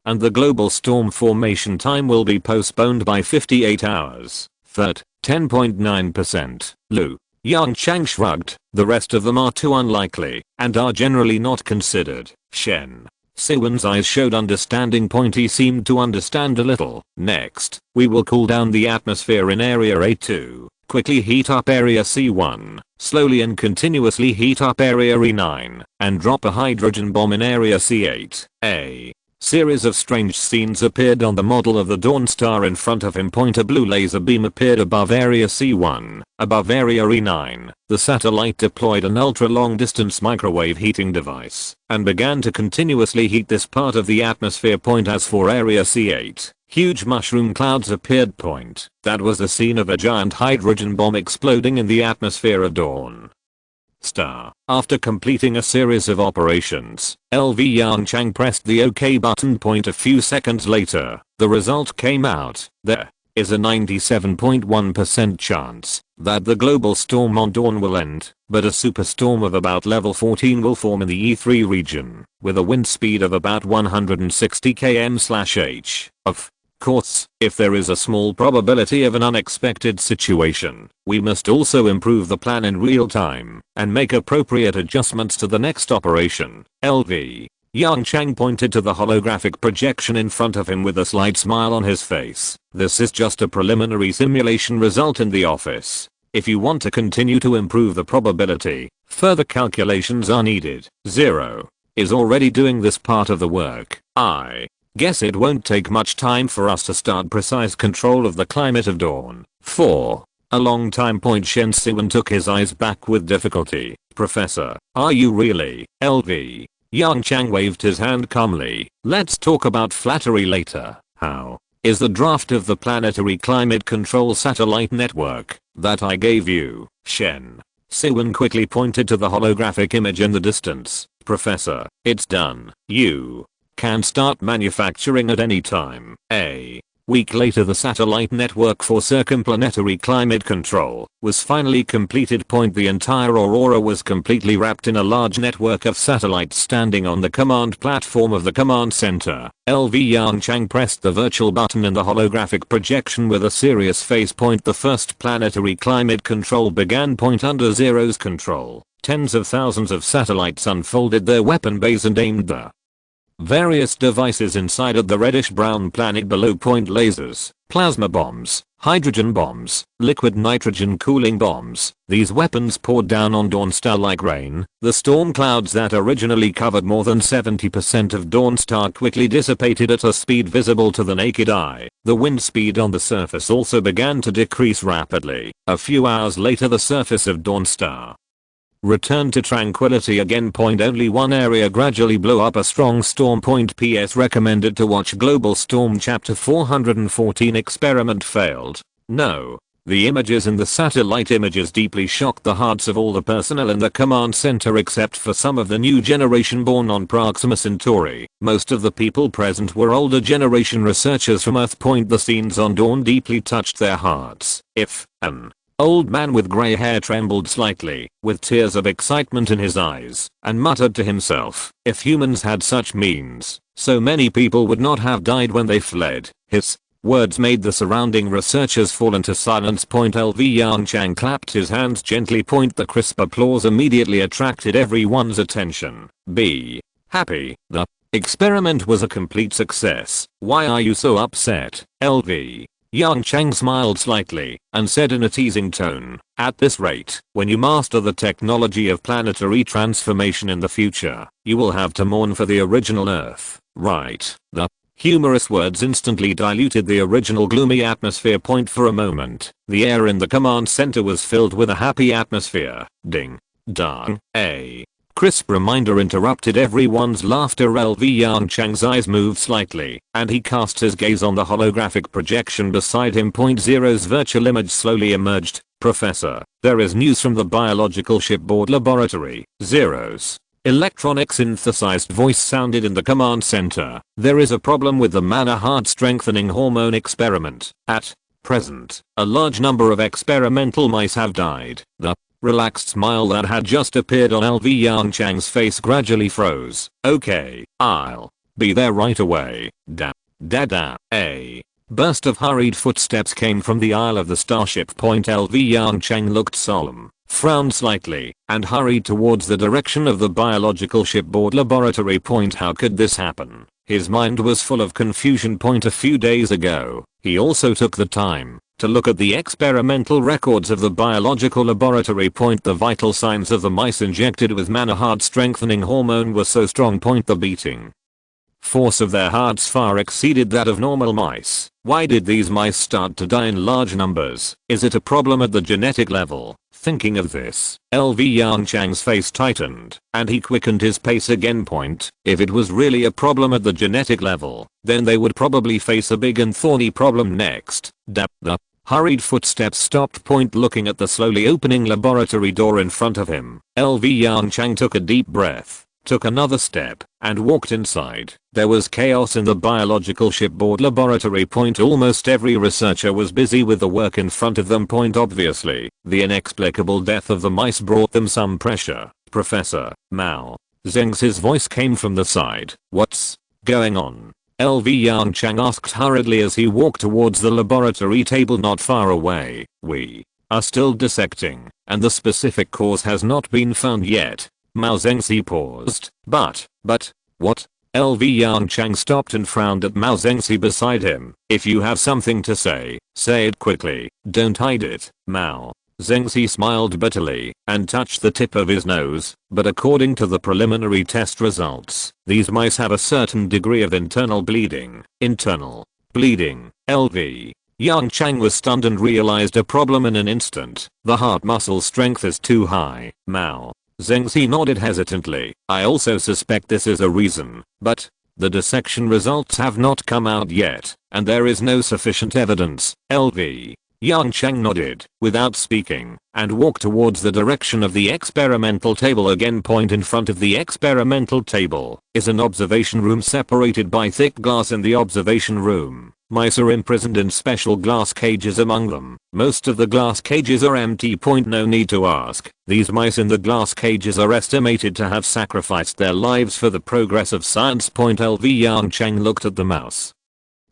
and the global storm formation time will be postponed by 58 hours. Third, 10.9%. Lu Yongchang shrugged. The rest of them are too unlikely and are generally not considered. Shen. Siwon's eyes showed understanding. He seemed to understand a little. Next, we will cool down the atmosphere in area A2. Quickly heat up area C1. Slowly and continuously heat up area E9. And drop a hydrogen bomb in area C8. A series of strange scenes appeared on the model of the Dawn Star in front of him. A blue laser beam appeared above area C1, above area E9. The satellite deployed an ultra-long distance microwave heating device and began to continuously heat this part of the atmosphere. As for area C8, huge mushroom clouds appeared. That was the scene of a giant hydrogen bomb exploding in the atmosphere of Dawn Star. After completing a series of operations, LV Yongchang pressed the OK button. A few seconds later, the result came out. There is a 97.1% chance that the global storm on Dawn will end, but a superstorm of about level 14 will form in the E3 region, with a wind speed of about 160 km/h. Of course, if there is a small probability of an unexpected situation, we must also improve the plan in real time and make appropriate adjustments to the next operation. LV Yongchang pointed to the holographic projection in front of him with a slight smile on his face. This is just a preliminary simulation result in the office. If you want to continue to improve the probability, further calculations are needed. 0 is already doing this part of the work. I guess it won't take much time for us to start precise control of the climate of Dawn. 4. A long time. Shen Siwon took his eyes back with difficulty. Professor, are you really? LV Yongchang waved his hand calmly. Let's talk about flattery later. How is the draft of the planetary climate control satellite network that I gave you? Shen Siwon quickly pointed to the holographic image in the distance. Professor, it's done. You can start manufacturing at any time. A week later, the satellite network for circumplanetary climate control was finally completed. The entire aurora was completely wrapped in a large network of satellites standing on the command platform of the command center. LV Yongchang pressed the virtual button in the holographic projection with a serious face. The first planetary climate control began. Under Zero's control, tens of thousands of satellites unfolded their weapon bays and aimed the various devices inside at the reddish-brown planet below. Lasers, plasma bombs, hydrogen bombs, liquid nitrogen cooling bombs. These weapons poured down on Dawn Star like rain. The storm clouds that originally covered more than 70% of Dawn Star quickly dissipated at a speed visible to the naked eye. The wind speed on the surface also began to decrease rapidly. A few hours later, the surface of Dawn Star returned to tranquility again. Only one area gradually blew up a strong storm. PS recommended to watch Global Storm Chapter 414. Experiment failed. No. The images in the satellite images deeply shocked the hearts of all the personnel in the command center except for some of the new generation born on Proxima Centauri. Most of the people present were older generation researchers from Earth. The scenes on Dawn deeply touched their hearts. If an old man with grey hair trembled slightly, with tears of excitement in his eyes, and muttered to himself, if humans had such means, so many people would not have died when they fled. His words made the surrounding researchers fall into silence. LV Yongchang clapped his hands gently. The crisp applause immediately attracted everyone's attention. Be happy. The experiment was a complete success. Why are you so upset? LV Yongchang smiled slightly and said in a teasing tone, at this rate, when you master the technology of planetary transformation in the future, you will have to mourn for the original Earth, right? The humorous words instantly diluted the original gloomy atmosphere. For a moment, the air in the command center was filled with a happy atmosphere. Ding dong. A crisp reminder interrupted everyone's laughter. LV Yongchang's eyes moved slightly, and he cast his gaze on the holographic projection beside him. Zero's virtual image slowly emerged. Professor, there is news from the biological shipboard laboratory. Zero's electronic synthesized voice sounded in the command center. There is a problem with the mana heart strengthening hormone experiment. At present, a large number of experimental mice have died. The relaxed smile that had just appeared on LV Yongchang's face gradually froze. Okay, I'll be there right away. Dada. A burst of hurried footsteps came from the aisle of the starship. LV Yongchang looked solemn. frowned slightly, and hurried towards the direction of the biological shipboard laboratory. How could this happen? His mind was full of confusion. A few days ago, he also took the time to look at the experimental records of the biological laboratory. The vital signs of the mice injected with mana heart strengthening hormone were so strong. The beating force of their hearts far exceeded that of normal mice. Why did these mice start to die in large numbers? Is it a problem at the genetic level? Thinking of this, Yongchang's face tightened, and he quickened his pace again. If it was really a problem at the genetic level, then they would probably face a big and thorny problem next. The hurried footsteps stopped. Looking at the slowly opening laboratory door in front of him, Yongchang took a deep breath, took another step, and walked inside. There was chaos in the biological shipboard laboratory. Almost every researcher was busy with the work in front of them. Obviously, the inexplicable death of the mice brought them some pressure. Professor Mao Zheng's voice came from the side. What's going on? Yongchang asked hurriedly as he walked towards the laboratory table not far away. We are still dissecting, and the specific cause has not been found yet. Mao Zhengzi paused. But, what? Yongchang stopped and frowned at Mao Zhengzi beside him. If you have something to say it quickly, don't hide it. Mao Zhengzi smiled bitterly and touched the tip of his nose. But according to the preliminary test results, these mice have a certain degree of internal bleeding. Internal bleeding. Yongchang was stunned and realized a problem in an instant. The heart muscle strength is too high. Mao Zhengzi nodded hesitantly. I also suspect this is a reason, but the dissection results have not come out yet, and there is no sufficient evidence. Yongchang nodded without speaking and walked towards the direction of the experimental table again. In front of the experimental table is an observation room separated by thick glass. In the observation room, mice are imprisoned in special glass cages. Among them, most of the glass cages are empty. No need to ask. These mice in the glass cages are estimated to have sacrificed their lives for the progress of science. Yongchang looked at the mouse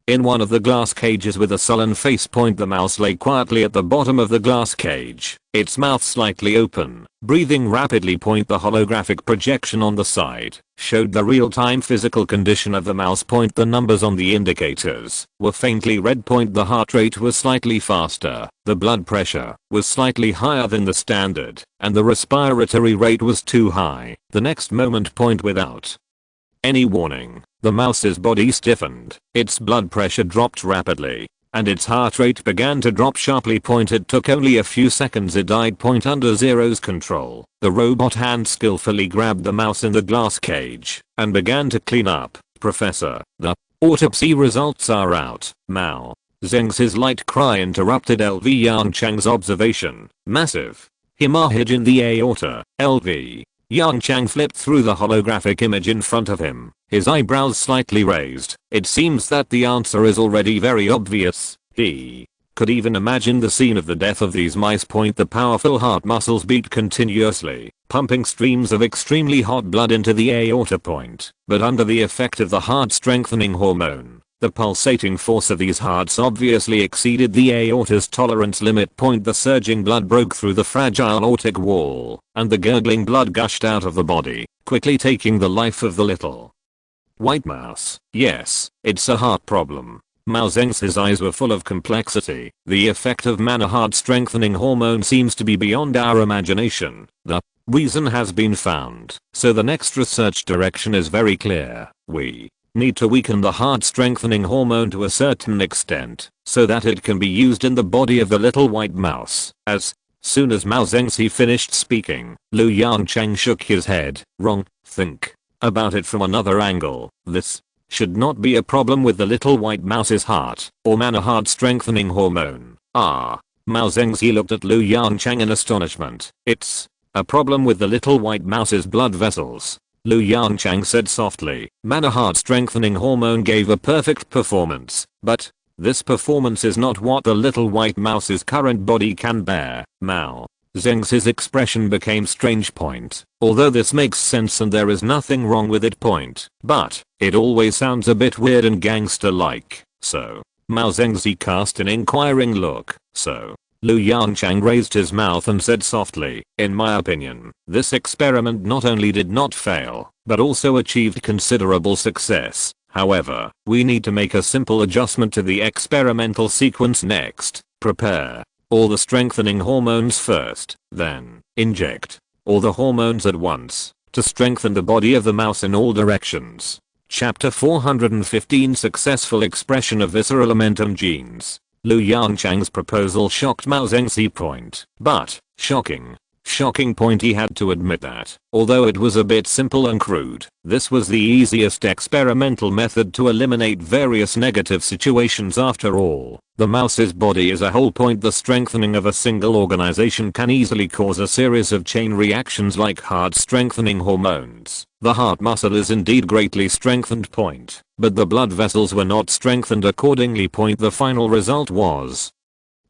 in one of the glass cages with a sullen face. The mouse lay quietly at the bottom of the glass cage, its mouth slightly open, breathing rapidly. The holographic projection on the side showed the real-time physical condition of the mouse. The numbers on the indicators were faintly red. The heart rate was slightly faster, the blood pressure was slightly higher than the standard, and the respiratory rate was too high. The next moment, without any warning, the mouse's body stiffened, its blood pressure dropped rapidly, and its heart rate began to drop sharply. It took only a few seconds. It died. Under Zero's control, the robot hand skillfully grabbed the mouse in the glass cage and began to clean up. Professor, the autopsy results are out. Mao Zheng's light cry interrupted Yongchang's observation. Massive hemorrhage in the aorta. Yongchang flipped through the holographic image in front of him, his eyebrows slightly raised. It seems that the answer is already very obvious. He could even imagine the scene of the death of these mice. The powerful heart muscles beat continuously, pumping streams of extremely hot blood into the aorta. But under the effect of the heart strengthening hormone, the pulsating force of these hearts obviously exceeded the aorta's tolerance limit. The surging blood broke through the fragile aortic wall, and the gurgling blood gushed out of the body, quickly taking the life of the little white mouse. Yes, it's a heart problem. Mao Zheng's eyes were full of complexity. The effect of mana heart strengthening hormone seems to be beyond our imagination. The reason has been found, so the next research direction is very clear. We need to weaken the heart strengthening hormone to a certain extent, so that it can be used in the body of the little white mouse. As soon as Mao Zhengzi finished speaking, Yongchang shook his head. Wrong. Think about it from another angle. This should not be a problem with the little white mouse's heart, or mana heart strengthening hormone. Mao Zhengzi looked at Yongchang in astonishment. It's a problem with the little white mouse's blood vessels. Yongchang said softly. Mana heart strengthening hormone gave a perfect performance, but this performance is not what the little white mouse's current body can bear. Mao Zheng's expression became strange. Although this makes sense and there is nothing wrong with it. But it always sounds a bit weird and gangster-like. So Mao Zhengzi cast an inquiring look. So Lu Yongchang raised his mouth and said softly, "In my opinion, this experiment not only did not fail, but also achieved considerable success. However, we need to make a simple adjustment to the experimental sequence next. Prepare all the strengthening hormones first, then inject all the hormones at once to strengthen the body of the mouse in all directions." Chapter 415 Successful Expression of Visceral Momentum Genes. Lu Yongchang's proposal shocked Mao Zedong point, but shocking point, he had to admit that, although it was a bit simple and crude, this was the easiest experimental method to eliminate various negative situations. After all, the mouse's body is a whole point. The strengthening of a single organization can easily cause a series of chain reactions like heart strengthening hormones. The heart muscle is indeed greatly strengthened point, but the blood vessels were not strengthened accordingly point. The final result was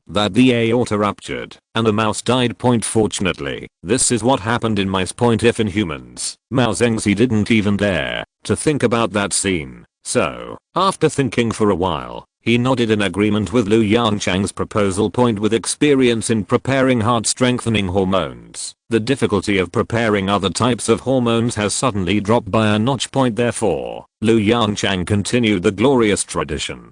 that the aorta ruptured and the mouse died point. Fortunately, this is what happened in mice point. If in humans, Mao Zedong didn't even dare to think about that scene. So, after thinking for a while, he nodded in agreement with Lu Yongchang's proposal point. With experience in preparing heart strengthening hormones, the difficulty of preparing other types of hormones has suddenly dropped by a notch point. Therefore, Lu Yongchang continued the glorious tradition.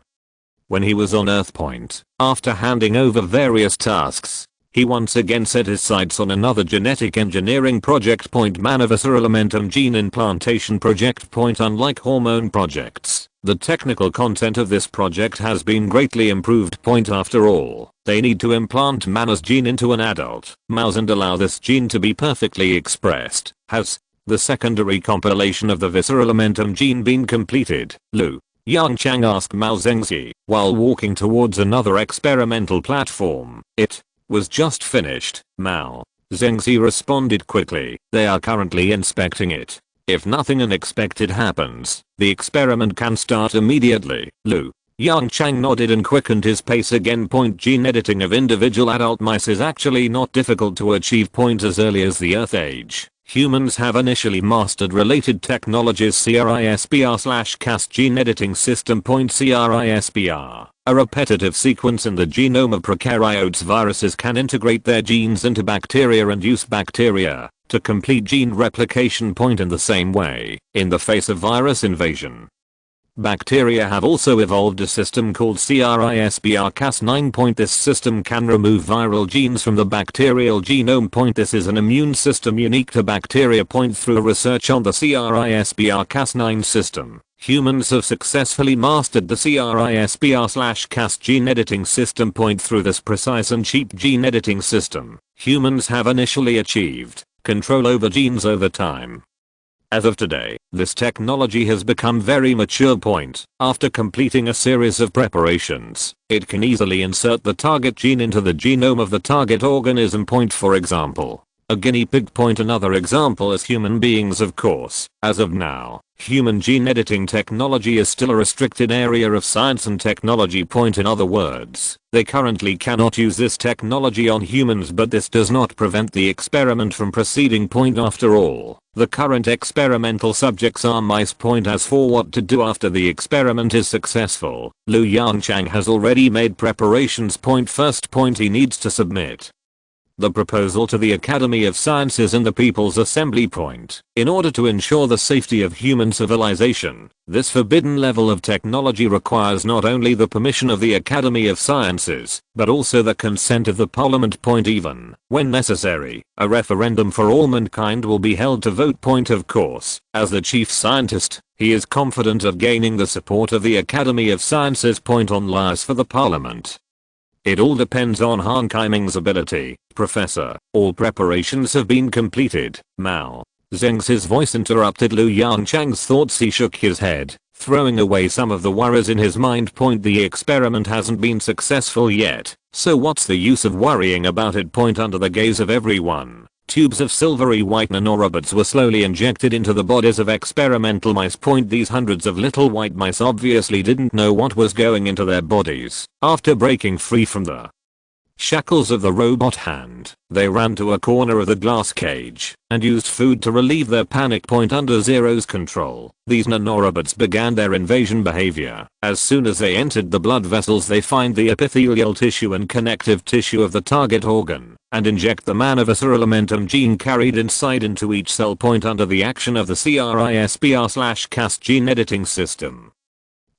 When he was on Earth point, after handing over various tasks, he once again set his sights on another genetic engineering project point. Visceral momentum gene implantation project point. Unlike hormone projects, the technical content of this project has been greatly improved point. After all, they need to implant Mana's gene into an adult mouse and allow this gene to be perfectly expressed. Has the secondary compilation of the visceral momentum gene been completed? Lu Yongchang asked Mao Zedong while walking towards another experimental platform. "It was just finished," Mao Zedong responded quickly. "They are currently inspecting it. If nothing unexpected happens, the experiment can start immediately." Lu Yongchang nodded and quickened his pace again. Point. Gene editing of individual adult mice is actually not difficult to achieve point. As early as the Earth age, humans have initially mastered related technologies. CRISPR/Cas gene editing system. CRISPR, a repetitive sequence in the genome of prokaryotes. Viruses can integrate their genes into bacteria and use bacteria to complete gene replication. In the same way, in the face of virus invasion, bacteria have also evolved a system called CRISPR-Cas9. This system can remove viral genes from the bacterial genome. This is an immune system unique to bacteria. Through research on the CRISPR-Cas9 system, humans have successfully mastered the CRISPR/Cas gene editing system. Through this precise and cheap gene editing system, humans have initially achieved control over genes over time. As of today, this technology has become very mature. After completing a series of preparations, it can easily insert the target gene into the genome of the target organism. For example, a guinea pig. Another example is human beings. Of course, as of now, human gene editing technology is still a restricted area of science and technology. In other words, they currently cannot use this technology on humans, but this does not prevent the experiment from proceeding. After all, the current experimental subjects are mice. As for what to do after the experiment is successful, Lu Yongchang has already made preparations. First, he needs to submit the proposal to the Academy of Sciences and the People's Assembly. In order to ensure the safety of human civilization, this forbidden level of technology requires not only the permission of the Academy of Sciences, but also the consent of the Parliament. Even when necessary, a referendum for all mankind will be held to vote. Of course, as the chief scientist, he is confident of gaining the support of the Academy of Sciences. On lies for the Parliament. It all depends on Han Kaiming's ability, Professor. All preparations have been completed. Mao Zedong's voice interrupted Lu Yongchang's thoughts. He shook his head, throwing away some of the worries in his mind. The experiment hasn't been successful yet, so what's the use of worrying about it? Under the gaze of everyone, tubes of silvery white nanorobots were slowly injected into the bodies of experimental mice. These hundreds of little white mice obviously didn't know what was going into their bodies. After breaking free from the shackles of the robot hand, they ran to a corner of the glass cage and used food to relieve their panic point under Zero's control. These nanorobots began their invasion behavior. As soon as they entered the blood vessels, they find the epithelial tissue and connective tissue of the target organ and inject the mana-visceral-elementum gene carried inside into each cell point under the action of the CRISPR/Cas gene editing system.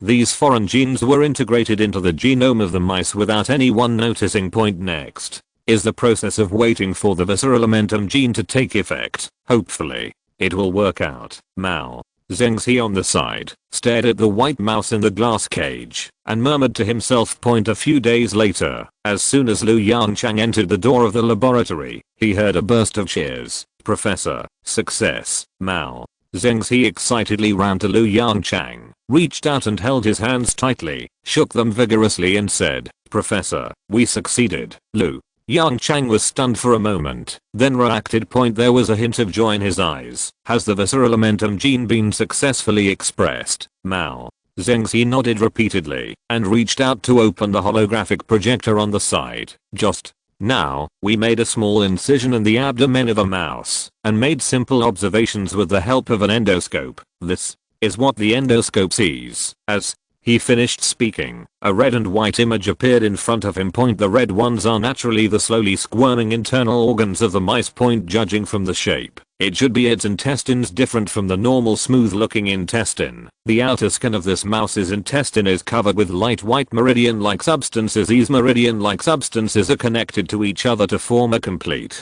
These foreign genes were integrated into the genome of the mice without anyone noticing. Point next is the process of waiting for the visceral-elementum gene to take effect. Hopefully, it will work out. Mao Zhengxi on the side stared at the white mouse in the glass cage and murmured to himself. A few days later, as soon as Lu Yongchang entered the door of the laboratory, he heard a burst of cheers. Professor, success. Mao Zhengxi excitedly ran to Lu Yongchang, reached out and held his hands tightly, shook them vigorously and said, Professor, we succeeded. Lu Yongchang was stunned for a moment, then reacted. There was a hint of joy in his eyes. Has the visceral-elementum gene been successfully expressed? Mao Zhengxi nodded repeatedly and reached out to open the holographic projector on the side. Just now, we made a small incision in the abdomen of a mouse and made simple observations with the help of an endoscope. This is what the endoscope sees. As he finished speaking, a red and white image appeared in front of him. The red ones are naturally the slowly squirming internal organs of the mice. Judging from the shape, it should be its intestines, different from the normal smooth looking intestine. The outer skin of this mouse's intestine is covered with light white meridian-like substances. These meridian-like substances are connected to each other to form a complete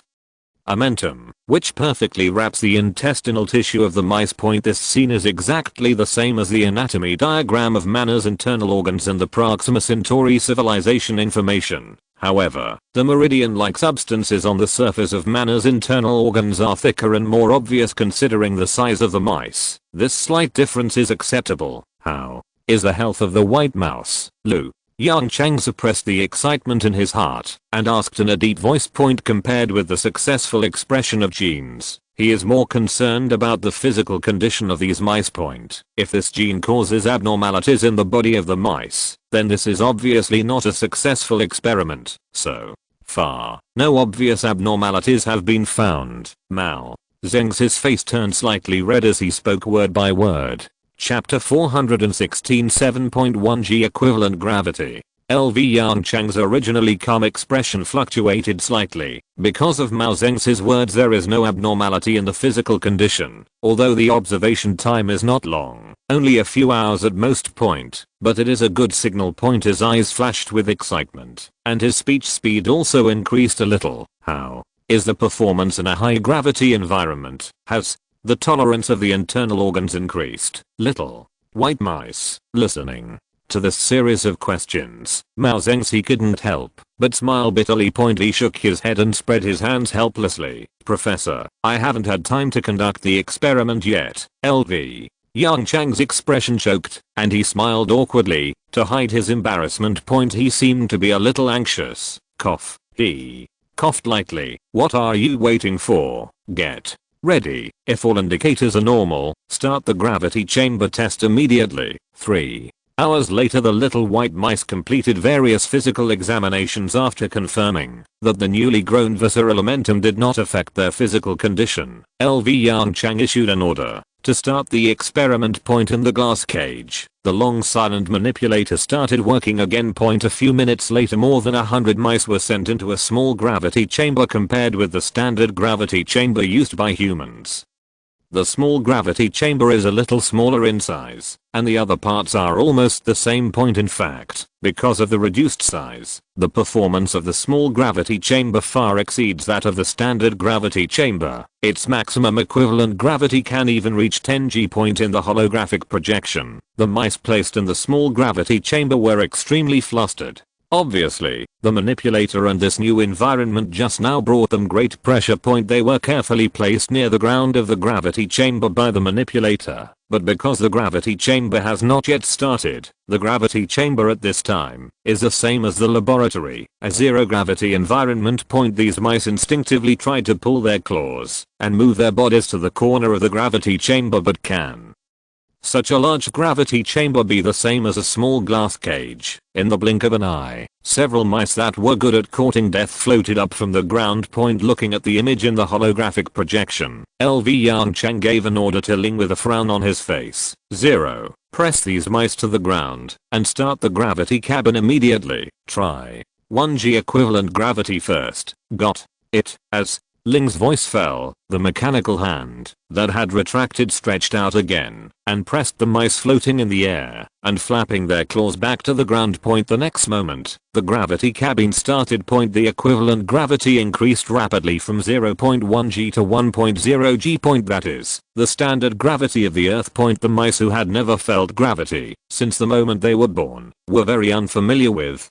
amentum, which perfectly wraps the intestinal tissue of the mice. This scene is exactly the same as the anatomy diagram of Mana's internal organs and the Proxima Centauri civilization information. However, the meridian-like substances on the surface of Mana's internal organs are thicker and more obvious considering the size of the mice. This slight difference is acceptable. How is the health of the white mouse? Lu Yongchang suppressed the excitement in his heart and asked in a deep voice. Compared with the successful expression of genes, he is more concerned about the physical condition of these mice. If this gene causes abnormalities in the body of the mice, then this is obviously not a successful experiment. So far, no obvious abnormalities have been found. Mao Zhengxi's face turned slightly red as he spoke word by word. Chapter 416 7.1 G equivalent gravity. LV Yongchang's originally calm expression fluctuated slightly. Because of Mao Zhengxi's words, there is no abnormality in the physical condition, although the observation time is not long, only a few hours at most. But it is a good signal. His eyes flashed with excitement, and his speech speed also increased a little. How is the performance in a high gravity environment? Has the tolerance of the internal organs increased? Little white mice, listening to this series of questions, Mao Zhengxi couldn't help but smile bitterly. He shook his head and spread his hands helplessly. Professor, I haven't had time to conduct the experiment yet. LV Yongchang's expression choked, and he smiled awkwardly to hide his embarrassment. He seemed to be a little anxious. Cough. He coughed lightly. What are you waiting for? Get ready. If all indicators are normal, start the gravity chamber test immediately. 3 hours later, the little white mice completed various physical examinations after confirming that the newly grown visceral omentum did not affect their physical condition. LV Yongchang issued an order to start the experiment. In the glass cage, the long silent manipulator started working again. A few minutes later, more than 100 mice were sent into a small gravity chamber compared with the standard gravity chamber used by humans. The small gravity chamber is a little smaller in size, and the other parts are almost the same. In fact, because of the reduced size, the performance of the small gravity chamber far exceeds that of the standard gravity chamber. Its maximum equivalent gravity can even reach 10 G. In the holographic projection, the mice placed in the small gravity chamber were extremely flustered. Obviously, the manipulator and this new environment just now brought them great pressure. They were carefully placed near the ground of the gravity chamber by the manipulator, but because the gravity chamber has not yet started, the gravity chamber at this time is the same as the laboratory, a zero gravity environment. These mice instinctively tried to pull their claws and move their bodies to the corner of the gravity chamber but can such a large gravity chamber be the same as a small glass cage? In the blink of an eye, several mice that were good at courting death floated up from the ground point looking at the image in the holographic projection. Yongchang gave an order to Ling with a frown on his face. 0. Press these mice to the ground and start the gravity cabin immediately. Try 1g equivalent gravity first. Got it? As Ling's voice fell, the mechanical hand that had retracted stretched out again and pressed the mice floating in the air and flapping their claws back to the ground point. The next moment, the gravity cabin started. The equivalent gravity increased rapidly from 0.1 g to 1.0 g. That is, the standard gravity of the Earth. The mice, who had never felt gravity since the moment they were born, were very unfamiliar with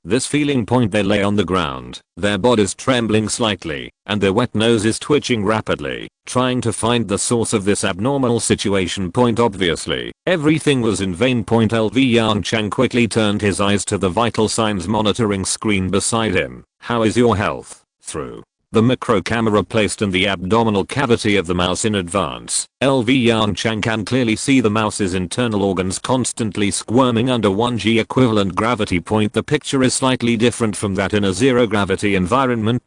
this feeling. They lay on the ground, their bodies trembling slightly, and their wet noses twitching rapidly, trying to find the source of this abnormal situation. Obviously, everything was in vain. Yongchang quickly turned his eyes to the vital signs monitoring screen beside him. How is your health? Through the macro camera placed in the abdominal cavity of the mouse in advance, Yongchang can clearly see the mouse's internal organs constantly squirming under 1g equivalent gravity. The picture is slightly different from that in a zero gravity environment.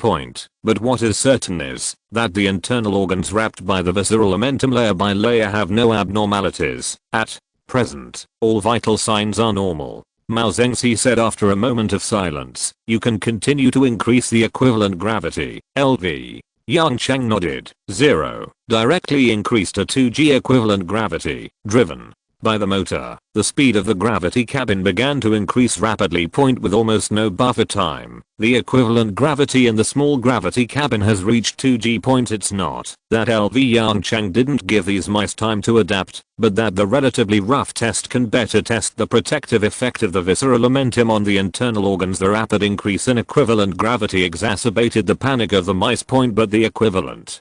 But what is certain is that the internal organs wrapped by the visceral momentum layer by layer have no abnormalities. At present, all vital signs are normal. Mao Zengzi said after a moment of silence. You can continue to increase the equivalent gravity. Yongchang nodded. 0. Directly increased to 2g equivalent gravity, driven by the motor. The speed of the gravity cabin began to increase rapidly. With almost no buffer time, the equivalent gravity in the small gravity cabin has reached 2g. It's not that Yongchang didn't give these mice time to adapt, but that the relatively rough test can better test the protective effect of the visceral momentum on the internal organs. The rapid increase in equivalent gravity exacerbated the panic of the mice. But the equivalent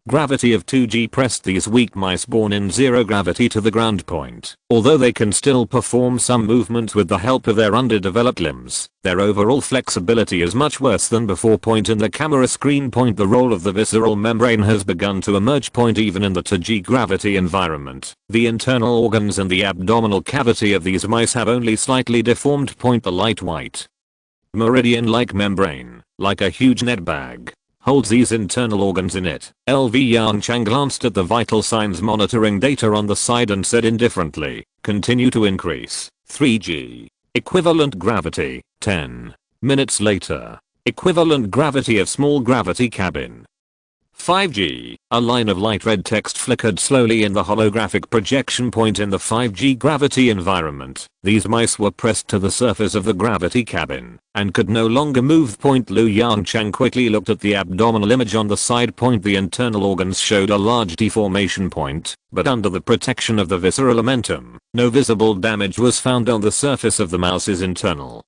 gravity of 2g pressed these weak mice born in zero gravity to the ground point. Although they can still perform some movements with the help of their underdeveloped limbs, their overall flexibility is much worse than before. In the camera screen. The role of the visceral membrane has begun to emerge. Even in the 2g gravity environment, the internal organs and the abdominal cavity of these mice have only slightly deformed. The light white meridian-like membrane, like a huge net bag, holds these internal organs in it. Yongchang glanced at the vital signs monitoring data on the side and said indifferently, continue to increase. 3g. Equivalent gravity. 10 minutes later. Equivalent gravity of small gravity cabin. 5g. A line of light red text flickered slowly in the holographic projection. In the 5g gravity environment, these mice were pressed to the surface of the gravity cabin and could no longer move. Yongchang quickly looked at the abdominal image on the side. The internal organs showed a large deformation. But under the protection of the visceral momentum, no visible damage was found on the surface of the mouse's internal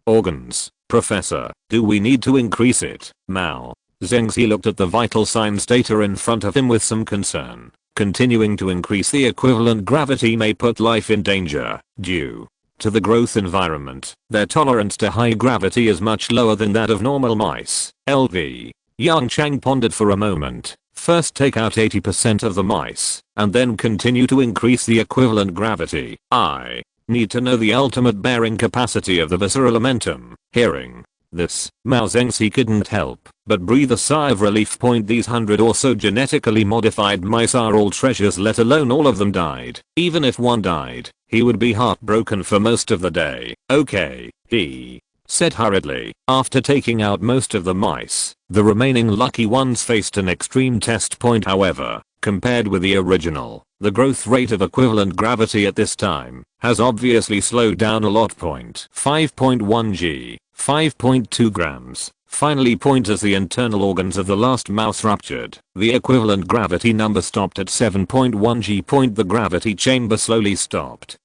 organs. Professor, do we need to increase it? Mao Zengzi looked at the vital signs data in front of him with some concern. Continuing to increase the equivalent gravity may put life in danger. Due to the growth environment, their tolerance to high gravity is much lower than that of normal mice. Yongchang pondered for a moment. First take out 80% of the mice, and then continue to increase the equivalent gravity. I need to know the ultimate bearing capacity of the visceral momentum. Hearing this, Mao Zengzi couldn't help but breathe a sigh of relief. These 100 or so genetically modified mice are all treasures, let alone all of them died. Even if one died, he would be heartbroken for most of the day. Okay, he said hurriedly. After taking out most of the mice, the remaining lucky ones faced an extreme test. However, compared with the original, the growth rate of equivalent gravity at this time has obviously slowed down a lot. 5.1 g, 5.2 grams. Finally, as the internal organs of the last mouse ruptured, the equivalent gravity number stopped at 7.1 g. The gravity chamber slowly stopped,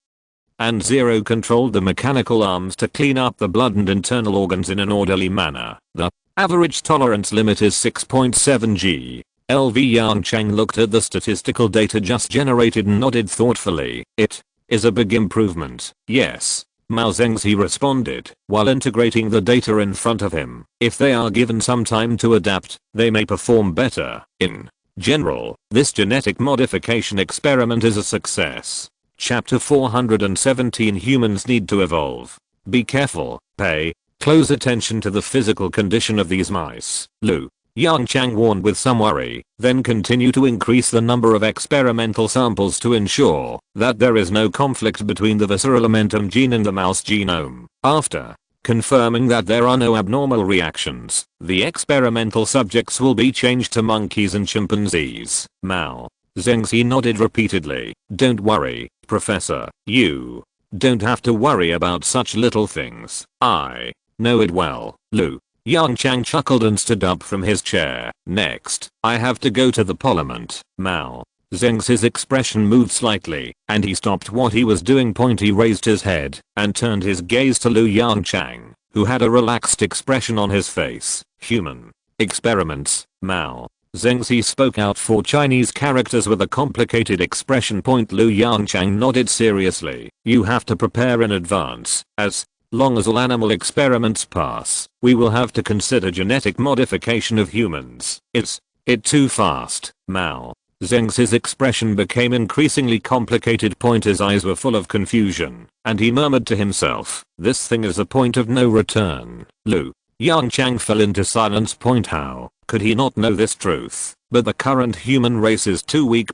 and Zero controlled the mechanical arms to clean up the blood and internal organs in an orderly manner. The average tolerance limit is 6.7 g. Yongchang looked at the statistical data just generated and nodded thoughtfully. It is a big improvement. Yes, Mao Zengzi responded while integrating the data in front of him. If they are given some time to adapt, they may perform better. In General, this genetic modification experiment is a success. Chapter 417 Humans need to evolve. Be careful, pay close attention to the physical condition of these mice, Lu Yongchang warned with some worry, then continue to increase the number of experimental samples to ensure that there is no conflict between the visceral momentum gene and the mouse genome. After confirming that there are no abnormal reactions, the experimental subjects will be changed to monkeys and chimpanzees. Mao Zhengxi nodded repeatedly. Don't worry, Professor, you don't have to worry about such little things. I know it well. Lu Yongchang chuckled and stood up from his chair. Next, I have to go to the parliament. Mao Zhengxi's expression moved slightly, and he stopped what he was doing. He raised his head and turned his gaze to Lu Yongchang, who had a relaxed expression on his face. Human experiments. Mao Zhengxi spoke out 4 Chinese characters with a complicated expression. Lu Yongchang nodded seriously. You have to prepare in advance. As long as all animal experiments pass, we will have to consider genetic modification of humans. Is it too fast? Mao Zhengxi's expression became increasingly complicated. His eyes were full of confusion, and he murmured to himself, this thing is a point of no return. Lu Yongchang fell into silence. How could he not know this truth? But the current human race is too weak.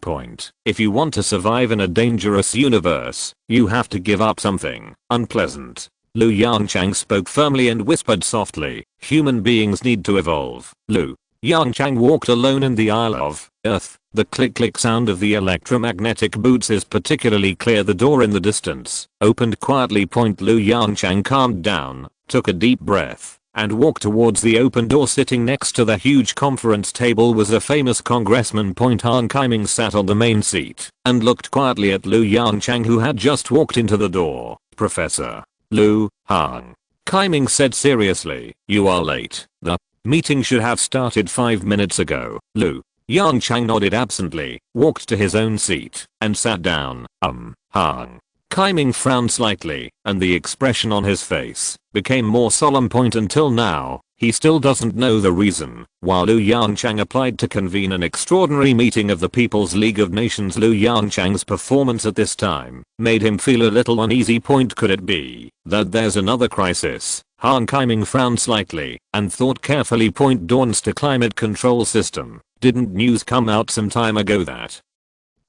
If you want to survive in a dangerous universe, you have to give up something unpleasant. Lu Yongchang spoke firmly and whispered softly, human beings need to evolve. Lu Yongchang walked alone in the Isle of Earth. The click-click sound of the electromagnetic boots is particularly clear. The door in the distance opened quietly. Lu Yongchang calmed down, took a deep breath, and walked towards the open door. Sitting next to the huge conference table was a famous congressman. Han Kaiming sat on the main seat and looked quietly at Lu Yongchang, who had just walked into the door. Professor Lu, Han Kaiming said seriously, you are late. The meeting should have started 5 minutes ago. Lu Yongchang nodded absently, walked to his own seat, and sat down. Han Kaiming frowned slightly, and the expression on his face became more solemn. Until now, he still doesn't know the reason why Lu Yongchang applied to convene an extraordinary meeting of the People's League of Nations. Lu Yongchang's performance at this time made him feel a little uneasy. Could it be that there's another crisis? Han Kaiming frowned slightly and thought carefully. Dawns to climate control system. Didn't news come out some time ago that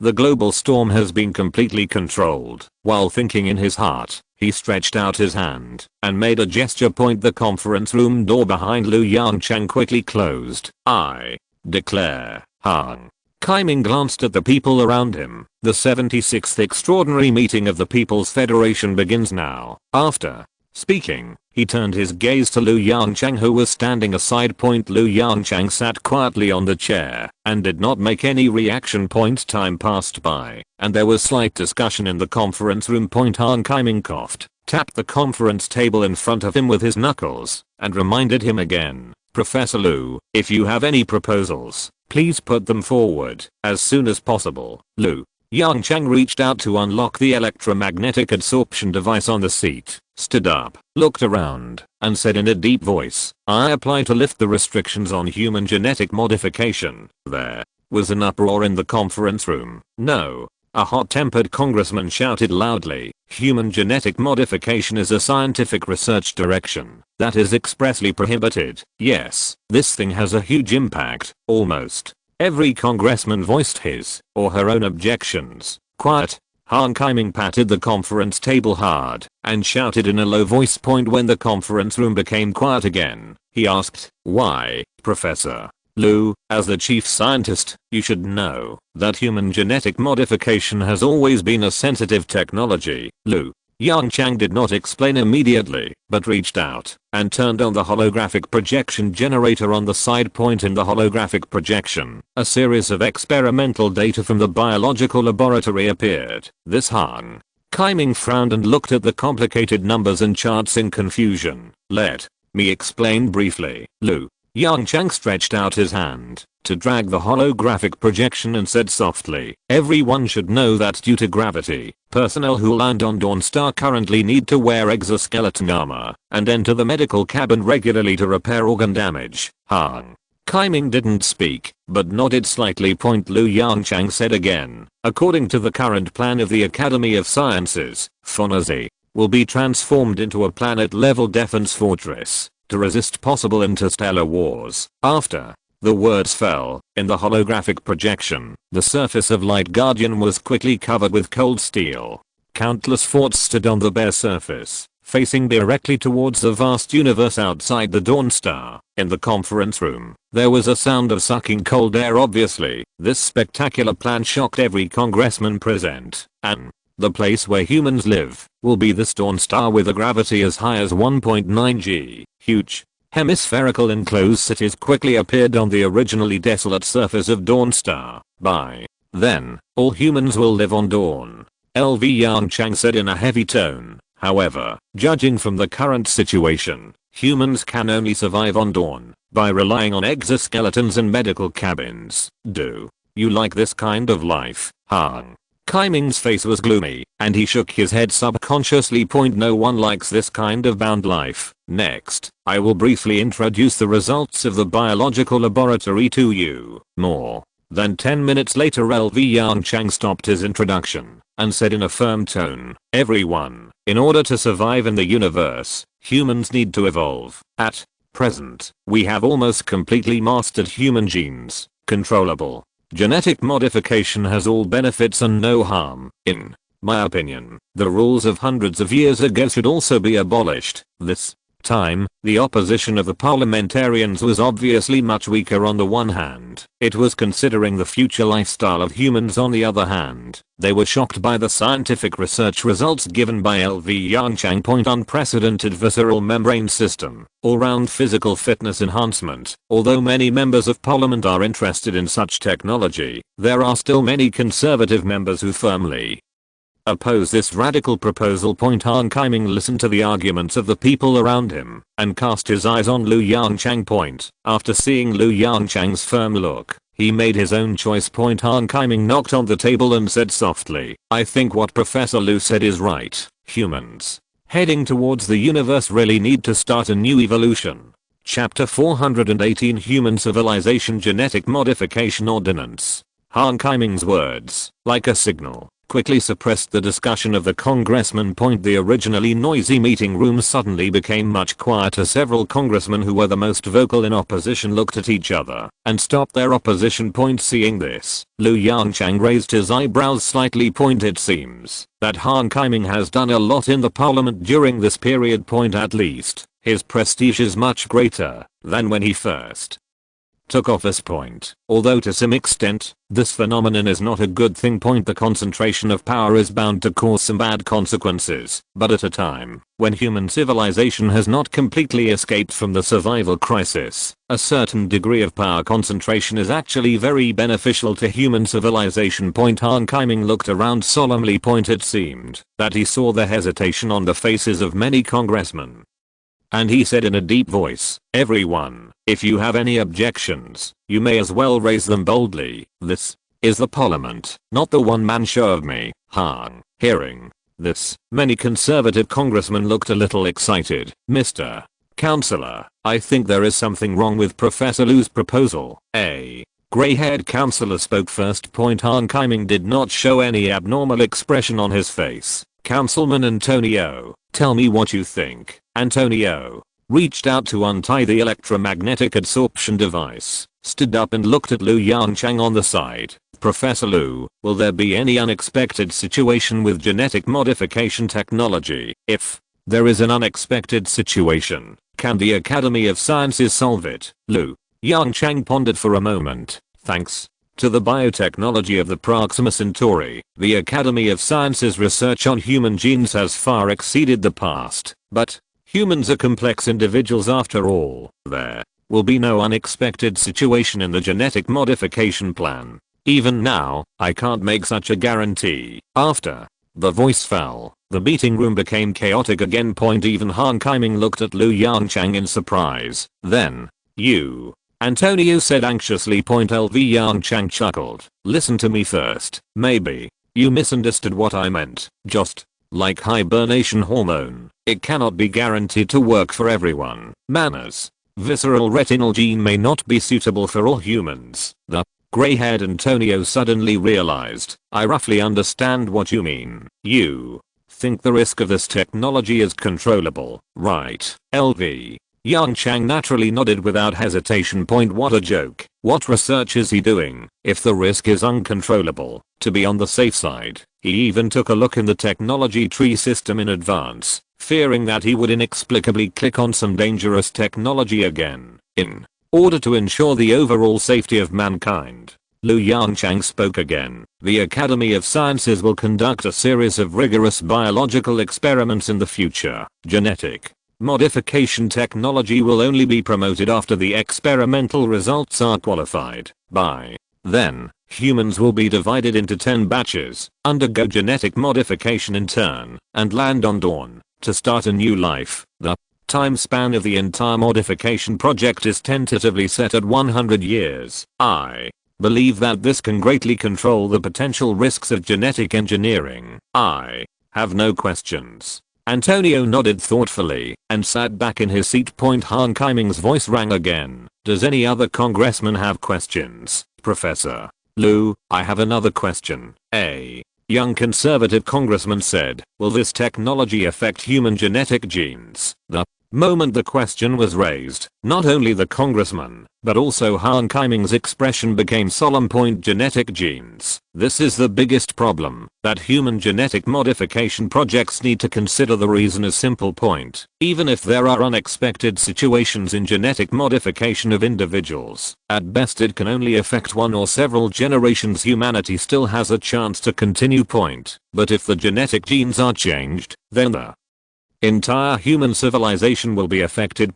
the global storm has been completely controlled? While thinking in his heart, he stretched out his hand and made a gesture. The conference room door behind Lu Yongchang quickly closed. I declare. Han Kaiming glanced at the people around him. The 76th extraordinary meeting of the People's Federation begins now. After speaking, he turned his gaze to Lu Yongchang, who was standing aside. Lu Yongchang sat quietly on the chair and did not make any reaction. Time passed by, and there was slight discussion in the conference room. Han Kaiming coughed, tapped the conference table in front of him with his knuckles, and reminded him again, Professor Lu, if you have any proposals, please put them forward as soon as possible. Lu Yongchang reached out to unlock the electromagnetic absorption device on the seat, stood up, looked around, and said in a deep voice, I apply to lift the restrictions on human genetic modification. There was an uproar in the conference room. No. A hot-tempered congressman shouted loudly, human genetic modification is a scientific research direction that is expressly prohibited. Yes, this thing has a huge impact. Almost every congressman voiced his or her own objections. Quiet. Han Kaiming patted the conference table hard and shouted in a low voice. When the conference room became quiet again, he asked, why, Professor Lu, as the chief scientist, you should know that human genetic modification has always been a sensitive technology. Lu Yongchang did not explain immediately, but reached out and turned on the holographic projection generator on the side. In the holographic projection, a series of experimental data from the biological laboratory appeared. This Han Kaiming frowned and looked at the complicated numbers and charts in confusion. Let me explain briefly. Lu Yongchang stretched out his hand to drag the holographic projection and said softly, everyone should know that due to gravity, personnel who land on Dawnstar currently need to wear exoskeleton armor and enter the medical cabin regularly to repair organ damage. Han Kaiming didn't speak, but nodded slightly. Lu Yongchang said again, according to the current plan of the Academy of Sciences, Phonazi will be transformed into a planet-level defense fortress to resist possible interstellar wars. After the words fell, in the holographic projection, the surface of Light Guardian was quickly covered with cold steel. Countless forts stood on the bare surface, facing directly towards the vast universe outside the Dawn Star. In the conference room, there was a sound of sucking cold air. Obviously, this spectacular plan shocked every congressman present, and the place where humans live will be this Dawn Star with a gravity as high as 1.9 g. Huge, hemispherical enclosed cities quickly appeared on the originally desolate surface of Dawn Star. By then, all humans will live on Dawn, LV Yongchang said in a heavy tone. However, judging from the current situation, humans can only survive on Dawn by relying on exoskeletons and medical cabins. Do you like this kind of life, Han? Kaiming's face was gloomy, and he shook his head subconsciously. No one likes this kind of bound life. Next, I will briefly introduce the results of the biological laboratory to you. More than 10 minutes later, LV Yongchang stopped his introduction and said in a firm tone, everyone, in order to survive in the universe, humans need to evolve. At present, we have almost completely mastered human genes. Controllable genetic modification has all benefits and no harm. In my opinion, the rules of hundreds of years ago should also be abolished. This time, the opposition of the parliamentarians was obviously much weaker. On the one hand, it was considering the future lifestyle of humans. On the other hand, they were shocked by the scientific research results given by LV Yongchang. Unprecedented visceral membrane system, all-round physical fitness enhancement. Although many members of parliament are interested in such technology, there are still many conservative members who firmly oppose this radical proposal. Han Kaiming listened to the arguments of the people around him and cast his eyes on Lu Yongchang. After seeing Lu Yongchang's firm look, he made his own choice. Han Kaiming knocked on the table and said softly, I think what Professor Lu said is right. Humans heading towards the universe really need to start a new evolution. Chapter 418 Human Civilization Genetic Modification Ordinance. Han Kaiming's words, like a signal, quickly suppressed the discussion of the congressman. The originally noisy meeting room suddenly became much quieter. Several congressmen who were the most vocal in opposition looked at each other and stopped their opposition. Seeing this, Lu Yongchang raised his eyebrows slightly. It seems that Han Kaiming has done a lot in the parliament during this period. At least, his prestige is much greater than when he first took office. Although to some extent, this phenomenon is not a good thing. The concentration of power is bound to cause some bad consequences, but at a time when human civilization has not completely escaped from the survival crisis, a certain degree of power concentration is actually very beneficial to human civilization. Han Kaiming looked around solemnly. It seemed that he saw the hesitation on the faces of many congressmen, and he said in a deep voice, everyone, if you have any objections, you may as well raise them boldly. This is the parliament, not the one-man show of me. Han. Hearing this, many conservative congressmen looked a little excited. Mr. Counselor, I think there is something wrong with Professor Lu's proposal. A gray-haired counselor spoke first. Han Kaiming did not show any abnormal expression on his face. Councilman Antonio, tell me what you think. Antonio reached out to untie the electromagnetic absorption device, stood up and looked at Lu Yongchang on the side. Professor Lu, will there be any unexpected situation with genetic modification technology? If there is an unexpected situation, can the Academy of Sciences solve it? Lu Yongchang pondered for a moment. Thanks to the biotechnology of the Proxima Centauri, the Academy of Sciences research on human genes has far exceeded the past, but humans are complex individuals after all. There will be no unexpected situation in the genetic modification plan. Even now, I can't make such a guarantee. After the voice fell, the meeting room became chaotic again. Even Han Kaiming looked at Lu Yongchang in surprise. Then, you, Antonio said anxiously. LV Yongchang chuckled. Listen to me first. Maybe you misunderstood what I meant. Just like hibernation hormone, it cannot be guaranteed to work for everyone. Manners visceral retinal gene may not be suitable for all humans. The gray-haired Antonio suddenly realized, I roughly understand what you mean. You think the risk of this technology is controllable, right? LV. Yongchang naturally nodded without hesitation. What a joke. What research is he doing if the risk is uncontrollable? To be on the safe side, he even took a look in the technology tree system in advance, fearing that he would inexplicably click on some dangerous technology again, in order to ensure the overall safety of mankind. Lu Yongchang spoke again. The Academy of Sciences will conduct a series of rigorous biological experiments in the future. Genetic modification technology will only be promoted after the experimental results are qualified. By then, humans will be divided into 10 batches, undergo genetic modification in turn, and land on Dawn to start a new life. The time span of the entire modification project is tentatively set at 100 years. I believe that this can greatly control the potential risks of genetic engineering. I have no questions. Antonio nodded thoughtfully and sat back in his seat. Han Kaiming's voice rang again. Does any other congressman have questions? Professor Lu, I have another question. A young conservative congressman said, will this technology affect human genetic genes? The moment the question was raised, not only the congressman, but also Han Kaiming's expression became solemn. Genetic genes. This is the biggest problem that human genetic modification projects need to consider. The reason is simple. Even if there are unexpected situations in genetic modification of individuals, at best it can only affect one or several generations. Humanity still has a chance to continue. But if the genetic genes are changed, then the entire human civilization will be affected.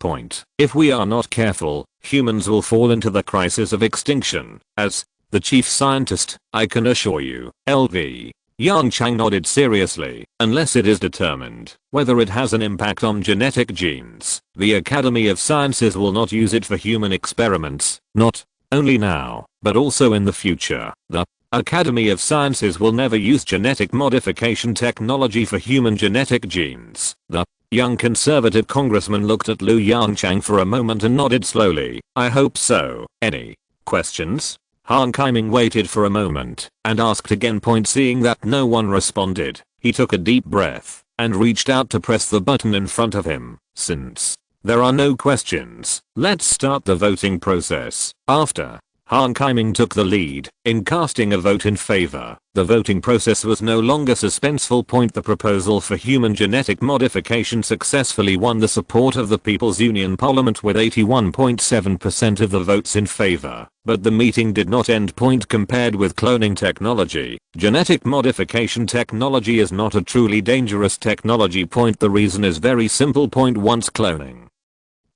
If we are not careful, humans will fall into the crisis of extinction. As the chief scientist, I can assure you, LV. Yongchang nodded seriously, unless it is determined whether it has an impact on genetic genes, the Academy of Sciences will not use it for human experiments, not only now, but also in the future. The Academy of Sciences will never use genetic modification technology for human genetic genes. The young conservative congressman looked at Lu Yongchang for a moment and nodded slowly. I hope so. Any questions? Han Kaiming waited for a moment and asked again. Seeing that no one responded, he took a deep breath and reached out to press the button in front of him. Since there are no questions, let's start the voting process. After Han Kaiming took the lead in casting a vote in favor, the voting process was no longer suspenseful. The proposal for human genetic modification successfully won the support of the People's Union Parliament with 81.7% of the votes in favor. But the meeting did not end. Compared with cloning technology, genetic modification technology is not a truly dangerous technology. The reason is very simple. Once cloning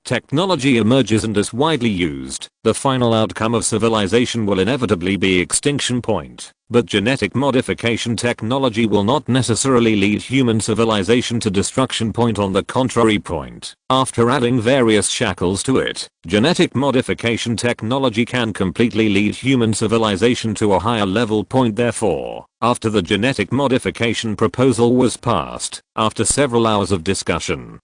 technology emerges and is widely used, the final outcome of civilization will inevitably be extinction. But genetic modification technology will not necessarily lead human civilization to destruction. On the contrary. After adding various shackles to it, genetic modification technology can completely lead human civilization to a higher level. Therefore, after the genetic modification proposal was passed, after several hours of discussion,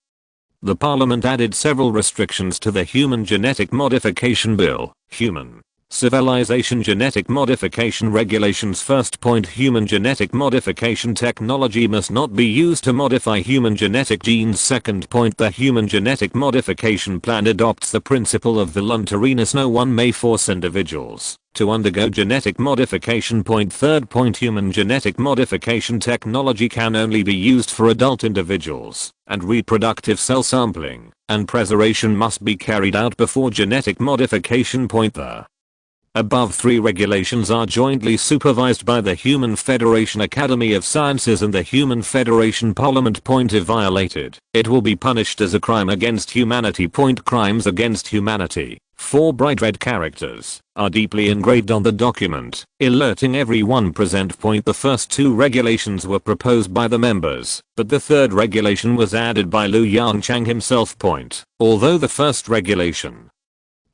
the parliament added several restrictions to the Human Genetic Modification Bill. Human Civilization Genetic Modification Regulations. First. Human genetic modification technology must not be used to modify human genetic genes. Second. The Human Genetic Modification Plan adopts the principle of voluntariness. No one may force individuals to undergo genetic modification. Third. Human genetic modification technology can only be used for adult individuals, and reproductive cell sampling and preservation must be carried out before genetic modification. The above three regulations are jointly supervised by the Human Federation Academy of Sciences and the Human Federation Parliament. If violated, it will be punished as a crime against humanity. Crimes against humanity. 4 bright red characters are deeply engraved on the document, alerting everyone present. The first 2 regulations were proposed by the members, but the third regulation was added by Lu Yongchang himself. Although the first regulation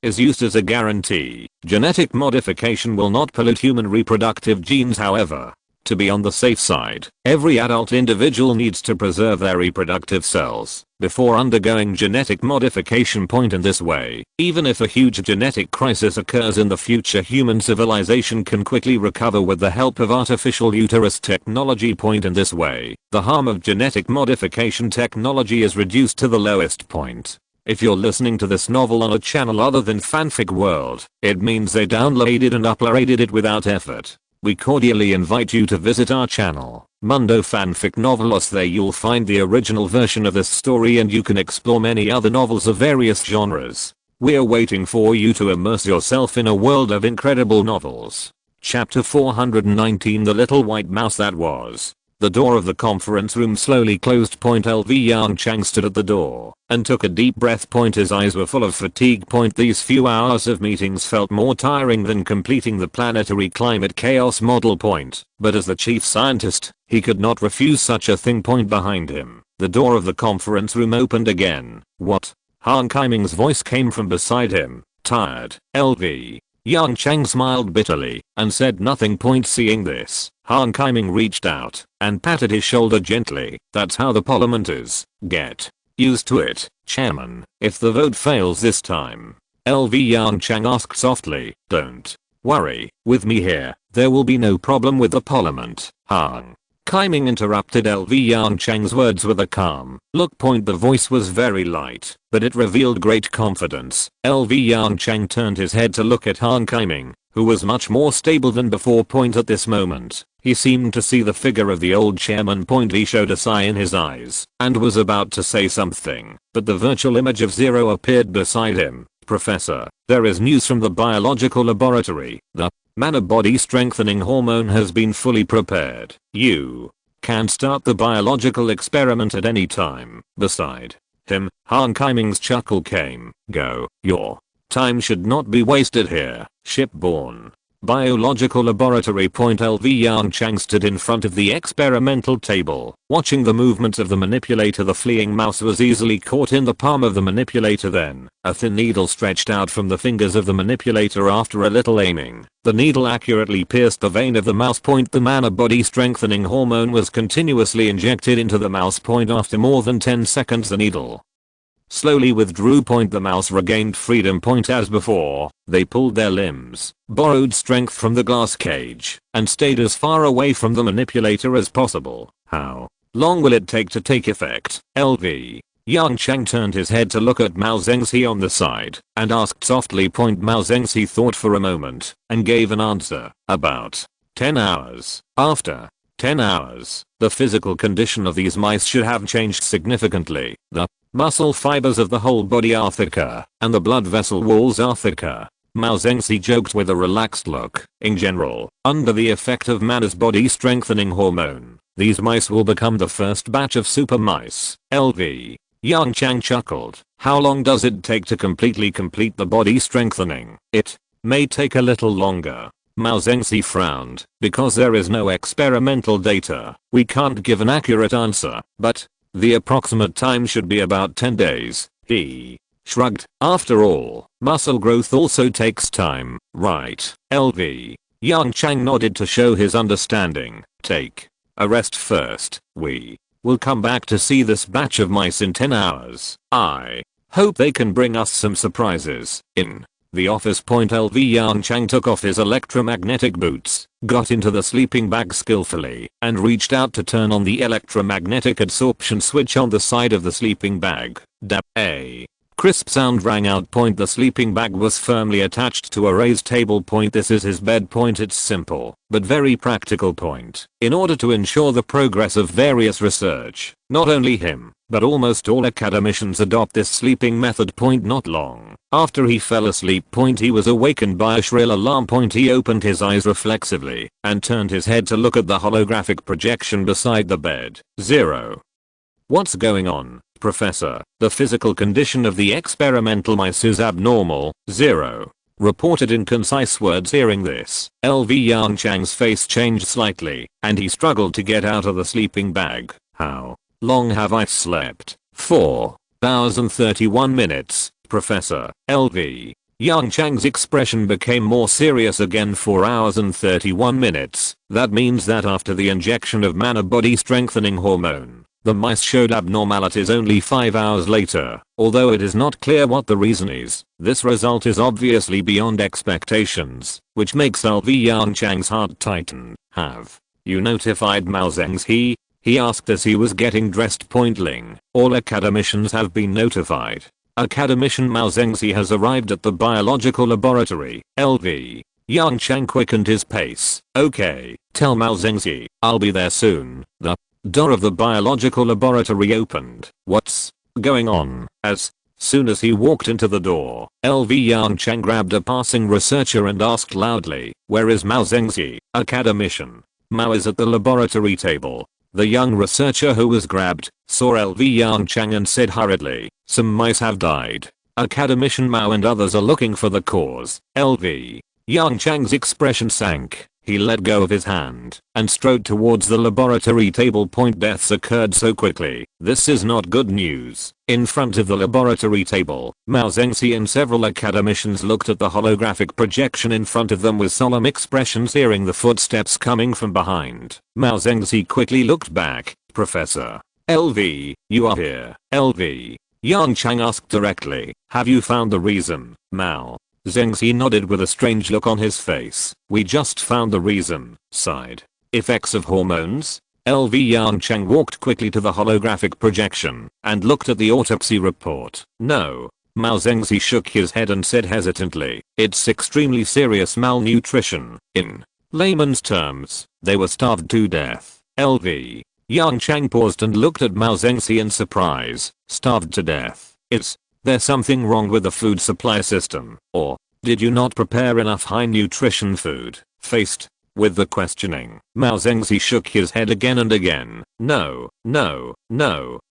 is used as a guarantee, genetic modification will not pollute human reproductive genes. However, to be on the safe side, every adult individual needs to preserve their reproductive cells. before undergoing genetic modification. In this way, even if a huge genetic crisis occurs in the future, human civilization can quickly recover with the help of artificial uterus technology. In this way, the harm of genetic modification technology is reduced to the lowest point. If you're listening to this novel on a channel other than Fanfic World, it means they downloaded and uploaded it without effort. We cordially invite you to visit our channel, Mundo Fanfic Novelos. There you'll find the original version of this story and you can explore many other novels of various genres. We're waiting for you to immerse yourself in a world of incredible novels. Chapter 419, The Little White Mouse That Was. The door of the conference room slowly closed. LV Yongchang stood at the door and took a deep breath. His eyes were full of fatigue. These few hours of meetings felt more tiring than completing the planetary climate chaos model. But as the chief scientist, he could not refuse such a thing. Behind him, the door of the conference room opened again. What? Han Kaiming's voice came from beside him. Tired, LV. Yongchang smiled bitterly and said nothing. Seeing this, Han Kaiming reached out and patted his shoulder gently. That's how the parliament is. Get used to it, Chairman. If the vote fails this time, LV Yongchang asked softly, don't worry, with me here, there will be no problem with the parliament. Han Kaiming interrupted LV Yongchang's words with a calm look. The voice was very light, but it revealed great confidence. LV Yongchang turned his head to look at Han Kaiming, who was much more stable than before. At this moment, he seemed to see the figure of the old chairman. He showed a sigh in his eyes and was about to say something, but the virtual image of Zero appeared beside him. Professor, there is news from the biological laboratory. The mana body strengthening hormone has been fully prepared. You can start the biological experiment at any time. Beside him, Han Kaiming's chuckle came. Go. Your time should not be wasted here. Shipborne biological laboratory. LV Yongchang stood in front of the experimental table, watching the movements of the manipulator. The fleeing mouse was easily caught in the palm of the manipulator. Then, a thin needle stretched out from the fingers of the manipulator. After a little aiming, the needle accurately pierced the vein of the mouse. The mana body strengthening hormone was continuously injected into the mouse. After more than 10 seconds, the needle slowly withdrew. The mouse regained freedom. As before, they pulled their limbs, borrowed strength from the glass cage, and stayed as far away from the manipulator as possible. How long will it take to take effect? LV Yongchang turned his head to look at Mao Zengzi on the side and asked softly. Mao Zengzi thought for a moment and gave an answer. About 10 hours. After 10 hours, the physical condition of these mice should have changed significantly. The muscle fibers of the whole body are thicker, and the blood vessel walls are thicker. Mao Zengzi joked with a relaxed look. In general, under the effect of mana's body strengthening hormone, these mice will become the first batch of super mice. LV Yongchang chuckled. How long does it take to completely complete the body strengthening? It may take a little longer. Mao Zengzi frowned. Because there is no experimental data, we can't give an accurate answer, but the approximate time should be about 10 days. He shrugged. After all, muscle growth also takes time, right? LV Yongchang nodded to show his understanding. Take a rest first. We will come back to see this batch of mice in 10 hours. I hope they can bring us some surprises. In the office. LV Yongchang took off his electromagnetic boots, got into the sleeping bag skillfully, and reached out to turn on the electromagnetic absorption switch on the side of the sleeping bag. Dap. A crisp sound rang out. The sleeping bag was firmly attached to a raised table. This is his bed. It's simple, but very practical. In order to ensure the progress of various research, not only him, but almost all academicians adopt this sleeping method. Not long after he fell asleep. He was awakened by a shrill alarm. He opened his eyes reflexively and turned his head to look at the holographic projection beside the bed. Zero. What's going on, Professor? The physical condition of the experimental mice is abnormal. Zero reported in concise words. Hearing this, LV Yongchang's face changed slightly, and he struggled to get out of the sleeping bag. How long have I slept? 4 hours and 31 minutes, Professor. LV Yongchang's expression became more serious again. 4 hours and 31 minutes. That means that after the injection of mana body strengthening hormone, The mice showed abnormalities only 5 hours later, although it is not clear what the reason is. This result is obviously beyond expectations, which makes LV Yongchang's heart tighten. Have you notified Mao Zengzi? He asked as he was getting dressed. Ling. All academicians have been notified. Academician Mao Zengzi has arrived at the biological laboratory. LV Yongchang quickened his pace. Okay, tell Mao Zengzi, I'll be there soon. The door of the biological laboratory opened. What's going on? As soon as he walked into the door, LV Yongchang grabbed a passing researcher and asked loudly, where is Mao Zengzi? Academician. Mao is at the laboratory table. The young researcher who was grabbed saw LV Yongchang and said hurriedly, some mice have died. Academician Mao and others are looking for the cause. LV Yongchang's expression sank. He let go of his hand and strode towards the laboratory table. Deaths occurred so quickly. This is not good news. In front of the laboratory table, Mao Zengzi and several academicians looked at the holographic projection in front of them with solemn expressions, hearing the footsteps coming from behind. Mao Zengzi quickly looked back. Professor LV, you are here. LV Yongchang asked directly, have you found the reason? Mao Zengzi nodded with a strange look on his face. We just found the reason. Side effects of hormones? LV Yongchang walked quickly to the holographic projection and looked at the autopsy report. No. Mao Zengzi shook his head and said hesitantly, it's extremely serious malnutrition. In layman's terms, they were starved to death. LV Yongchang paused and looked at Mao Zengzi in surprise. Starved to death. Is there something wrong with the food supply system, or did you not prepare enough high nutrition food? Faced with the questioning, Mao Zengzi shook his head again and again. No.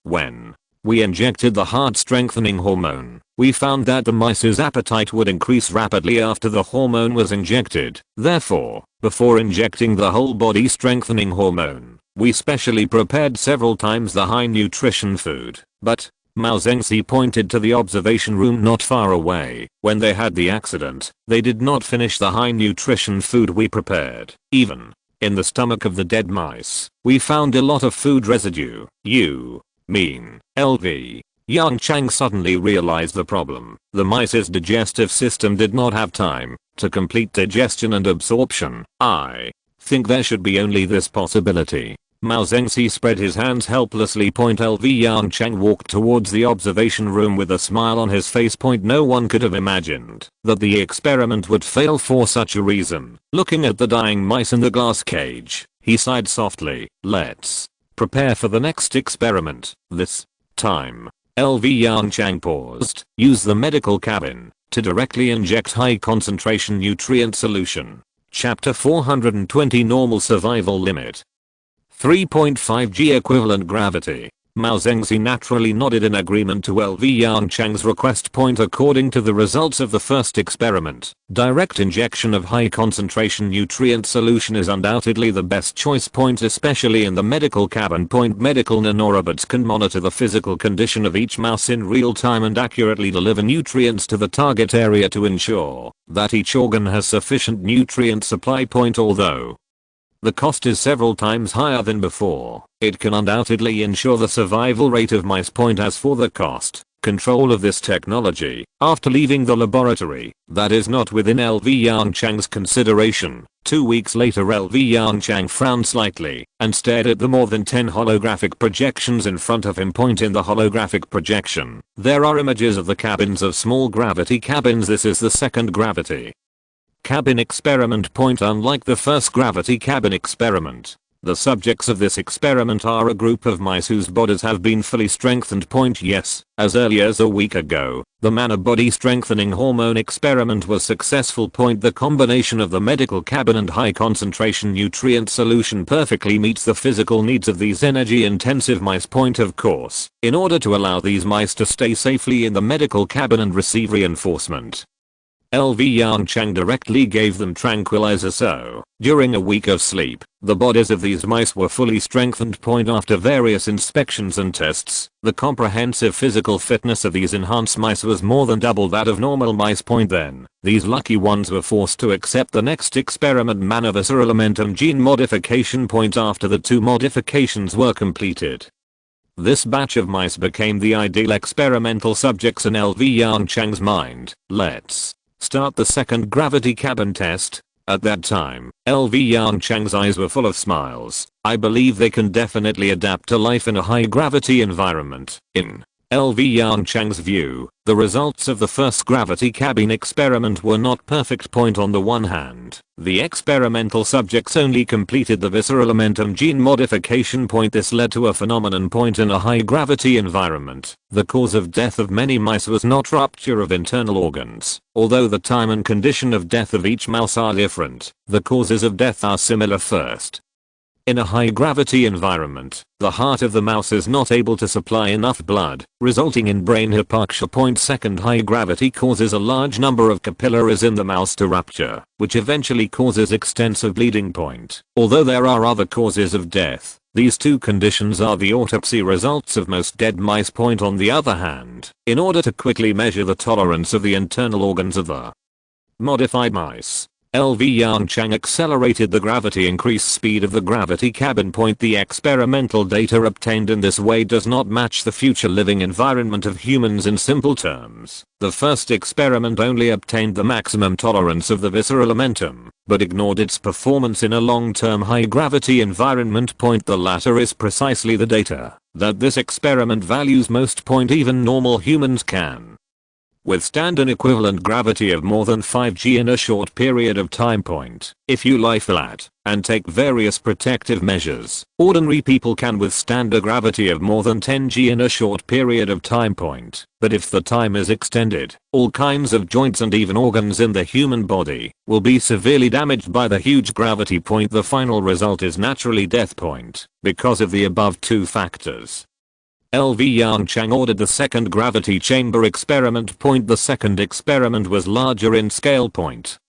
When we injected the heart strengthening hormone, we found that the mice's appetite would increase rapidly after the hormone was injected. Therefore, before injecting the whole body strengthening hormone, we specially prepared several times the high nutrition food. But Mao Zengzi pointed to the observation room not far away. When they had the accident, they did not finish the high nutrition food we prepared. Even in the stomach of the dead mice, we found a lot of food residue. You mean LV Yongchang suddenly realized the problem. The mice's digestive system did not have time to complete digestion and absorption. I think there should be only this possibility. Mao Zengzi spread his hands helplessly. LV Yongchang walked towards the observation room with a smile on his face. No one could have imagined that the experiment would fail for such a reason. Looking at the dying mice in the glass cage, he sighed softly. Let's prepare for the next experiment. This time, LV Yongchang paused. Use the medical cabin to directly inject high concentration nutrient solution. Chapter 420 Normal Survival Limit 3.5 g equivalent gravity. Mao Zengzi naturally nodded in agreement to LV Yongchang's request. According to the results of the first experiment, direct injection of high concentration nutrient solution is undoubtedly the best choice. Especially in the medical cabin. Medical nanorobots can monitor the physical condition of each mouse in real time and accurately deliver nutrients to the target area to ensure that each organ has sufficient nutrient supply. Although the cost is several times higher than before, it can undoubtedly ensure the survival rate of mice. As for the cost control of this technology, after leaving the laboratory, that is not within LV Yongchang's consideration. 2 weeks later, LV Yongchang frowned slightly and stared at the more than 10 holographic projections in front of him. In the holographic projection, there are images of the cabins of small gravity cabins. This is the second gravity cabin experiment. Unlike the first gravity cabin experiment, the subjects of this experiment are a group of mice whose bodies have been fully strengthened. Yes, as early as a week ago, the mana body strengthening hormone experiment was successful. The combination of the medical cabin and high concentration nutrient solution perfectly meets the physical needs of these energy intensive mice. Of course, in order to allow these mice to stay safely in the medical cabin and receive reinforcement, LV Yongchang directly gave them tranquilizer. So, during a week of sleep, the bodies of these mice were fully strengthened. After various inspections and tests, the comprehensive physical fitness of these enhanced mice was more than double that of normal mice. Then, these lucky ones were forced to accept the next experiment, manovisceral momentum gene modification. After the 2 modifications were completed, This batch of mice became the ideal experimental subjects in LV Yongchang's mind. Let's start the second gravity cabin test. At that time, LV Yongchang's eyes were full of smiles. I believe they can definitely adapt to life in a high gravity environment. In LV Yongchang's view, the results of the first gravity cabin experiment were not perfect. On the one hand, the experimental subjects only completed the visceral momentum gene modification. This led to a phenomenon. In a high gravity environment, the cause of death of many mice was not rupture of internal organs. Although the time and condition of death of each mouse are different, the causes of death are similar. First, in a high gravity environment, the heart of the mouse is not able to supply enough blood, resulting in brain hypoxia. Second, high gravity causes a large number of capillaries in the mouse to rupture, which eventually causes extensive bleeding. Although there are other causes of death, these two conditions are the autopsy results of most dead mice. On the other hand, in order to quickly measure the tolerance of the internal organs of the modified mice, LV Yongchang accelerated the gravity increase speed of the gravity cabin. The experimental data obtained in this way does not match the future living environment of humans. In simple terms, the first experiment only obtained the maximum tolerance of the visceral momentum, but ignored its performance in a long-term high gravity environment. The latter is precisely the data that this experiment values most. Even normal humans can withstand an equivalent gravity of more than 5g in a short period of time. If you lie flat and take various protective measures, ordinary people can withstand a gravity of more than 10g in a short period of time. But if the time is extended, all kinds of joints and even organs in the human body will be severely damaged by the huge gravity. The final result is naturally death. Because of the above two factors, LV Yongchang ordered the second gravity chamber experiment. The second experiment was larger in scale.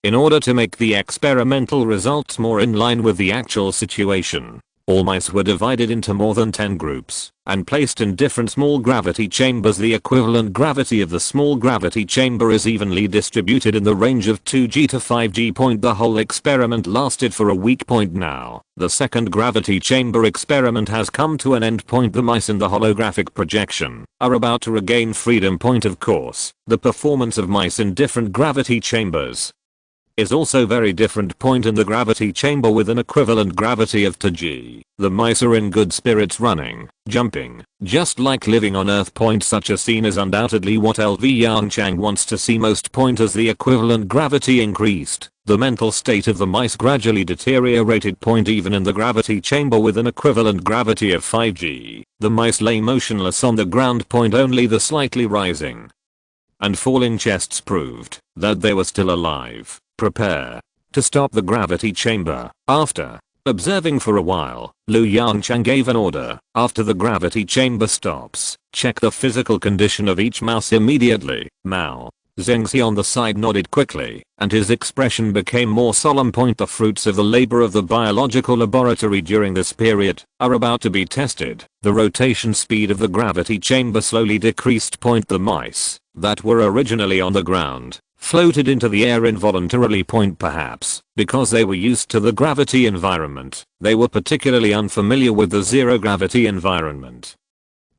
In order to make the experimental results more in line with the actual situation, all mice were divided into more than 10 groups and placed in different small gravity chambers. The equivalent gravity of the small gravity chamber is evenly distributed in the range of 2g to 5g. The whole experiment lasted for a week. Now, the second gravity chamber experiment has come to an end. The mice in the holographic projection are about to regain freedom. Of course, the performance of mice in different gravity chambers is also very different. In the gravity chamber with an equivalent gravity of 2g, the mice are in good spirits, running, jumping, just like living on Earth. Such a scene is undoubtedly what LV Yongchang wants to see most. As the equivalent gravity increased, the mental state of the mice gradually deteriorated. Even in the gravity chamber with an equivalent gravity of 5g, the mice lay motionless on the ground. Only the slightly rising and falling chests proved that they were still alive. Prepare to stop the gravity chamber. After observing for a while, Lu Yongchang gave an order. After the gravity chamber stops, check the physical condition of each mouse immediately. Mao Zhengxi on the side nodded quickly, and his expression became more solemn. The fruits of the labor of the biological laboratory during this period are about to be tested. The rotation speed of the gravity chamber slowly decreased. The mice that were originally on the ground floated into the air involuntarily. Perhaps because they were used to the gravity environment, they were particularly unfamiliar with the zero gravity environment.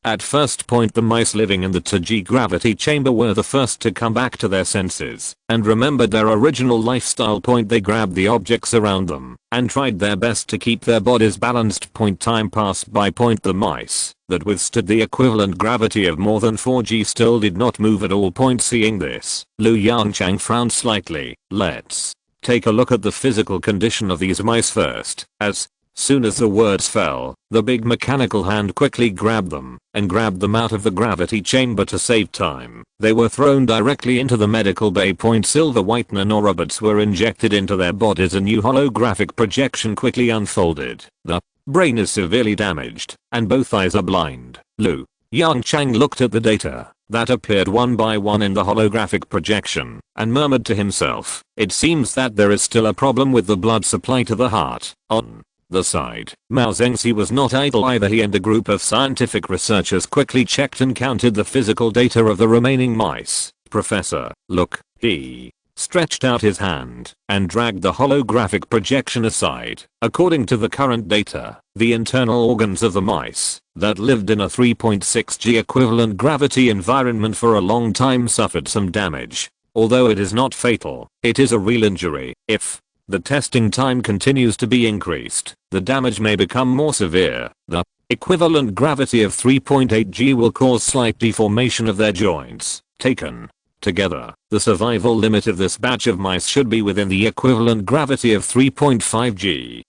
At first, the mice living in the 2G gravity chamber were the first to come back to their senses and remembered their original lifestyle. They grabbed the objects around them and tried their best to keep their bodies balanced. Time passed by. The mice that withstood the equivalent gravity of more than 4G still did not move at all. Seeing this, Lu Yongchang frowned slightly. Let's take a look at the physical condition of these mice first. As soon as the words fell, the big mechanical hand quickly grabbed them and grabbed them out of the gravity chamber. To save time, they were thrown directly into the medical bay. Silver white nanorobots were injected into their bodies. A new holographic projection quickly unfolded. The brain is severely damaged and both eyes are blind. Lu Yongchang looked at the data that appeared one by one in the holographic projection and murmured to himself, it seems that there is still a problem with the blood supply to the heart. On the side, Mao Zhengxi was not idle either. He and a group of scientific researchers quickly checked and counted the physical data of the remaining mice. Professor, look, he stretched out his hand, and dragged the holographic projection aside. According to the current data, the internal organs of the mice that lived in a 3.6 G equivalent gravity environment for a long time suffered some damage. Although it is not fatal, it is a real injury. If the testing time continues to be increased, the damage may become more severe. The equivalent gravity of 3.8 G will cause slight deformation of their joints. Taken together, the survival limit of this batch of mice should be within the equivalent gravity of 3.5 G.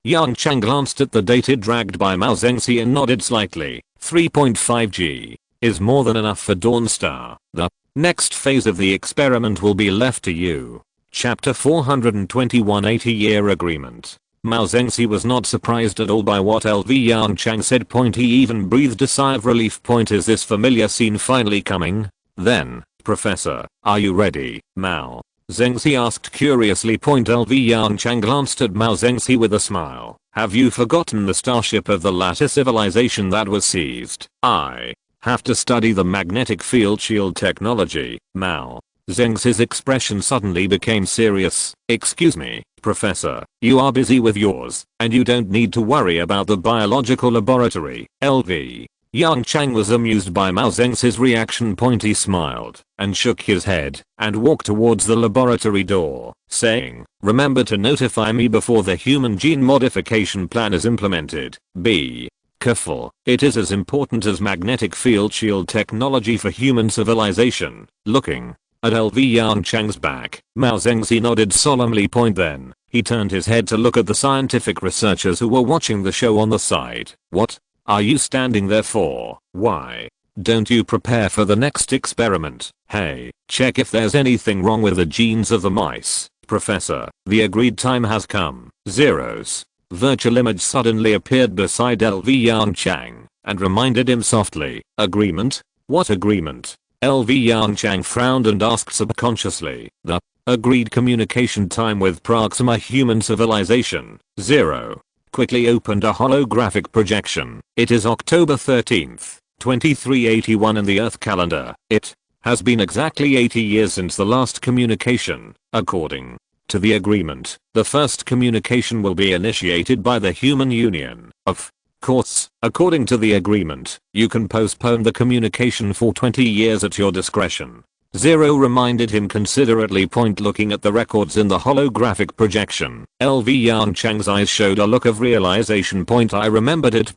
Yongchang glanced at the data dragged by Mao Zengzi and nodded slightly. 3.5 G is more than enough for Dawnstar. The next phase of the experiment will be left to you. Chapter 421 80-year agreement. Mao Zengzi was not surprised at all by what LV Yongchang said. He even breathed a sigh of relief. Is this familiar scene finally coming? Then, Professor, are you ready? Mao Zengzi asked curiously. LV Yongchang glanced at Mao Zengzi with a smile. Have you forgotten the starship of the latter civilization that was seized? I have to study the magnetic field shield technology. Mao Zengzi's expression suddenly became serious. Excuse me, Professor, you are busy with yours, and you don't need to worry about the biological laboratory. LV Yongchang was amused by Mao Zengzi's reaction. He smiled and shook his head and walked towards the laboratory door, saying, remember to notify me before the human gene modification plan is implemented. Be careful. It is as important as magnetic field shield technology for human civilization. Looking at LV Yongchang's back, Mao Zengzi nodded solemnly. Then, he turned his head to look at the scientific researchers who were watching the show on the side. What are you standing there for? Why don't you prepare for the next experiment? Hey, check if there's anything wrong with the genes of the mice. Professor, the agreed time has come. Zero's virtual image suddenly appeared beside LV Yongchang and reminded him softly. Agreement? What agreement? LV Yongchang frowned and asked subconsciously. The agreed communication time with Proxima human civilization. Zero quickly opened a holographic projection. It is October 13th, 2381 in the Earth calendar. It has been exactly 80 years since the last communication. According to the agreement, the first communication will be initiated by the human union. Of course, according to the agreement, you can postpone the communication for 20 years at your discretion. Zero reminded him considerately. Looking at the records in the holographic projection, LV Yongchang's eyes showed a look of realization. I remembered it.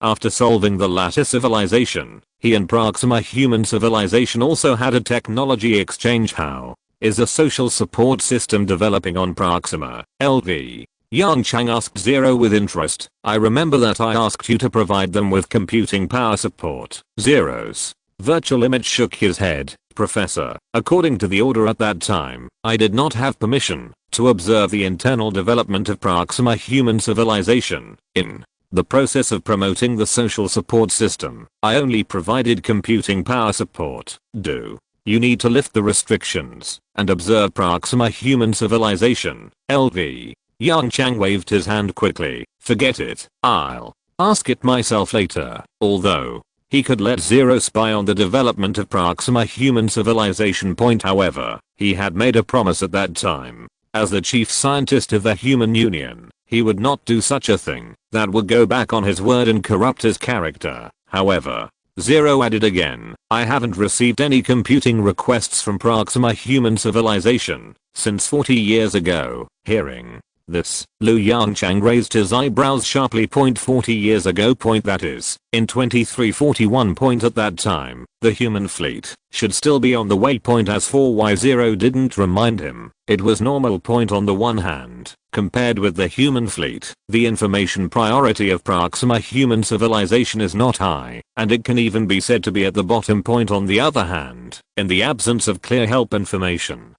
After solving the latter civilization, he and Proxima human civilization also had a technology exchange. How is a social support system developing on Proxima? LV Yongchang asked Zero with interest. I remember that I asked you to provide them with computing power support. Zero's virtual image shook his head. Professor, according to the order at that time, I did not have permission to observe the internal development of Proxima human civilization. In the process of promoting the social support system, I only provided computing power support. Do you need to lift the restrictions and observe Proxima human civilization? LV Yongchang waved his hand quickly. Forget it. I'll ask it myself later. Although he could let Zero spy on the development of Proxima human civilization. However, he had made a promise at that time. As the chief scientist of the human union, he would not do such a thing that would go back on his word and corrupt his character. However, Zero added again, I haven't received any computing requests from Proxima human civilization since 40 years ago. Hearing this, Yongchang raised his eyebrows sharply. 40 years ago. That is, in 2341. At that time, the human fleet should still be on the way. As for why Zero didn't remind him, it was normal. On the one hand, compared with the human fleet, the information priority of Proxima human civilization is not high, and it can even be said to be at the bottom. On the other hand, in the absence of clear help information,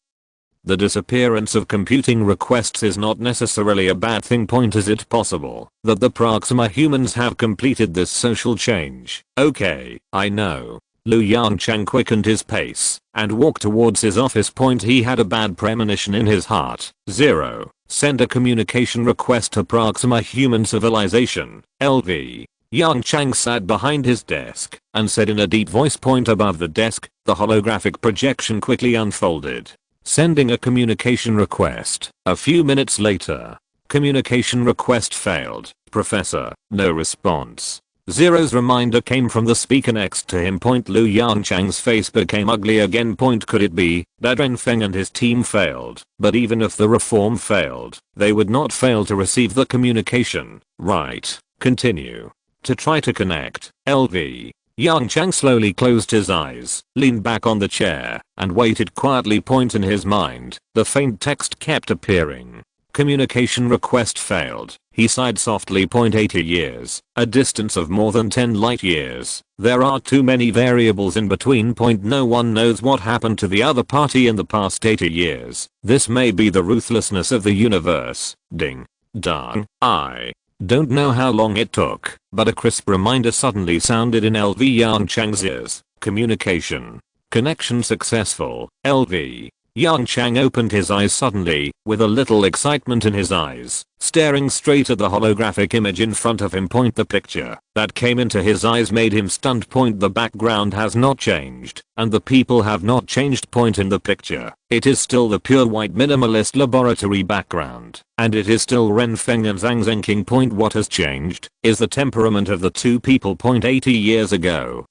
the disappearance of computing requests is not necessarily a bad thing. Is it possible that the Proxima humans have completed this social change? Okay, I know. Yongchang quickened his pace and walked towards his office. He had a bad premonition in his heart. Zero, send a communication request to Proxima human civilization. LV Yongchang sat behind his desk and said in a deep voice. Above the desk, the holographic projection quickly unfolded. Sending a communication request. A few minutes later. Communication request failed. Professor. No response. Zero's reminder came from the speaker next to him. Lu Yongchang's face became ugly again. Could it be that Renfeng and his team failed? But even if the reform failed, they would not fail to receive the communication, right? Continue. To try to connect. LV. Yongchang slowly closed his eyes, leaned back on the chair, and waited quietly. In his mind, the faint text kept appearing. Communication request failed. He sighed softly. 80 years, a distance of more than 10 light years. There are too many variables in between. No one knows what happened to the other party in the past 80 years. This may be the ruthlessness of the universe. Ding. Dong. I don't know how long it took, but a crisp reminder suddenly sounded in LV Yongchang's ears. Communication. Connection successful. LV. Yongchang opened his eyes suddenly, with a little excitement in his eyes, staring straight at the holographic image in front of him. The picture that came into his eyes made him stunned. The background has not changed, and the people have not changed. In the picture, it is still the pure white minimalist laboratory background, and it is still Renfeng and Zhang Zhenking. What has changed is the temperament of the two people. 80 years ago,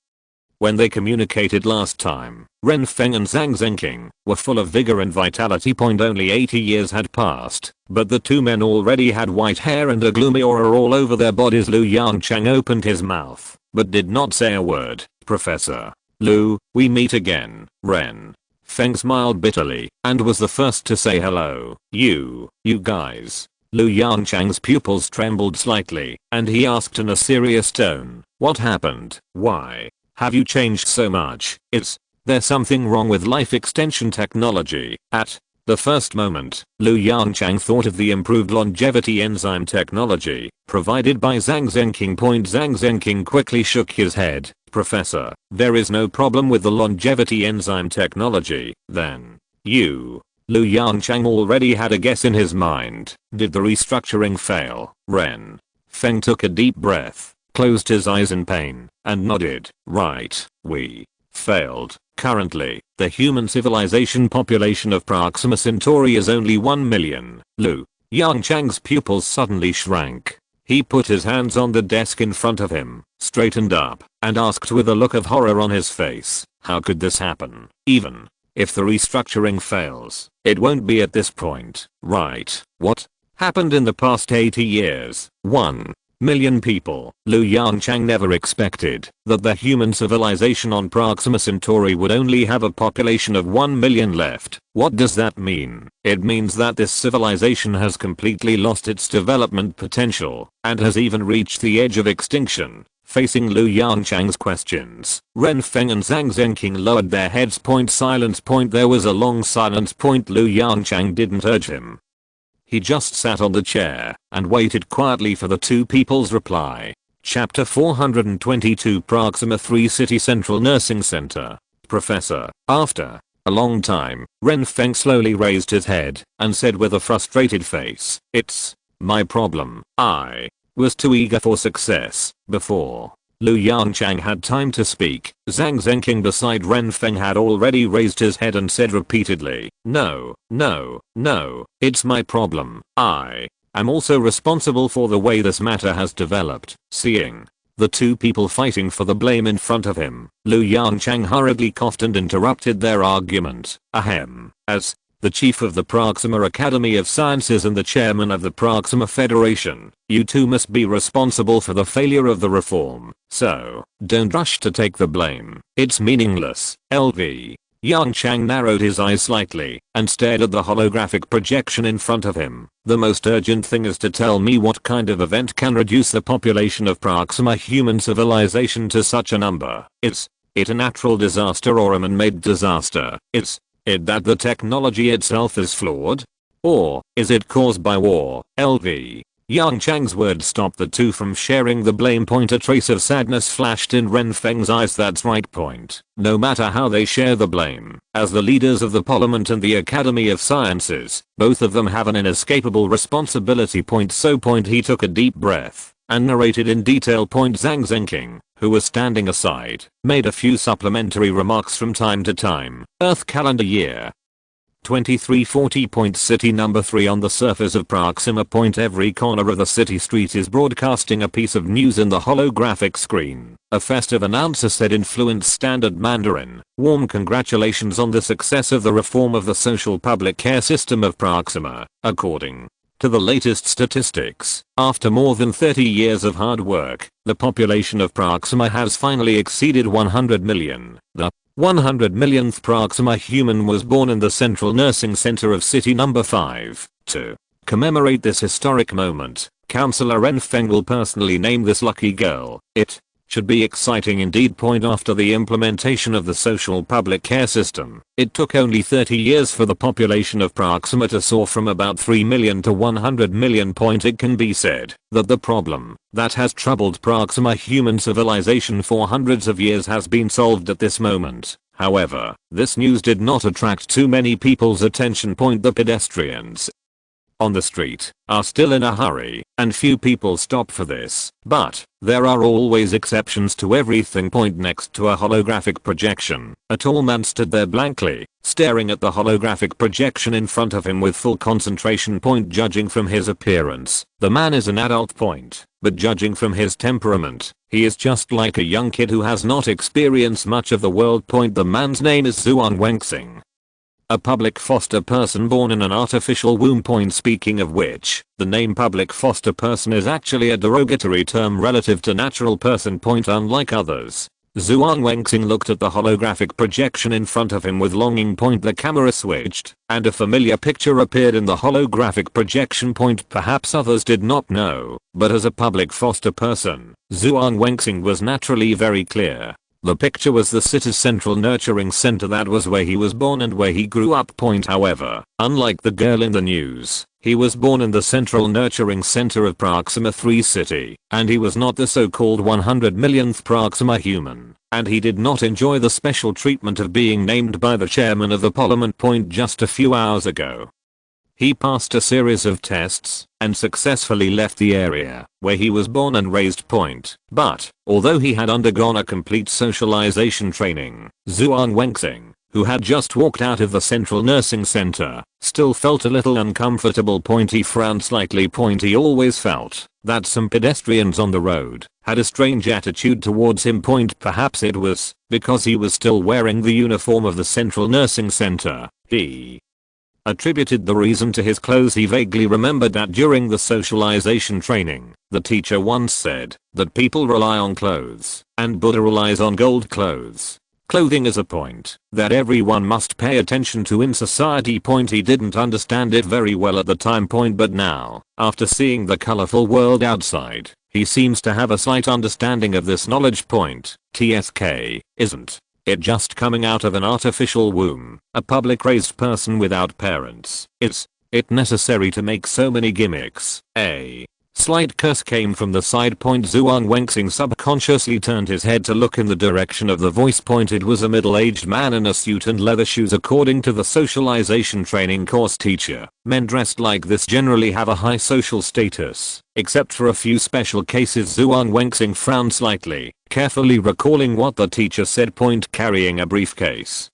when they communicated last time, Renfeng and Zhang Zhenking were full of vigor and vitality. Only 80 years had passed, but the two men already had white hair and a gloomy aura all over their bodies. Lu Yongchang opened his mouth, but did not say a word. Professor. Lu, we meet again. Ren Feng smiled bitterly, and was the first to say hello. You guys. Lu Yongchang's pupils trembled slightly, and he asked in a serious tone, what happened? Why have you changed so much? Is there something wrong with life extension technology? At the first moment, Lu Yongchang thought of the improved longevity enzyme technology provided by Zhang Zhenking. Zhang Zhenking quickly shook his head. Professor, there is no problem with the longevity enzyme technology. Then Lu Yongchang already had a guess in his mind. Did the restructuring fail? Ren Feng took a deep breath, closed his eyes in pain, and nodded. Right, we failed. Currently, the human civilization population of Proxima Centauri is only 1 million. Lu Yongchang's pupils suddenly shrank. He put his hands on the desk in front of him, straightened up, and asked with a look of horror on his face, how could this happen? Even if the restructuring fails, it won't be at this point, right? What happened in the past 80 years? 1 million people. Lu Yongchang never expected that the human civilization on Proxima Centauri would only have a population of 1 million left. What does that mean? It means that this civilization has completely lost its development potential, and has even reached the edge of extinction. Facing Lu Yongchang's questions, Renfeng and Zhang Zhenking lowered their heads. Silence. There was a long silence. Lu Yongchang didn't urge him. He just sat on the chair and waited quietly for the two people's reply. Chapter 422 Proxima 3 City Central Nursing Center. Professor. After a long time, Renfeng slowly raised his head and said with a frustrated face, it's my problem. I was too eager for success before Lu Yongchang had time to speak. Zhang Zhenking beside Renfeng had already raised his head and said repeatedly, no, it's my problem. I am also responsible for the way this matter has developed. Seeing the two people fighting for the blame in front of him, Lu Yongchang hurriedly coughed and interrupted their argument. Ahem. As the chief of the Proxima Academy of Sciences and the chairman of the Proxima Federation, you two must be responsible for the failure of the reform, so don't rush to take the blame. It's meaningless. LV. Yongchang narrowed his eyes slightly and stared at the holographic projection in front of him. The most urgent thing is to tell me what kind of event can reduce the population of Proxima human civilization to such a number. Is it a natural disaster or a man-made disaster? Is it that the technology itself is flawed? Or is it caused by war? LV. Yongchang's words stopped the two from sharing the blame. A trace of sadness flashed in Renfeng's eyes. That's right. No matter how they share the blame, as the leaders of the Parliament and the Academy of Sciences, both of them have an inescapable responsibility. He took a deep breath and narrated in detail. Zhang Zhenking, who was standing aside, made a few supplementary remarks from time to time. Earth calendar year 2340. City number 3. On the surface of Proxima Point, every corner of the city street is broadcasting a piece of news in the holographic screen. A festive announcer said in fluent standard Mandarin, "Warm congratulations on the success of the reform of the social public care system of Proxima." According to the latest statistics, after more than 30 years of hard work, the population of Proxima has finally exceeded 100 million. The 100 millionth Proxima human was born in the Central Nursing Center of City Number 5. To commemorate this historic moment, Councillor Enfeng will personally name this lucky girl. It should be exciting indeed. After the implementation of the social public care system, it took only 30 years for the population of Proxima to soar from about 3 million to 100 million. It can be said that the problem that has troubled Proxima human civilization for hundreds of years has been solved at this moment. However, this news did not attract too many people's attention. The pedestrians on the street are still in a hurry, and few people stop for this. But there are always exceptions to everything. Next to a holographic projection, a tall man stood there blankly, staring at the holographic projection in front of him with full concentration. Judging from his appearance, the man is an adult. But judging from his temperament, he is just like a young kid who has not experienced much of the world. The man's name is Zhuang Wenxing, a public foster person born in an artificial womb. Speaking of which, the name public foster person is actually a derogatory term relative to natural person. Unlike others, Zhuang Wenxing looked at the holographic projection in front of him with longing. The camera switched, and a familiar picture appeared in the holographic projection. Perhaps others did not know, but as a public foster person, Zhuang Wenxing was naturally very clear. The picture was the city's central nurturing center. That was where he was born and where he grew up. However, unlike the girl in the news, he was born in the central nurturing center of Proxima 3 City, and he was not the so-called 100 millionth Proxima human, and he did not enjoy the special treatment of being named by the chairman of the parliament. Just a few hours ago, he passed a series of tests and successfully left the area where he was born and raised. But although he had undergone a complete socialization training, Zhuang Wenxing, who had just walked out of the central nursing center, still felt a little uncomfortable. He frowned slightly. He always felt that some pedestrians on the road had a strange attitude towards him. Perhaps it was because he was still wearing the uniform of the central nursing center. He attributed the reason to his clothes. He vaguely remembered that during the socialization training, the teacher once said that people rely on clothes, and Buddha relies on gold clothes. Clothing is a point that everyone must pay attention to in society. He didn't understand it very well at the time. But now, after seeing the colorful world outside, he seems to have a slight understanding of this knowledge. TSK, isn't it just coming out of an artificial womb, a public raised person without parents? Is it necessary to make so many gimmicks? A slight curse came from the side. Zhuang Wenxing subconsciously turned his head to look in the direction of the voice. It was a middle-aged man in a suit and leather shoes. According to the socialization training course teacher, men dressed like this generally have a high social status, except for a few special cases. Zhuang Wenxing frowned slightly, carefully recalling what the teacher said. Carrying a briefcase,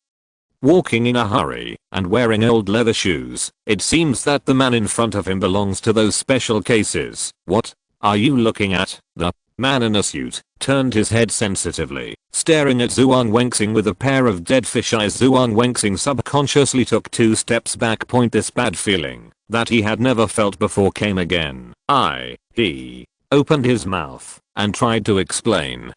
walking in a hurry, and wearing old leather shoes, it seems that the man in front of him belongs to those special cases. What are you looking at? The man in a suit turned his head sensitively, staring at Zhuang Wenxing with a pair of dead fish eyes. Zhuang Wenxing subconsciously took 2 steps back. This bad feeling that he had never felt before came again. He opened his mouth and tried to explain.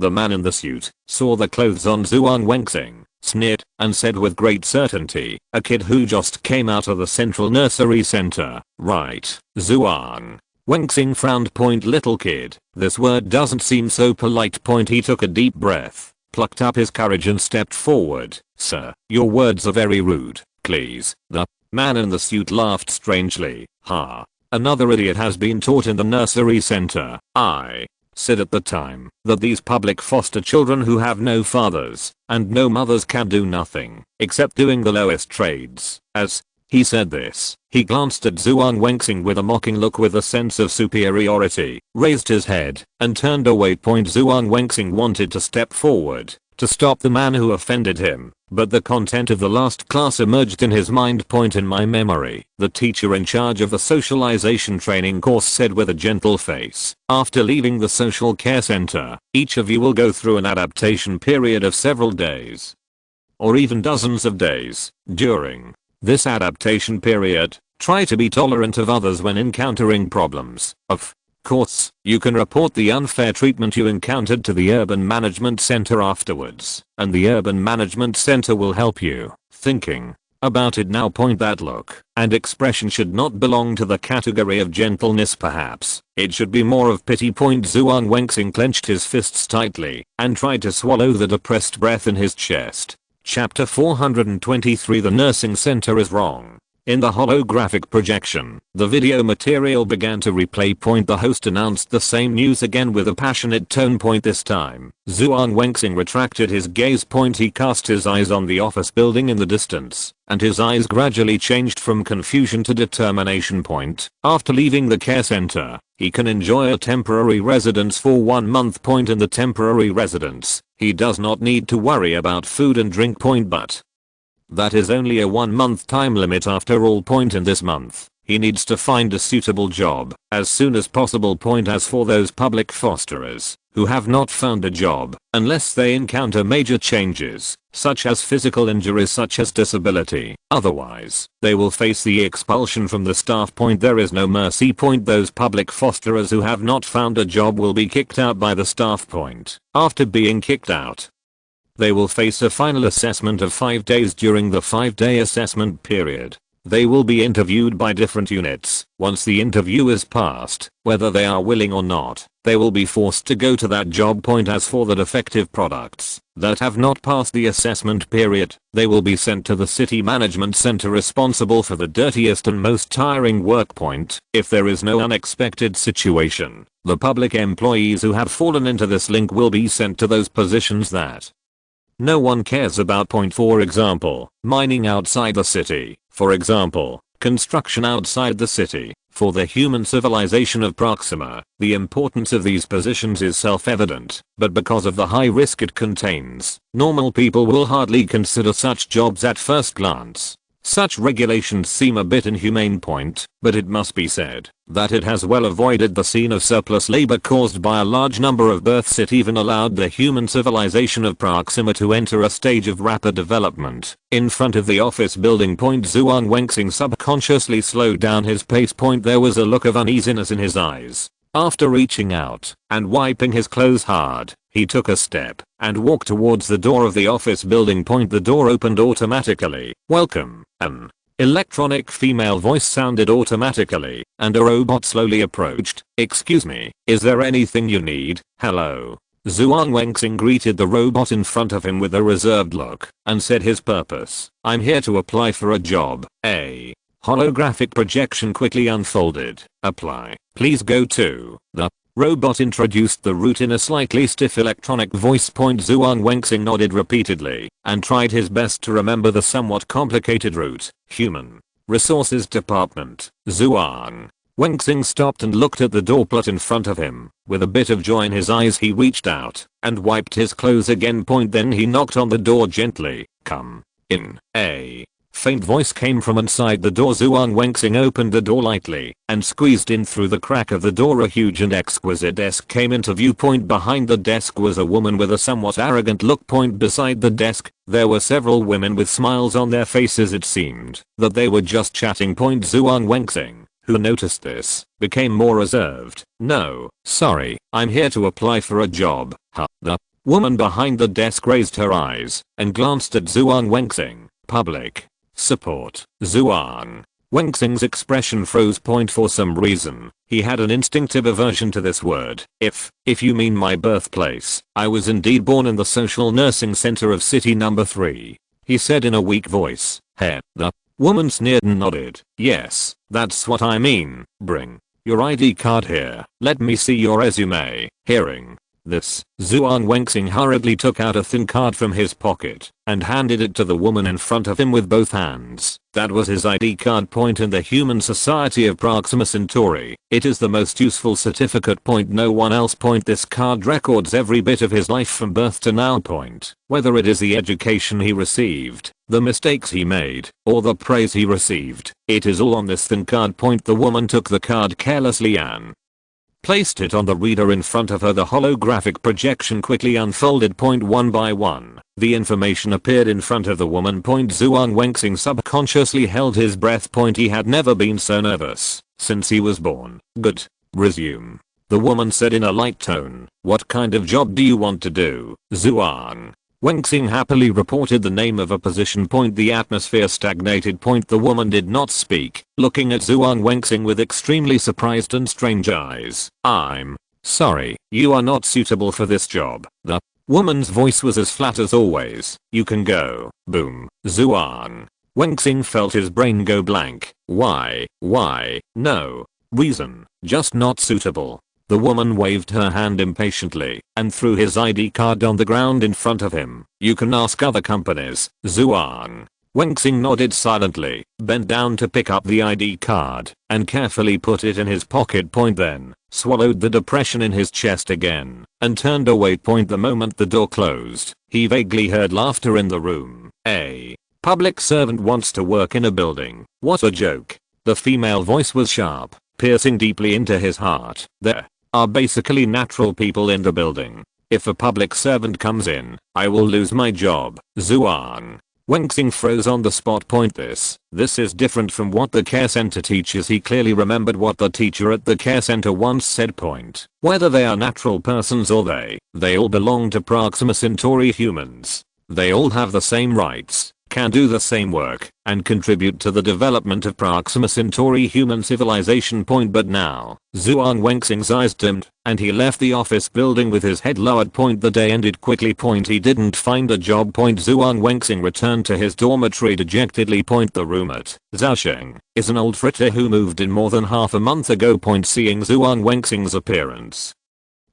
The man in the suit saw the clothes on Zhuang Wenxing, sneered, and said with great certainty, "A kid who just came out of the central nursery center, right?" Zhuang Wenxing frowned. Little kid, this word doesn't seem so polite. He took a deep breath, plucked up his courage and stepped forward. "Sir, your words are very rude, please." The man in the suit laughed strangely. "Ha. Another idiot has been taught in the nursery center. I said at the time that these public foster children who have no fathers and no mothers can do nothing except doing the lowest trades, as he said this. He glanced at Zhuang Wenxing with a mocking look with a sense of superiority, raised his head, and turned away. Zhuang Wenxing wanted to step forward to stop the man who offended him, but the content of the last class emerged in his mind. In my memory, the teacher in charge of the socialization training course said with a gentle face, after leaving the social care center, each of you will go through an adaptation period of several days, or even dozens of days. During this adaptation period, try to be tolerant of others when encountering problems. Of course, you can report the unfair treatment you encountered to the Urban Management Center afterwards, and the Urban Management Center will help you. Thinking about it now. That look and expression should not belong to the category of gentleness. Perhaps it should be more of pity. Zhuang Wenxing clenched his fists tightly and tried to swallow the depressed breath in his chest. Chapter 423. The nursing center is wrong. In the holographic projection, the video material began to replay. The host announced the same news again with a passionate tone. This time, Zhuang Wenxing retracted his gaze. He cast his eyes on the office building in the distance, and his eyes gradually changed from confusion to determination. After leaving the care center, he can enjoy a temporary residence for 1 month. In the temporary residence, he does not need to worry about food and drink. But that is only a 1 month time limit after all. In this month, he needs to find a suitable job as soon as possible. As for those public fosterers who have not found a job, unless they encounter major changes, such as physical injuries such as disability, otherwise, they will face the expulsion from the staff. There is no mercy. Those public fosterers who have not found a job will be kicked out by the staff. After being kicked out, they will face a final assessment of 5 days. During the 5-day assessment period, they will be interviewed by different units. Once the interview is passed, whether they are willing or not, they will be forced to go to that job. As for the defective products that have not passed the assessment period, they will be sent to the city management center responsible for the dirtiest and most tiring work. If there is no unexpected situation, the public employees who have fallen into this link will be sent to those positions that no one cares about. For example, mining outside the city. For example, construction outside the city. For the human civilization of Proxima, the importance of these positions is self-evident, but because of the high risk it contains, normal people will hardly consider such jobs at first glance. Such regulations seem a bit inhumane. But it must be said that it has well avoided the scene of surplus labor caused by a large number of births. It even allowed the human civilization of Proxima to enter a stage of rapid development. In front of the office building. Zhuang Wenxing subconsciously slowed down his pace. There was a look of uneasiness in his eyes. After reaching out and wiping his clothes hard, he took a step and walked towards the door of the office building. The door opened automatically. Welcome. An electronic female voice sounded automatically, and a robot slowly approached. Excuse me, is there anything you need? Hello. Zhuang Wenxing greeted the robot in front of him with a reserved look and said his purpose. I'm here to apply for a job. A holographic projection quickly unfolded. Apply. Please go to the robot introduced the route in a slightly stiff electronic voice. Zhuang Wenxing nodded repeatedly and tried his best to remember the somewhat complicated route. Human Resources Department. Zhuang Wenxing stopped and looked at the door plot in front of him. With a bit of joy in his eyes he reached out and wiped his clothes again. Then he knocked on the door gently. Come in. A faint voice came from inside the door. Zhuang Wenxing opened the door lightly and squeezed in through the crack of the door. A huge and exquisite desk came into view. Behind the desk was a woman with a somewhat arrogant look. Beside the desk, there were several women with smiles on their faces. It seemed that they were just chatting. Zhuang Wenxing, who noticed this, became more reserved. No, sorry, I'm here to apply for a job. The woman behind the desk raised her eyes and glanced at Zhuang Wenxing. Public support. Zhuang Wenxing's expression froze. For some reason, he had an instinctive aversion to this word. If you mean my birthplace, I was indeed born in the social nursing center of city number 3. He said in a weak voice. Hey, the woman sneered and nodded. Yes, that's what I mean. Bring your ID card here. Let me see your resume. Hearing This, Zhuang Wenxing hurriedly took out a thin card from his pocket and handed it to the woman in front of him with both hands. That was his ID card. Point in the Human Society of Proxima Centauri. It is the most useful certificate. Point no one else. Point this card records every bit of his life from birth to now. Point whether it is the education he received, the mistakes he made, or the praise he received. It is all on this thin card. Point the woman took the card carelessly and placed it on the reader in front of her. The holographic projection quickly unfolded. Point one by one, the information appeared in front of the woman. Point Zhuang Wenxing subconsciously held his breath. Point he had never been so nervous since he was born. Good. Resume. The woman said in a light tone. What kind of job do you want to do? Zhuang Wenxing happily reported the name of a position. Point the atmosphere stagnated. Point the woman did not speak, looking at Zhuang Wenxing with extremely surprised and strange eyes. I'm sorry, you are not suitable for this job. The woman's voice was as flat as always. You can go. Boom. Zhuang Wenxing felt his brain go blank. Why? No reason, just not suitable. The woman waved her hand impatiently and threw his ID card on the ground in front of him. You can ask other companies. Zhuang Wenxing nodded silently, bent down to pick up the ID card, and carefully put it in his pocket. Point then swallowed the depression in his chest again and turned away. Point the moment the door closed, he vaguely heard laughter in the room. A public servant wants to work in a building. What a joke. The female voice was sharp, piercing deeply into his heart. There are basically natural people in the building. If a public servant comes in, I will lose my job. Zhuang Wenxing froze on the spot. Point this is different from what the care center teaches. He clearly remembered what the teacher at the care center once said. Point whether they are natural persons or they all belong to Proxima Centauri humans. They all have the same rights, can do the same work, and contribute to the development of Proxima Centauri human civilization. Point but now, Zhuang Wenxing's eyes dimmed, and he left the office building with his head lowered. Point the day ended quickly. Point he didn't find a job. Point Zhuang Wenxing returned to his dormitory dejectedly. Point the room at Zhaosheng is an old fritter who moved in more than half a month ago. Point seeing Zhuang Wenxing's appearance,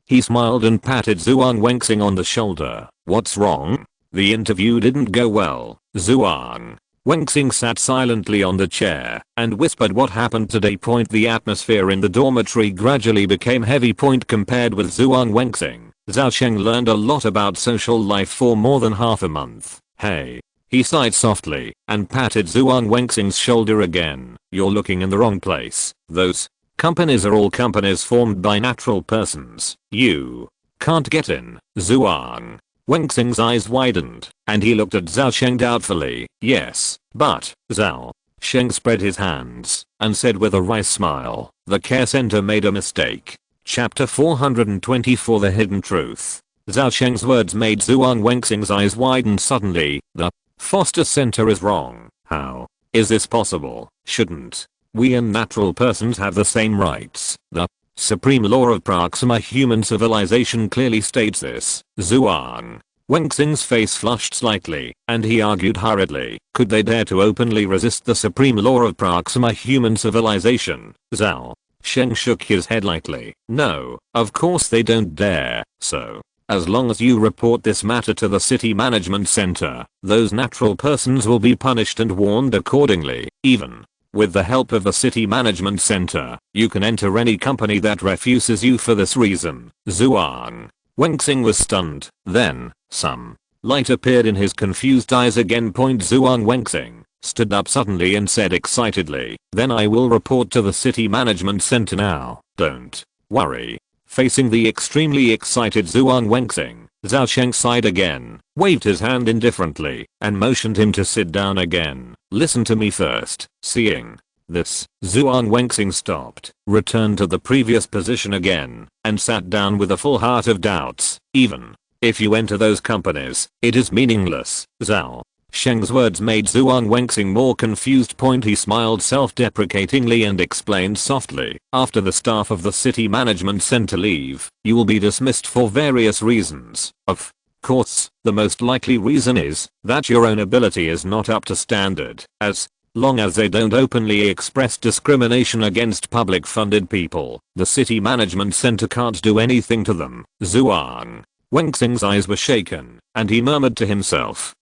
he smiled and patted Zhuang Wenxing on the shoulder. What's wrong? The interview didn't go well. Zhuang Wenxing sat silently on the chair and whispered, what happened today? Point the atmosphere in the dormitory gradually became heavy. Point compared with Zhuang Wenxing, Zhaosheng learned a lot about social life for more than half a month. Hey. He sighed softly and patted Zhuang Wenxing's shoulder again. You're looking in the wrong place. Those companies are all companies formed by natural persons. You can't get in. Zhuang Wenxing's eyes widened, and he looked at Zhaosheng doubtfully. Yes, but, Zhaosheng spread his hands, and said with a wry smile, the care center made a mistake. Chapter 424 The Hidden Truth. Zhaosheng's words made Zhuang Wenxing's eyes widen suddenly. The Foster Center is wrong. How is this possible? Shouldn't we and natural persons have the same rights? The supreme law of Proxima human civilization clearly states this. Zhuang Wenxing's face flushed slightly, and he argued hurriedly. Could they dare to openly resist the supreme law of Proxima human civilization? Zhaosheng shook his head lightly. No, of course they don't dare. So, as long as you report this matter to the city management center, those natural persons will be punished and warned accordingly. Even with the help of the city management center, you can enter any company that refuses you for this reason. Zhuang Wenxing was stunned. Then, some light appeared in his confused eyes again. Zhuang Wenxing stood up suddenly and said excitedly, then I will report to the city management center now. Don't worry. Facing the extremely excited Zhuang Wenxing, Zhaosheng sighed again, waved his hand indifferently, and motioned him to sit down again. Listen to me first. Seeing this, Zhuang Wenxing stopped, returned to the previous position again, and sat down with a full heart of doubts. Even if you enter those companies, it is meaningless. Zhaosheng's words made Zhuang Wenxing more confused. He smiled self-deprecatingly and explained softly, after the staff of the city management center leave, you will be dismissed for various reasons. Of course, the most likely reason is that your own ability is not up to standard. As long as they don't openly express discrimination against public funded people, the city management center can't do anything to them. Zhuang Wenxing's eyes were shaken, and he murmured to himself,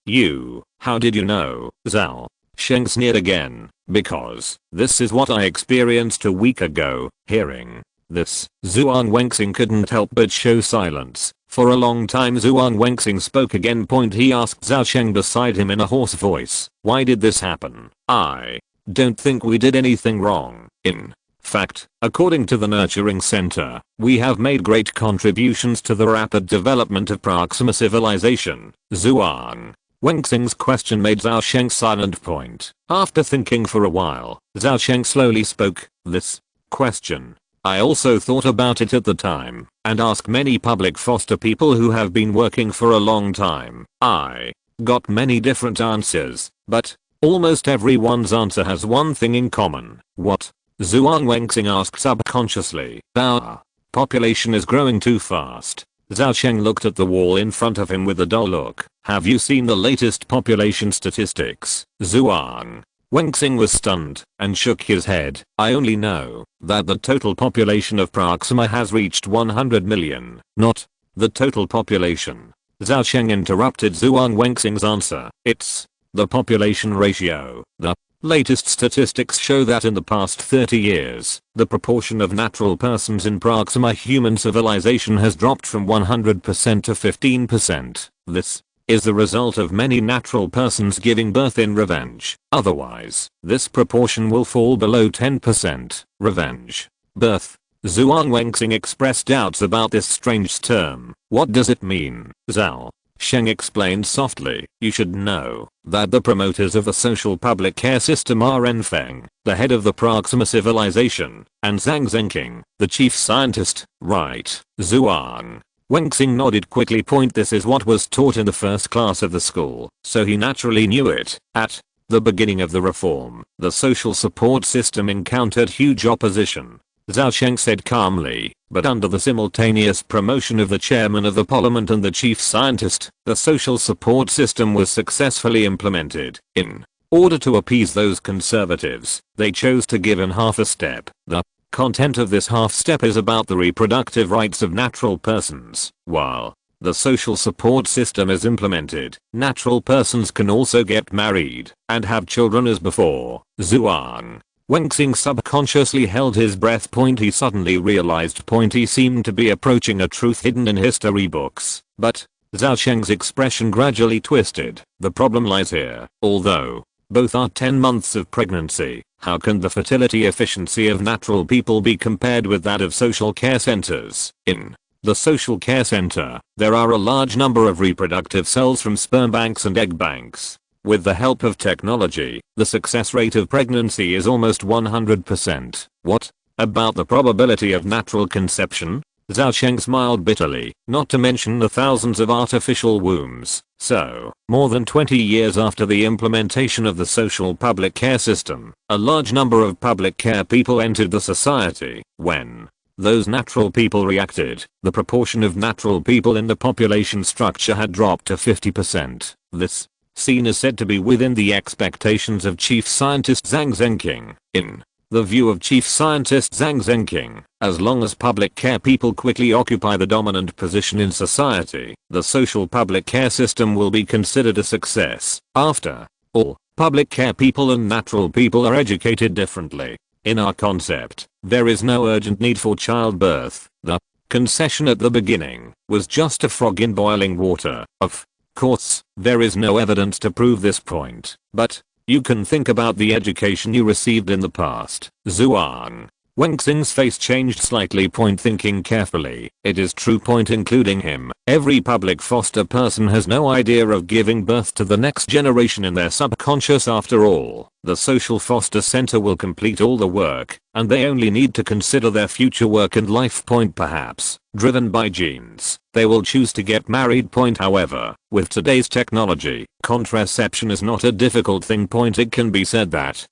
how did you know, Zhao? Sheng sneered again, because this is what I experienced a week ago. Hearing this, Zhuang Wenxing couldn't help but show silence. For a long time Zhuang Wenxing spoke again. He asked Zhao Sheng beside him in a hoarse voice, why did this happen? I don't think we did anything wrong. In fact, according to the Nurturing Center, we have made great contributions to the rapid development of Proxima civilization. Zhuang Wenxing's question made Zhao Sheng silent. After thinking for a while, Zhao Sheng slowly spoke, this question, I also thought about it at the time, and asked many public foster people who have been working for a long time. I got many different answers, but almost everyone's answer has one thing in common. What? Zhuang Wenxing asked subconsciously. Our population is growing too fast. Zhao Sheng looked at the wall in front of him with a dull look. Have you seen the latest population statistics? Zhuang Wenxing was stunned and shook his head. I only know that the total population of Proxima has reached 100 million, not the total population. Zhao Sheng interrupted Zhuang Wenxing's answer. It's the population ratio. The latest statistics show that in the past 30 years, the proportion of natural persons in Proxima human civilization has dropped from 100% to 15%. This is the result of many natural persons giving birth in revenge. Otherwise, this proportion will fall below 10%. Revenge birth. Zhuang Wenxing expressed doubts about this strange term. What does it mean? Zhao Sheng explained softly, you should know that the promoters of the social public care system are Enfeng, the head of the Proxima civilization, and Zhang Zhenqing, the chief scientist. Right. Zhuang Wenxing nodded quickly. This is what was taught in the first class of the school, so he naturally knew it. At the beginning of the reform, the social support system encountered huge opposition. Zhao Sheng said calmly, but under the simultaneous promotion of the chairman of the parliament and the chief scientist, the social support system was successfully implemented. In order to appease those conservatives, they chose to give in half a step. The content of this half step is about the reproductive rights of natural persons. While the social support system is implemented, natural persons can also get married and have children as before. Zhuang Wenxing subconsciously held his breath. He suddenly realized he seemed to be approaching a truth hidden in history books. But Zhao Sheng's expression gradually twisted. The problem lies here. Although both are 10 months of pregnancy, how can the fertility efficiency of natural people be compared with that of social care centers? In the social care center, there are a large number of reproductive cells from sperm banks and egg banks. With the help of technology, the success rate of pregnancy is almost 100%. What about the probability of natural conception? Zhao Sheng smiled bitterly, not to mention the thousands of artificial wombs. So, more than 20 years after the implementation of the social public care system, a large number of public care people entered the society. When those natural people reacted, the proportion of natural people in the population structure had dropped to 50%. This scene is said to be within the expectations of Chief Scientist Zhang Zhenqing. In the view of Chief Scientist Zhang Zhenqing, as long as public care people quickly occupy the dominant position in society, the social public care system will be considered a success. After all, public care people and natural people are educated differently. In our concept, there is no urgent need for childbirth. The concession at the beginning was just a frog in boiling water. Of course, there is no evidence to prove this point, but you can think about the education you received in the past. Zhuang Wenxing's face changed slightly. Thinking carefully, it is true. Including him, every public foster person has no idea of giving birth to the next generation in their subconscious. After all, the social foster center will complete all the work, and they only need to consider their future work and life. Perhaps, driven by genes, they will choose to get married. However, with today's technology, contraception is not a difficult thing. It can be said that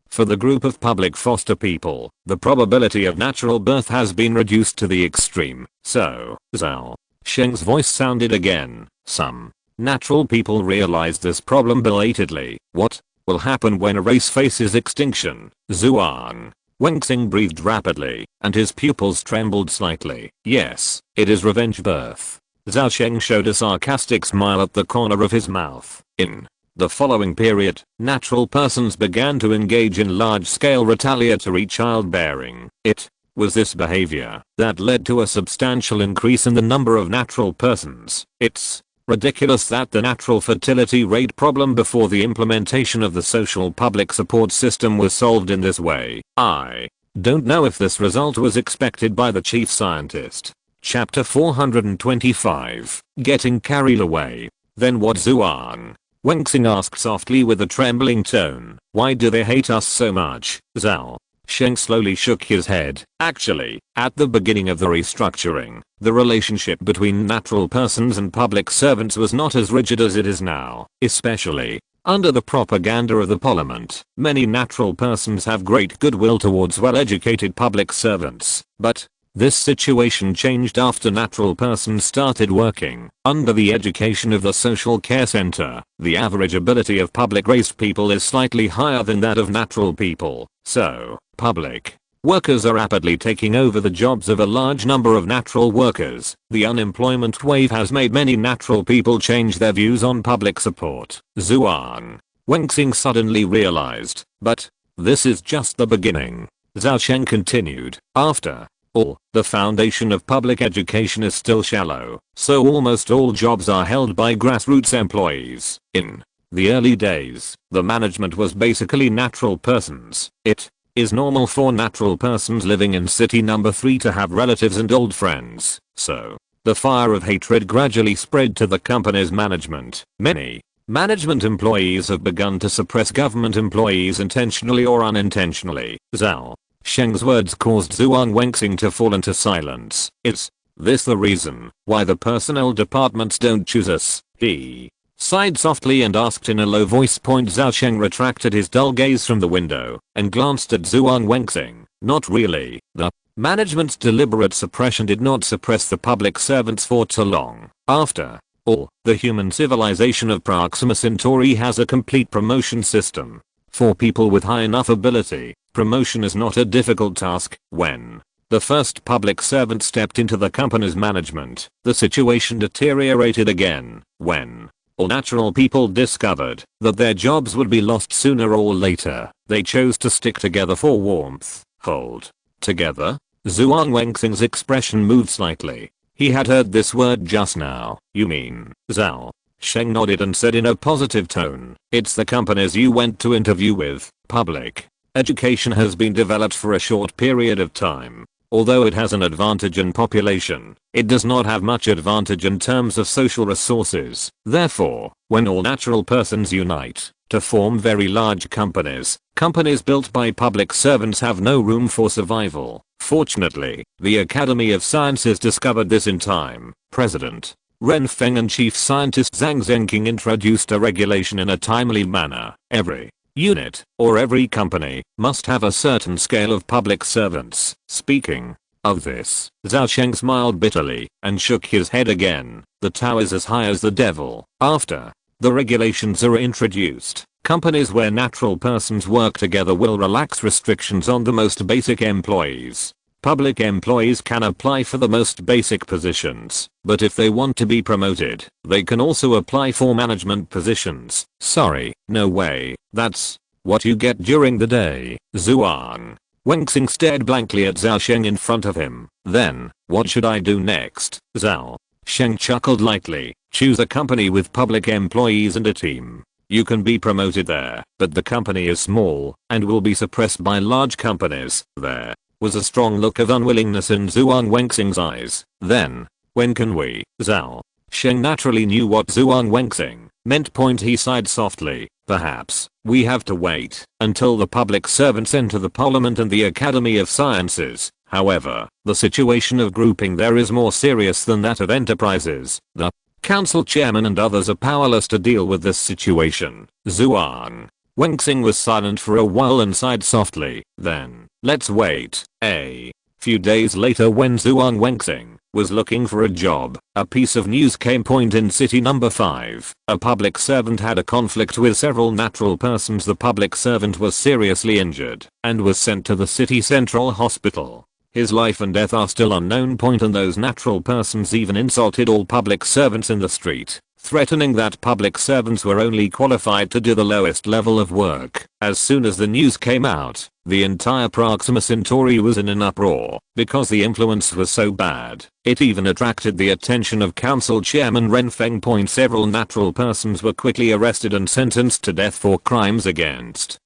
for the group of public foster people, the probability of natural birth has been reduced to the extreme. So, Zhao Sheng's voice sounded again. Some natural people realized this problem belatedly. What? will happen when a race faces extinction. Zhuang Wenxing breathed rapidly, and his pupils trembled slightly. Yes, it is revenge birth. Zhao Sheng showed a sarcastic smile at the corner of his mouth. In the following period, natural persons began to engage in large-scale retaliatory childbearing. It was this behavior that led to a substantial increase in the number of natural persons. It's ridiculous that the natural fertility rate problem before the implementation of the social public support system was solved in this way. I don't know if this result was expected by the chief scientist. Chapter 425. Getting carried away. Then what? Zhuang Wenxing asked softly with a trembling tone. Why do they hate us so much? Zhao Sheng slowly shook his head. Actually, at the beginning of the restructuring, the relationship between natural persons and public servants was not as rigid as it is now, especially under the propaganda of the parliament. Many natural persons have great goodwill towards well-educated public servants, but this situation changed after natural persons started working under the education of the social care center. The average ability of public-raised people is slightly higher than that of natural people, so public workers are rapidly taking over the jobs of a large number of natural workers. The unemployment wave has made many natural people change their views on public support. Zhuang Wenxing suddenly realized, but this is just the beginning. Zhao Sheng continued. After all, the foundation of public education is still shallow, so almost all jobs are held by grassroots employees. In the early days, the management was basically natural persons. It is normal for natural persons living in city number 3 to have relatives and old friends, so the fire of hatred gradually spread to the company's management. Many management employees have begun to suppress government employees intentionally or unintentionally. Zhao Sheng's words caused Zhuang Wenxing to fall into silence. Is this the reason why the personnel departments don't choose us? He sighed softly and asked in a low voice. Zhao Sheng retracted his dull gaze from the window and glanced at Zhuang Wenxing. Not really. The management's deliberate suppression did not suppress the public servants for too long. After all, the human civilization of Proxima Centauri has a complete promotion system. For people with high enough ability, promotion is not a difficult task. When the first public servant stepped into the company's management, the situation deteriorated again. When all natural people discovered that their jobs would be lost sooner or later, they chose to stick together for warmth. Hold together? Zhuang Wenxing's expression moved slightly. He had heard this word just now. You mean? Zhao Sheng nodded and said in a positive tone, it's the companies you went to interview with. Public education has been developed for a short period of time. Although it has an advantage in population, it does not have much advantage in terms of social resources. Therefore, when all natural persons unite to form very large companies, companies built by public servants have no room for survival. Fortunately, the Academy of Sciences discovered this in time. President Ren Feng and Chief Scientist Zhang Zhenqing introduced a regulation in a timely manner. Every unit, or every company, must have a certain scale of public servants. Speaking of this, Zhao Sheng smiled bitterly and shook his head again. The Tao is as high as the devil. After the regulations are introduced, companies where natural persons work together will relax restrictions on the most basic employees. Public employees can apply for the most basic positions, but if they want to be promoted, they can also apply for management positions. Sorry, no way. That's what you get during the day. Zhuang Wenxing stared blankly at Zhao Sheng in front of him. Then, what should I do next? Zhao Sheng chuckled lightly. Choose a company with public employees and a team. You can be promoted there, but the company is small and will be suppressed by large companies. There was a strong look of unwillingness in Zhuang Wenxing's eyes. Then, when can we? Zhao Sheng naturally knew what Zhuang Wenxing meant. He sighed softly. Perhaps we have to wait until the public servants enter the parliament and the Academy of Sciences. However, the situation of grouping there is more serious than that of enterprises. The council chairman and others are powerless to deal with this situation. Zhuang Wenxing was silent for a while and sighed softly. Then, let's wait. A few days later, when Zhuang Wenxing was looking for a job. A piece of news came point in city number 5. A public servant had a conflict with several natural persons. The public servant was seriously injured and was sent to the city central hospital. His life and death are still unknown point, and those natural persons even insulted all public servants in the street, threatening that public servants were only qualified to do the lowest level of work. As soon as the news came out, the entire Proxima Centauri was in an uproar because the influence was so bad. It even attracted the attention of council chairman Ren Feng. Several natural persons were quickly arrested and sentenced to death for crimes against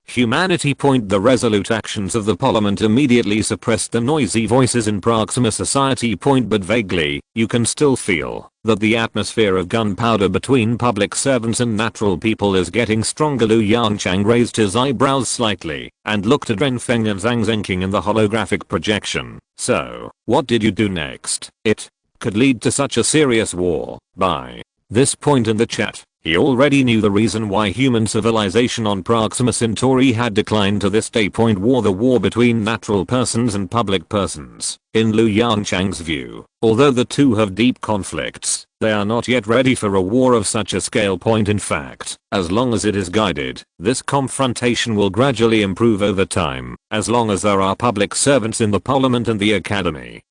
humanity. The resolute actions of the parliament immediately suppressed the noisy voices in Proxima society. But vaguely, you can still feel that the atmosphere of gunpowder between public servants and natural people is getting stronger. Lu Yongchang raised his eyebrows slightly and looked at Ren Feng and Zhang Zhenqing in the holographic projection. So, what did you do next? It could lead to such a serious war. By this point in the chat, he already knew the reason why human civilization on Proxima Centauri had declined to this day. The war between natural persons and public persons. In Lu Yongchang's view, although the two have deep conflicts, they are not yet ready for a war of such a scale. In fact, as long as it is guided, this confrontation will gradually improve over time, as long as there are public servants in the parliament and the academy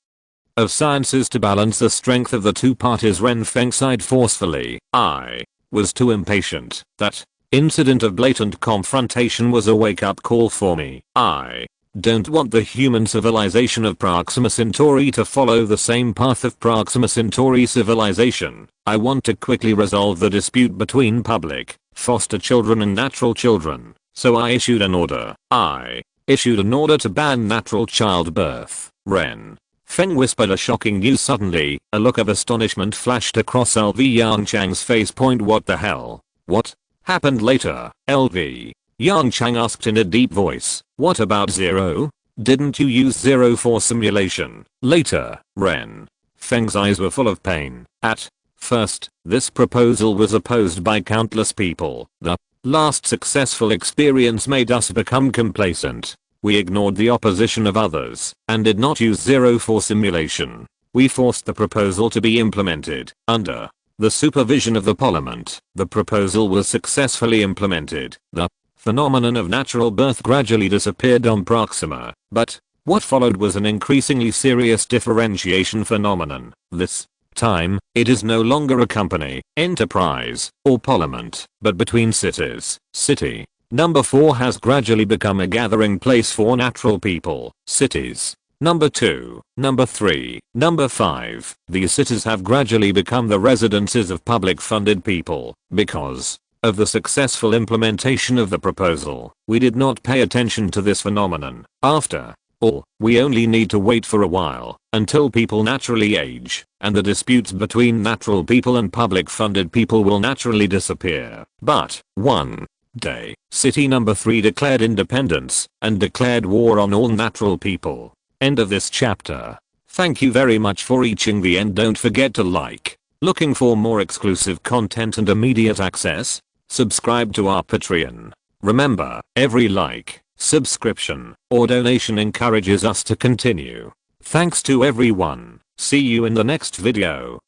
of sciences to balance the strength of the two parties. Ren Feng sighed forcefully. I was too impatient. That incident of blatant confrontation was a wake-up call for me. I don't want the human civilization of Proxima Centauri to follow the same path of Proxima Centauri civilization. I want to quickly resolve the dispute between public, foster children and natural children. So I issued an order. I issued an order to ban natural childbirth. Ren Feng whispered a shocking news. Suddenly, a look of astonishment flashed across LV Yongchang's face. What the hell? What happened later? LV Yongchang asked in a deep voice. What about Zero? Didn't you use Zero for simulation? Later, Ren Feng's eyes were full of pain. At first, this proposal was opposed by countless people. The last successful experience made us become complacent. We ignored the opposition of others and did not use Zero for simulation. We forced the proposal to be implemented under the supervision of the parliament. The proposal was successfully implemented. The phenomenon of natural birth gradually disappeared on Proxima, but what followed was an increasingly serious differentiation phenomenon. This time, it is no longer a company, enterprise, or parliament, but between cities. City Number 4 has gradually become a gathering place for natural people. Cities Number 2, Number 3, Number 5. These cities have gradually become the residences of public funded people. Because of the successful implementation of the proposal, we did not pay attention to this phenomenon. After all, we only need to wait for a while until people naturally age, and the disputes between natural people and public funded people will naturally disappear. But one day, city number 3 declared independence and declared war on all natural people. End of this chapter. Thank you very much for reaching the end. Don't forget to like. Looking for more exclusive content and immediate access? Subscribe to our Patreon. Remember, every like, subscription, or donation encourages us to continue. Thanks to everyone. See you in the next video.